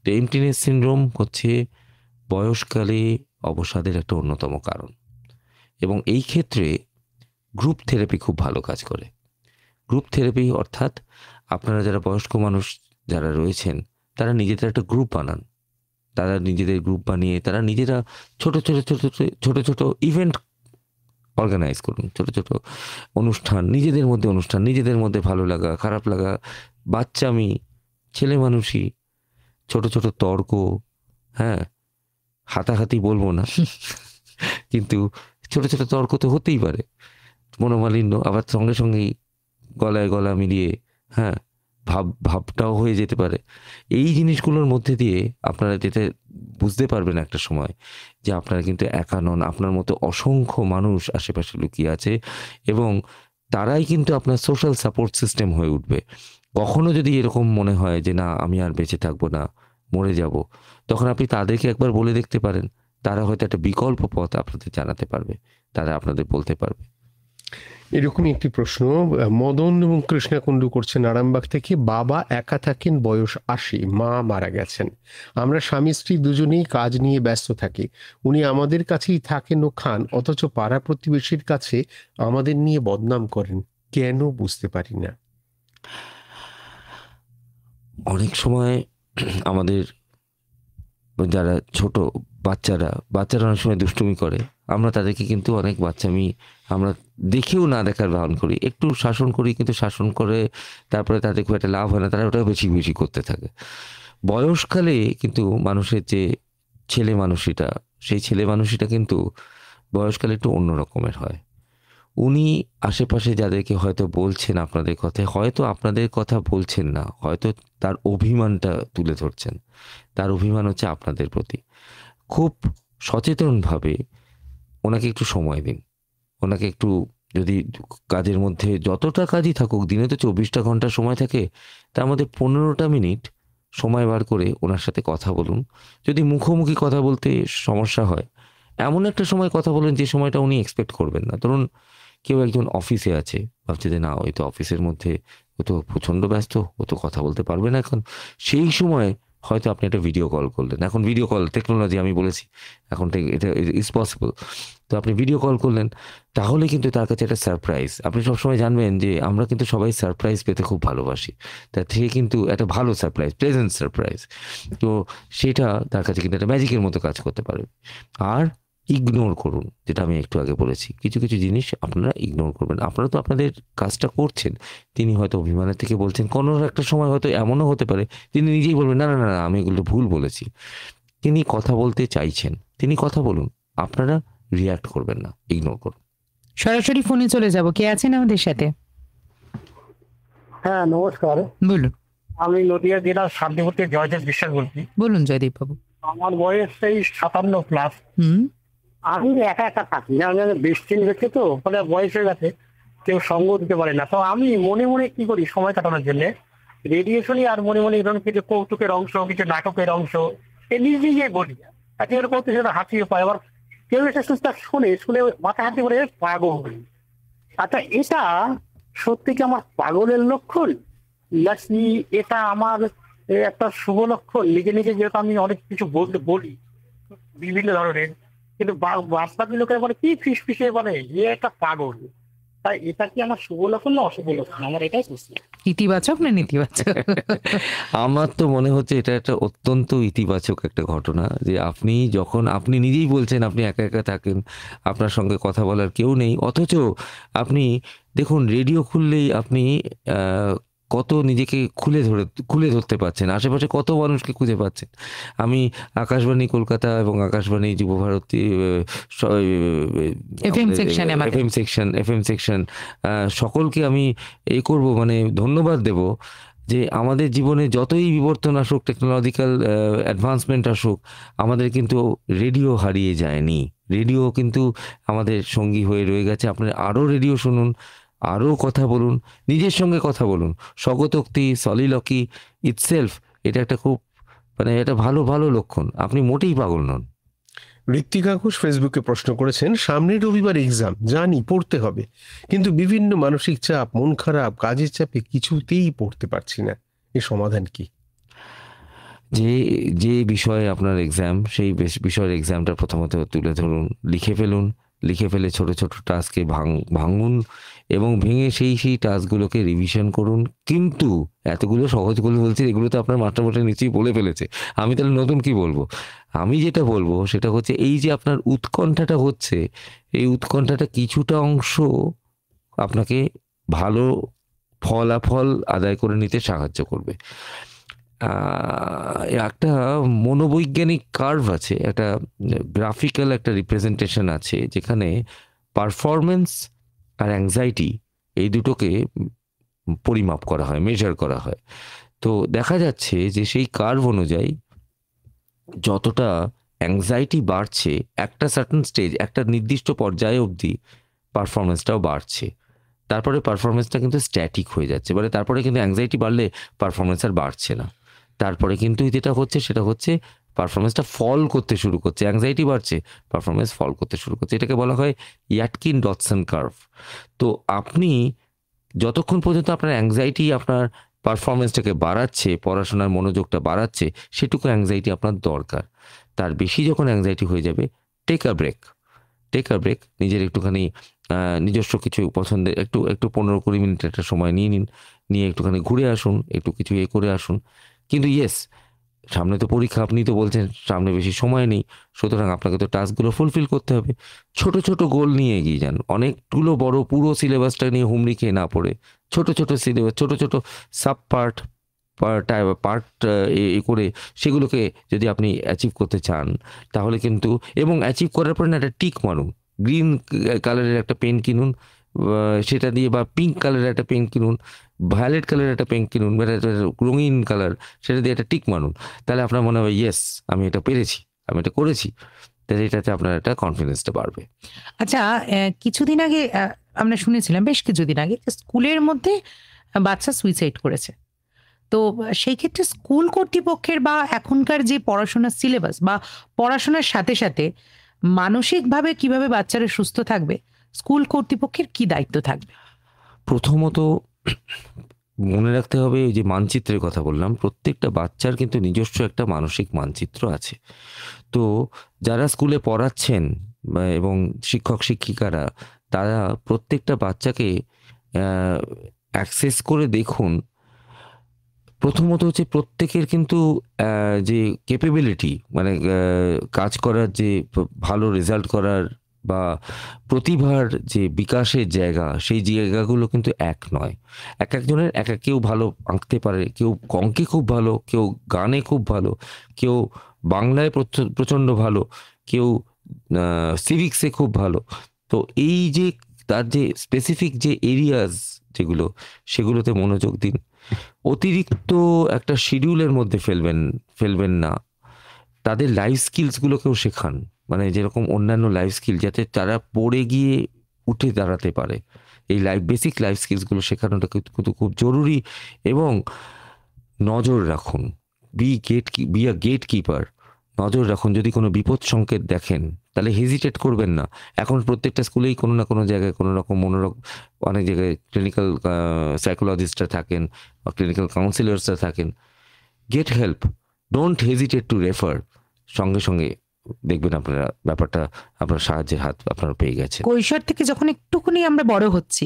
তো এমটি নেস্ট সিনড্রোম হচ্ছে বয়সকালে অবসাদের একটা অন্যতম কারণ, এবং এই ক্ষেত্রে গ্রুপ থেরাপি খুব ভালো কাজ করে। গ্রুপ থেরাপি অর্থাৎ আপনারা যারা বয়স্ক মানুষ যারা রয়েছেন, তারা নিজেদের একটা গ্রুপ বানান, তারা নিজেদের গ্রুপ বানিয়ে তারা নিজেরা ছোট ছোট ইভেন্ট অর্গানাইজ করুন, ছোট ছোট অনুষ্ঠান, নিজেদের মধ্যে ভালো লাগা, খারাপ লাগা, বাচ্চামি, ছেলে মানুষই, ছোট ছোট তর্ক, হ্যাঁ হাতাহাতি বলবো না, কিন্তু ছোট ছোট তর্ক তো হতেই পারে, মনোমালিন্য, আবার সঙ্গে সঙ্গেই গলায় গলা মিলিয়ে হ্যাঁ ভাবটাও হয়ে যেতে পারে। এই জিনিসগুলোর মধ্যে দিয়ে আপনারা যেটা বুঝতে পারবেন একটা সময় যে আপনারা কিন্তু একা নন, আপনার মতো অসংখ্য মানুষ আশেপাশে লুকিয়ে আছে এবং তারাই কিন্তু আপনার সোশ্যাল সাপোর্ট সিস্টেম হয়ে উঠবে। কখনো যদি এরকম মনে হয় যে না আমি আর বেঁচে থাকবো না, মরে যাব, তখন আপনি তাদেরকে একবার বলে দেখতে পারেন, তারা হয়তো একটা বিকল্প পথ আপনাদের জানাতে পারবে, তারা আপনাদের বলতে পারবে। এরকমই একটি প্রশ্ন মদন এবং কৃষ্ণা কুণ্ডু করছেন আরামবাগ থেকে। বাবা একা থাকেন, বয়স 80, মা মারা গেছেন। আমরা স্বামী স্ত্রী দুজনেই কাজ নিয়ে ব্যস্ত থাকি। উনি আমাদের কাছেই থাকেন ও খান, অথচ পাড়া প্রতিবেশীর কাছে আমাদের নিয়ে বদনাম করেন, কেন বুঝতে পারি না। অনেক সময় আমাদের যারা ছোট বাচ্চারা অনেক সময় দুষ্টুমি করে, আমরা তাদেরকে কিন্তু অনেক বাচ্চামি আমরা দেখেও না দেখার ভান করি, একটু শাসন করি, কিন্তু শাসন করে তারপরে তাদের খুব একটা লাভ হয় না, তারা ওটা বেশি বেশি করতে থাকে। বয়সকালে কিন্তু মানুষের যে ছেলে মানুষিটা, সেই ছেলে মানুষিটা কিন্তু বয়সকালে একটু অন্য রকমের হয়। উনি আশেপাশে যাদেরকে হয়তো বলছেন আপনাদের কথা, হয়তো আপনাদের কথা বলছেন না, হয়তো তার অভিমানটা তুলে ধরছেন, তার অভিমান হচ্ছে আপনাদের প্রতি। খুব সচেতনভাবে ওনাকে একটু সময় দিন, ওনাকে একটু, যদি কাজের মধ্যে যতটা কাজই থাকুক, দিনে তো 24টা ঘন্টা সময় থাকে, তার মধ্যে 15টা মিনিট সময় বার করে ওনার সাথে কথা বলুন। যদি মুখোমুখি কথা বলতে সমস্যা হয়, এমন একটা সময় কথা বলুন যে সময়টা উনি এক্সপেক্ট করবেন না। ধরুন কেউ একজন অফিসে আছে, ভাবছে যে না ওই তো অফিসের মধ্যে ও তো প্রচণ্ড ব্যস্ত, ও তো কথা বলতে পারবে না এখন। সেই সময় হয়তো আপনি একটা ভিডিও কল করলেন, এখন ভিডিও কল টেকনোলজি আমি বলেছি এখন এটা ইজ পসিবল, তো আপনি ভিডিও কল করলেন, তাহলে কিন্তু তার কাছে একটা সারপ্রাইজ। আপনি সবসময় জানবেন যে আমরা কিন্তু সবাই সারপ্রাইজ পেতে খুব ভালোবাসি, তার থেকে কিন্তু একটা ভালো সারপ্রাইজ, প্লেজেন্ট সারপ্রাইজ, তো সেটা তার কাছে কিন্তু একটা ম্যাজিকের মতো কাজ করতে পারে। আর ইগনোর করুন, যেটা আমি একটু আগে বলেছি, কিছু কিছু জিনিস আপনারা ইগনোর করবেন। আপনারা তো আপনাদের কাজটা করছেন, তিনি হয়তো অভিমানের থেকে বলছেন, কোনো একটা সময় হয়তো এমনও হতে পারে তিনি নিজেই বলবেন না না না আমি এগুলো ভুল বলেছি। তিনি কথা বলতে চাইছেন, তিনি কথা বলুন, আপনারা রিয়াক্ট করবেন না, ইগনোর করুন। সরাসরি ফোনে চলে যাব, কে আছেন আমাদের সাথে? হ্যাঁ নমস্কার, বলুন। আমি নদিয়া জেলার শান্তিপুর জয়দেব বিশ্বাস বলছি। বলুন জয়দীপ বাবু। আমার বয়স সেই 57+। আমি একা একা থাকি, আমি বেশদিন হচ্ছে তো, ফলে বয়স হয়ে গেছে, কেউ সঙ্গ দিতে পারে না। তো আমি মনে মনে কি করি সময় কাটানোর জন্য রেডিও শুনি, আর মনে মনে এরকম কিছু কৌতুকের অংশ, কিছু নাটকের অংশ নিজে বলি, তাকে এরকম সেটা হাসিয়ে পায়। আবার কেউ এসে সুস্থ শুনে মাথা হাতি করে পাগল হই। আচ্ছা, এটা সত্যি কি আমার পাগলের লক্ষণ, নাকি এটা আমার একটা শুভ লক্ষণ? নিজে নিজে যেহেতু আমি অনেক কিছু বলি বিভিন্ন ধরনের, কিন্তু বাস্তবিক লোকের বলে কি ফিসফিসে বলে যে একটা পাগল। তাই এটা কি আমার শুভ লক্ষণ না অশুভ লক্ষণ, আমার এটাই বুঝছি। ইতিবাচক না নেতিবাচক? আমার তো মনে হচ্ছে এটা একটা অত্যন্ত ইতিবাচক একটা ঘটনা, যে আপনি যখন আপনি নিজেই বলছেন আপনি একা একা থাকেন, আপনার সঙ্গে কথা বলার কেউ নেই, অথচ আপনি দেখুন রেডিও খুললেই আপনি কত নিজেকে খুলে ধরতে পারছেন, আশেপাশে কত মানুষকে খুঁজে পাচ্ছেন। আমি আকাশবাণী কলকাতা এবং আকাশবাণী যুবভারতী এফএম সেকশন সকলকে আমি করব, মানে ধন্যবাদ দেব যে আমাদের জীবনে যতই বিবর্তন আসুক, টেকনোলজিক্যাল অ্যাডভান্সমেন্ট আসুক, আমাদের কিন্তু রেডিও হারিয়ে যায়নি। রেডিও কিন্তু আমাদের সঙ্গী হয়ে রয়ে গেছে। আপনারা আরও রেডিও শুনুন, আরও কথা বলুন, নিজের সঙ্গে কথা বলুন। স্বগতোক্তি, সলিলকি ইটসেলফ, এটা একটা খুব মানে এটা ভালো ভালো লক্ষণ। আপনি মোটেই পাগল নন। ঋত্বিকা ঘোষ ফেসবুকে প্রশ্ন করেছেন, সামনের রবিবার এক্সাম, জানি পড়তে হবে, কিন্তু বিভিন্ন মানসিক চাপ, মন খারাপ, কাজের চাপে কিছুতেই পড়তে পারছি না, এর সমাধান কি? যে বিষয়ে আপনার এক্সাম, সেই বিষয়ের এক্সামটা প্রথমত তুলে ধরুন, লিখে ফেলে ছোট ছোট টাস্কে ভাঙুন এবং ভেঙে সেই টাস্কগুলোকে রিভিশন করুন। কিন্তু এতগুলো সহজ করে বলছি, এগুলো তো আপনার মাস্টারমশাই নিশ্চয়ই বলে ফেলেছে, আমি তাহলে নতুন কি বলবো? আমি যেটা বলবো সেটা হচ্ছে, এই যে আপনার উৎকণ্ঠাটা হচ্ছে, এই উৎকণ্ঠাটা কিছুটা অংশ আপনাকে ভালো ফলাফল আদায় করে নিতে সাহায্য করবে। একটা মনোবৈজ্ঞানিক কার্ভ আছে, একটা গ্রাফিক্যাল একটা রিপ্রেজেন্টেশন আছে, যেখানে পারফরমেন্স আর অ্যাংজাইটি এই দুটোকে পরিমাপ করা হয়, মেজার করা হয়। তো দেখা যাচ্ছে যে সেই কার্ভ অনুযায়ী যতটা অ্যাংজাইটি বাড়ছে, একটা সার্টেন স্টেজ, একটা নির্দিষ্ট পর্যায়ে অবধি পারফরমেন্সটাও বাড়ছে, তারপরে পারফরমেন্সটা কিন্তু স্ট্যাটিক হয়ে যাচ্ছে। মানে তারপরে কিন্তু অ্যাংজাইটি বাড়লে পারফরমেন্স আর বাড়ছে না, তারপরে কিন্তু যেটা হচ্ছে সেটা হচ্ছে পারফরমেন্সটা ফল করতে শুরু করছে। অ্যাংজাইটি বাড়ছে, পারফরমেন্স ফল করতে শুরু করছে। এটাকে বলা হয় ইয়াটকিন-ডটসন কার্ভ। তো আপনি যতক্ষণ পর্যন্ত আপনার অ্যাংজাইটি আপনার পারফরমেন্সটাকে বাড়াচ্ছে, পড়াশোনার মনোযোগটা বাড়াচ্ছে, সেটুকু অ্যাংজাইটি আপনার দরকার। তার বেশি যখন অ্যাংজাইটি হয়ে যাবে, টেক আ ব্রেক, নিজের একটুখানি নিজস্ব কিছু পছন্দের একটু 15-20 মিনিট একটা সময় নিয়ে একটুখানি ঘুরে আসুন, একটু কিছু করে আসুন। কিন্তু সামনে তো পরীক্ষা, আপনি তো বলছেন সামনে বেশি সময় নেই, সুতরাং আপনাকে তো টাস্কগুলো ফুলফিল করতে হবে। ছোট ছোট গোল নিয়ে এগিয়ে যান, অনেকগুলো বড় পুরো সিলেবাসটা নিয়ে হুমড়ি খেয়ে না পড়ে ছোট ছোট সিলেবাস, ছোট ছোট সাব পার্ট করে সেগুলোকে যদি আপনি অ্যাচিভ করতে চান, তাহলে কিন্তু, এবং অ্যাচিভ করার পরে না একটা টিক মারুন, গ্রিন কালারের একটা পেন কিনুন সেটা দিয়ে, বা পিঙ্ক কালারের একটা পেন কিনুন, ভায়োলেট কালারের একটা পেন কিনুন, রঙিন কালার, সেটা দিয়ে একটা টিক মারুন। তাহলে আপনার মনে হবে ইয়েস আমি এটা পেরেছি, আমি এটা করেছি, তাহলে এটাতে আপনার একটা কনফিডেন্সটা বাড়বে। আচ্ছা, কিছুদিন আগে আমরা শুনেছিলাম, বেশ কিছুদিন আগে, স্কুলের মধ্যে বাচ্চা সুইসাইড করেছে। তো সেই ক্ষেত্রে স্কুল কর্তৃপক্ষের বা এখনকার যে পড়াশোনার সিলেবাস বা পড়াশোনার সাথে সাথে মানসিকভাবে কিভাবে বাচ্চারা সুস্থ থাকবে স্কুল কর্তৃপক্ষের কি দায়িত্ব থাকবে? প্রথমত মনে রাখতে হবে, এই যে মানচিত্রের কথা বললাম, প্রত্যেকটা বাচ্চার কিন্তু নিজস্ব একটা মানসিক মানচিত্র আছে। তো যারা স্কুলে পড়াচ্ছেন এবং শিক্ষক শিক্ষিকারা, তারা প্রত্যেকটা বাচ্চাকে অ্যাক্সেস করে দেখুন। প্রথমত হচ্ছে প্রত্যেকের কিন্তু যে ক্যাপেবিলিটি, মানে কাজ করার, যে ভালো রেজাল্ট করার বা প্রতিভার যে বিকাশের জায়গা, সেই জায়গাগুলো কিন্তু এক নয়। এক একজনের এক এক, কেউ ভালো আঁকতে পারে, কেউ অঙ্কে খুব ভালো, কেউ গানে খুব ভালো, কেউ বাংলায় প্রচণ্ড ভালো, কেউ সিভিক্সে খুব ভালো। তো এই যে তার যে স্পেসিফিক যে এরিয়াস যেগুলো, সেগুলোতে মনোযোগ দিন। অতিরিক্ত একটা শিডিউলের মধ্যে ফেলবেন না। তাদের লাইফ স্কিলসগুলোকেও শেখান, মানে যেরকম অন্যান্য লাইফ স্কিল, যাতে তারা পড়ে গিয়ে উঠে দাঁড়াতে পারে। এই বেসিক লাইফ স্কিলসগুলো শেখানোটা কিন্তু খুব জরুরি। এবং নজর রাখুন, বি আ গেট কিপার। নজর রাখুন, যদি কোনো বিপদ সংকেত দেখেন তাহলে হেজিটেট করবেন না। এখন প্রত্যেকটা স্কুলেই কোনো না কোনো জায়গায় কোনো রকম অনেক জায়গায় ক্লিনিক্যাল সাইকোলজিস্টরা থাকেন বা ক্লিনিক্যাল কাউন্সিলার্সরা থাকেন। Get help, don't hesitate two refer. সঙ্গে সঙ্গে দেখবেন আপনারা ব্যাপারটা, আপনার সাহায্যের হাত আপনারা পেয়ে গেছেন। কৈশোর থেকে যখন একটুখানি আমরা বড় হচ্ছি,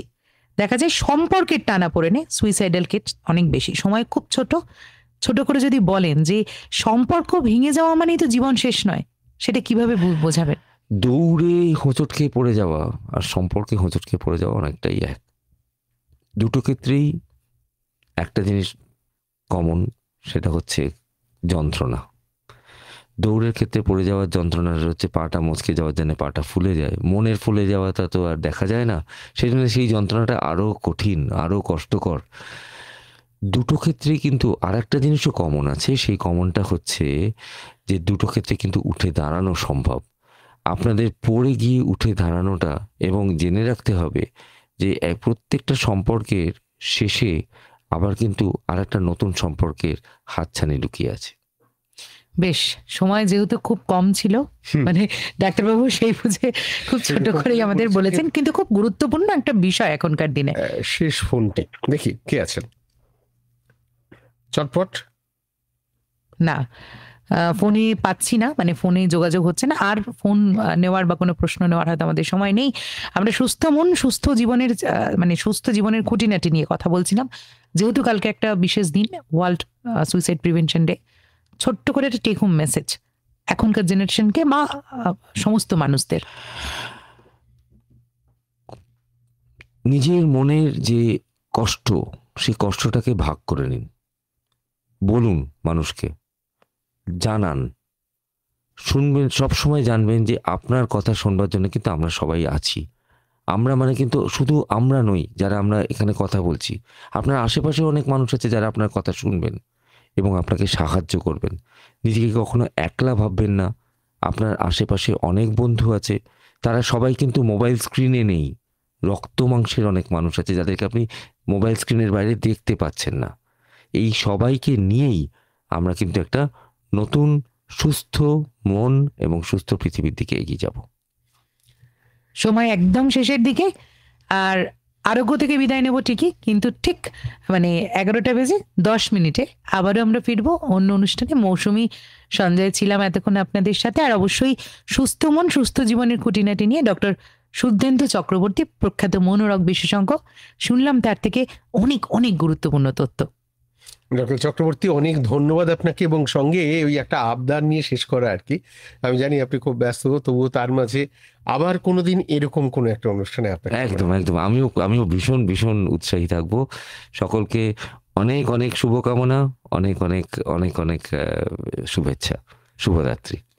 দেখা যায় সম্পর্কের টানা পড়েনে সুইসাইডাল কেস অনেক বেশি। সময় খুব ছোট করে যদি বলেন যে সম্পর্ক ভেঙে যাওয়া মানেই তো জীবন শেষ নয়, সেটা কিভাবে বোঝাবেন? দৌড়ে হোঁচট খেয়ে পড়ে যাওয়া আর সম্পর্কে হোঁচট খেয়ে পড়ে যাওয়া অনেকটাই এক। দুটো ক্ষেত্রেই একটা জিনিস কমন, সেটা হচ্ছে যন্ত্রণা। দৌড়ের ক্ষেত্রে পড়ে যাওয়ার যন্ত্রণাটা হচ্ছে পাটা মচকে যাওয়ার জন্য পাটা ফুলে যায়। মনের ফুলে যাওয়াটা তো আর দেখা যায় না, সেই জন্য সেই যন্ত্রণাটা আরও কঠিন, আরও কষ্টকর। দুটো ক্ষেত্রেই কিন্তু আর একটা জিনিসও কমন আছে। সেই কমনটা হচ্ছে যে দুটো ক্ষেত্রে কিন্তু উঠে দাঁড়ানো সম্ভব। আপনাদের পড়ে গিয়ে উঠে দাঁড়ানোটা, এবং জেনে রাখতে হবে যে প্রত্যেকটা সম্পর্কের শেষে আবার কিন্তু আর একটা নতুন সম্পর্কের হাতছানি লুকিয়ে আছে। বেশ, সময় যেহেতু খুব কম ছিল, মানে ডাক্তারবাবু সেই বুঝে খুব ছোট করেই আমাদের বলেছেন, কিন্তু খুব গুরুত্বপূর্ণ একটা বিষয় এখনকার দিনে। শেষ ফোনটি দেখি, কে আছেন? চটপট না, ফোনে পাচ্ছি না, মানে ফোনে যোগাযোগ হচ্ছে না। আর ফোন নেওয়ার বা কোনো প্রশ্ন নেওয়ার হয়তো আমাদের সময় নেই। আমরা সুস্থ মন সুস্থ জীবনের, মানে সুস্থ জীবনের খুঁটিনাটি নিয়ে কথা বলছিলাম। যেহেতু কালকে একটা বিশেষ দিন, ওয়ার্ল্ড সুইসাইড প্রিভেনশন ডে, ছোট্ট করে একটা টেক হোম মেসেজ এখনকার জেনারেশনকে বা সমস্ত মানুষদের। নিজের মনের যে কষ্ট, সেই কষ্টটাকে ভাগ করে নিন, বলুন মানুষকে, জানান, শুনবেন। সবসময় জানবেন যে আপনার কথা শুনবার জন্য কিন্তু আমরা সবাই আছি। আমরা মানে কিন্তু শুধু আমরা নই যারা আমরা এখানে কথা বলছি, আপনার আশেপাশে অনেক মানুষ আছে যারা আপনার কথা শুনবেন এবং আপনাকে সাহায্য করবেন। নিজেকে কখনো একলা ভাববেন না। আপনার আশেপাশে অনেক বন্ধু আছে, তারা সবাই কিন্তু মোবাইল স্ক্রিনে নেই। রক্ত মাংসের অনেক মানুষ আছে যাদেরকে আপনি মোবাইল স্ক্রিনের বাইরে দেখতে পাচ্ছেন না। এই সবাইকে নিয়েই আমরা কিন্তু একটা নতুন সুস্থ মন এবং সুস্থ পৃথিবীর দিকে এগিয়ে যাব। সময় একদম শেষের দিকে, আর আরোগ্য থেকে বিদায় নেব ঠিকই, কিন্তু ঠিক মানে 11টা বেজে 10 মিনিটে আবারও আমরা ফিরবো অন্য অনুষ্ঠানে। মৌসুমী সঞ্জয় ছিলাম এতক্ষণ আপনাদের সাথে, আর অবশ্যই সুস্থ মন সুস্থ জীবনের খুঁটিনাটি নিয়ে ডক্টর শুদ্ধেন্দু চক্রবর্তী, প্রখ্যাত মনোরোগ বিশেষজ্ঞ, শুনলাম তার থেকে অনেক অনেক গুরুত্বপূর্ণ তথ্য। ডক্টর চক্রবর্তী, অনেক ধন্যবাদ আপনাকে, এবং সঙ্গে ওই একটা আবদার নিয়ে শেষ করা আর কি। আমি জানি আপনি খুব ব্যস্ত, তবুও তার মাঝে আবার কোনোদিন এরকম কোনো একটা অনুষ্ঠানে আপনাকে। একদম একদম, আমিও ভীষণ ভীষণ উৎসাহী থাকবো। সকলকে অনেক অনেক শুভকামনা, অনেক অনেক অনেক অনেক শুভেচ্ছা, শুভরাত্রি।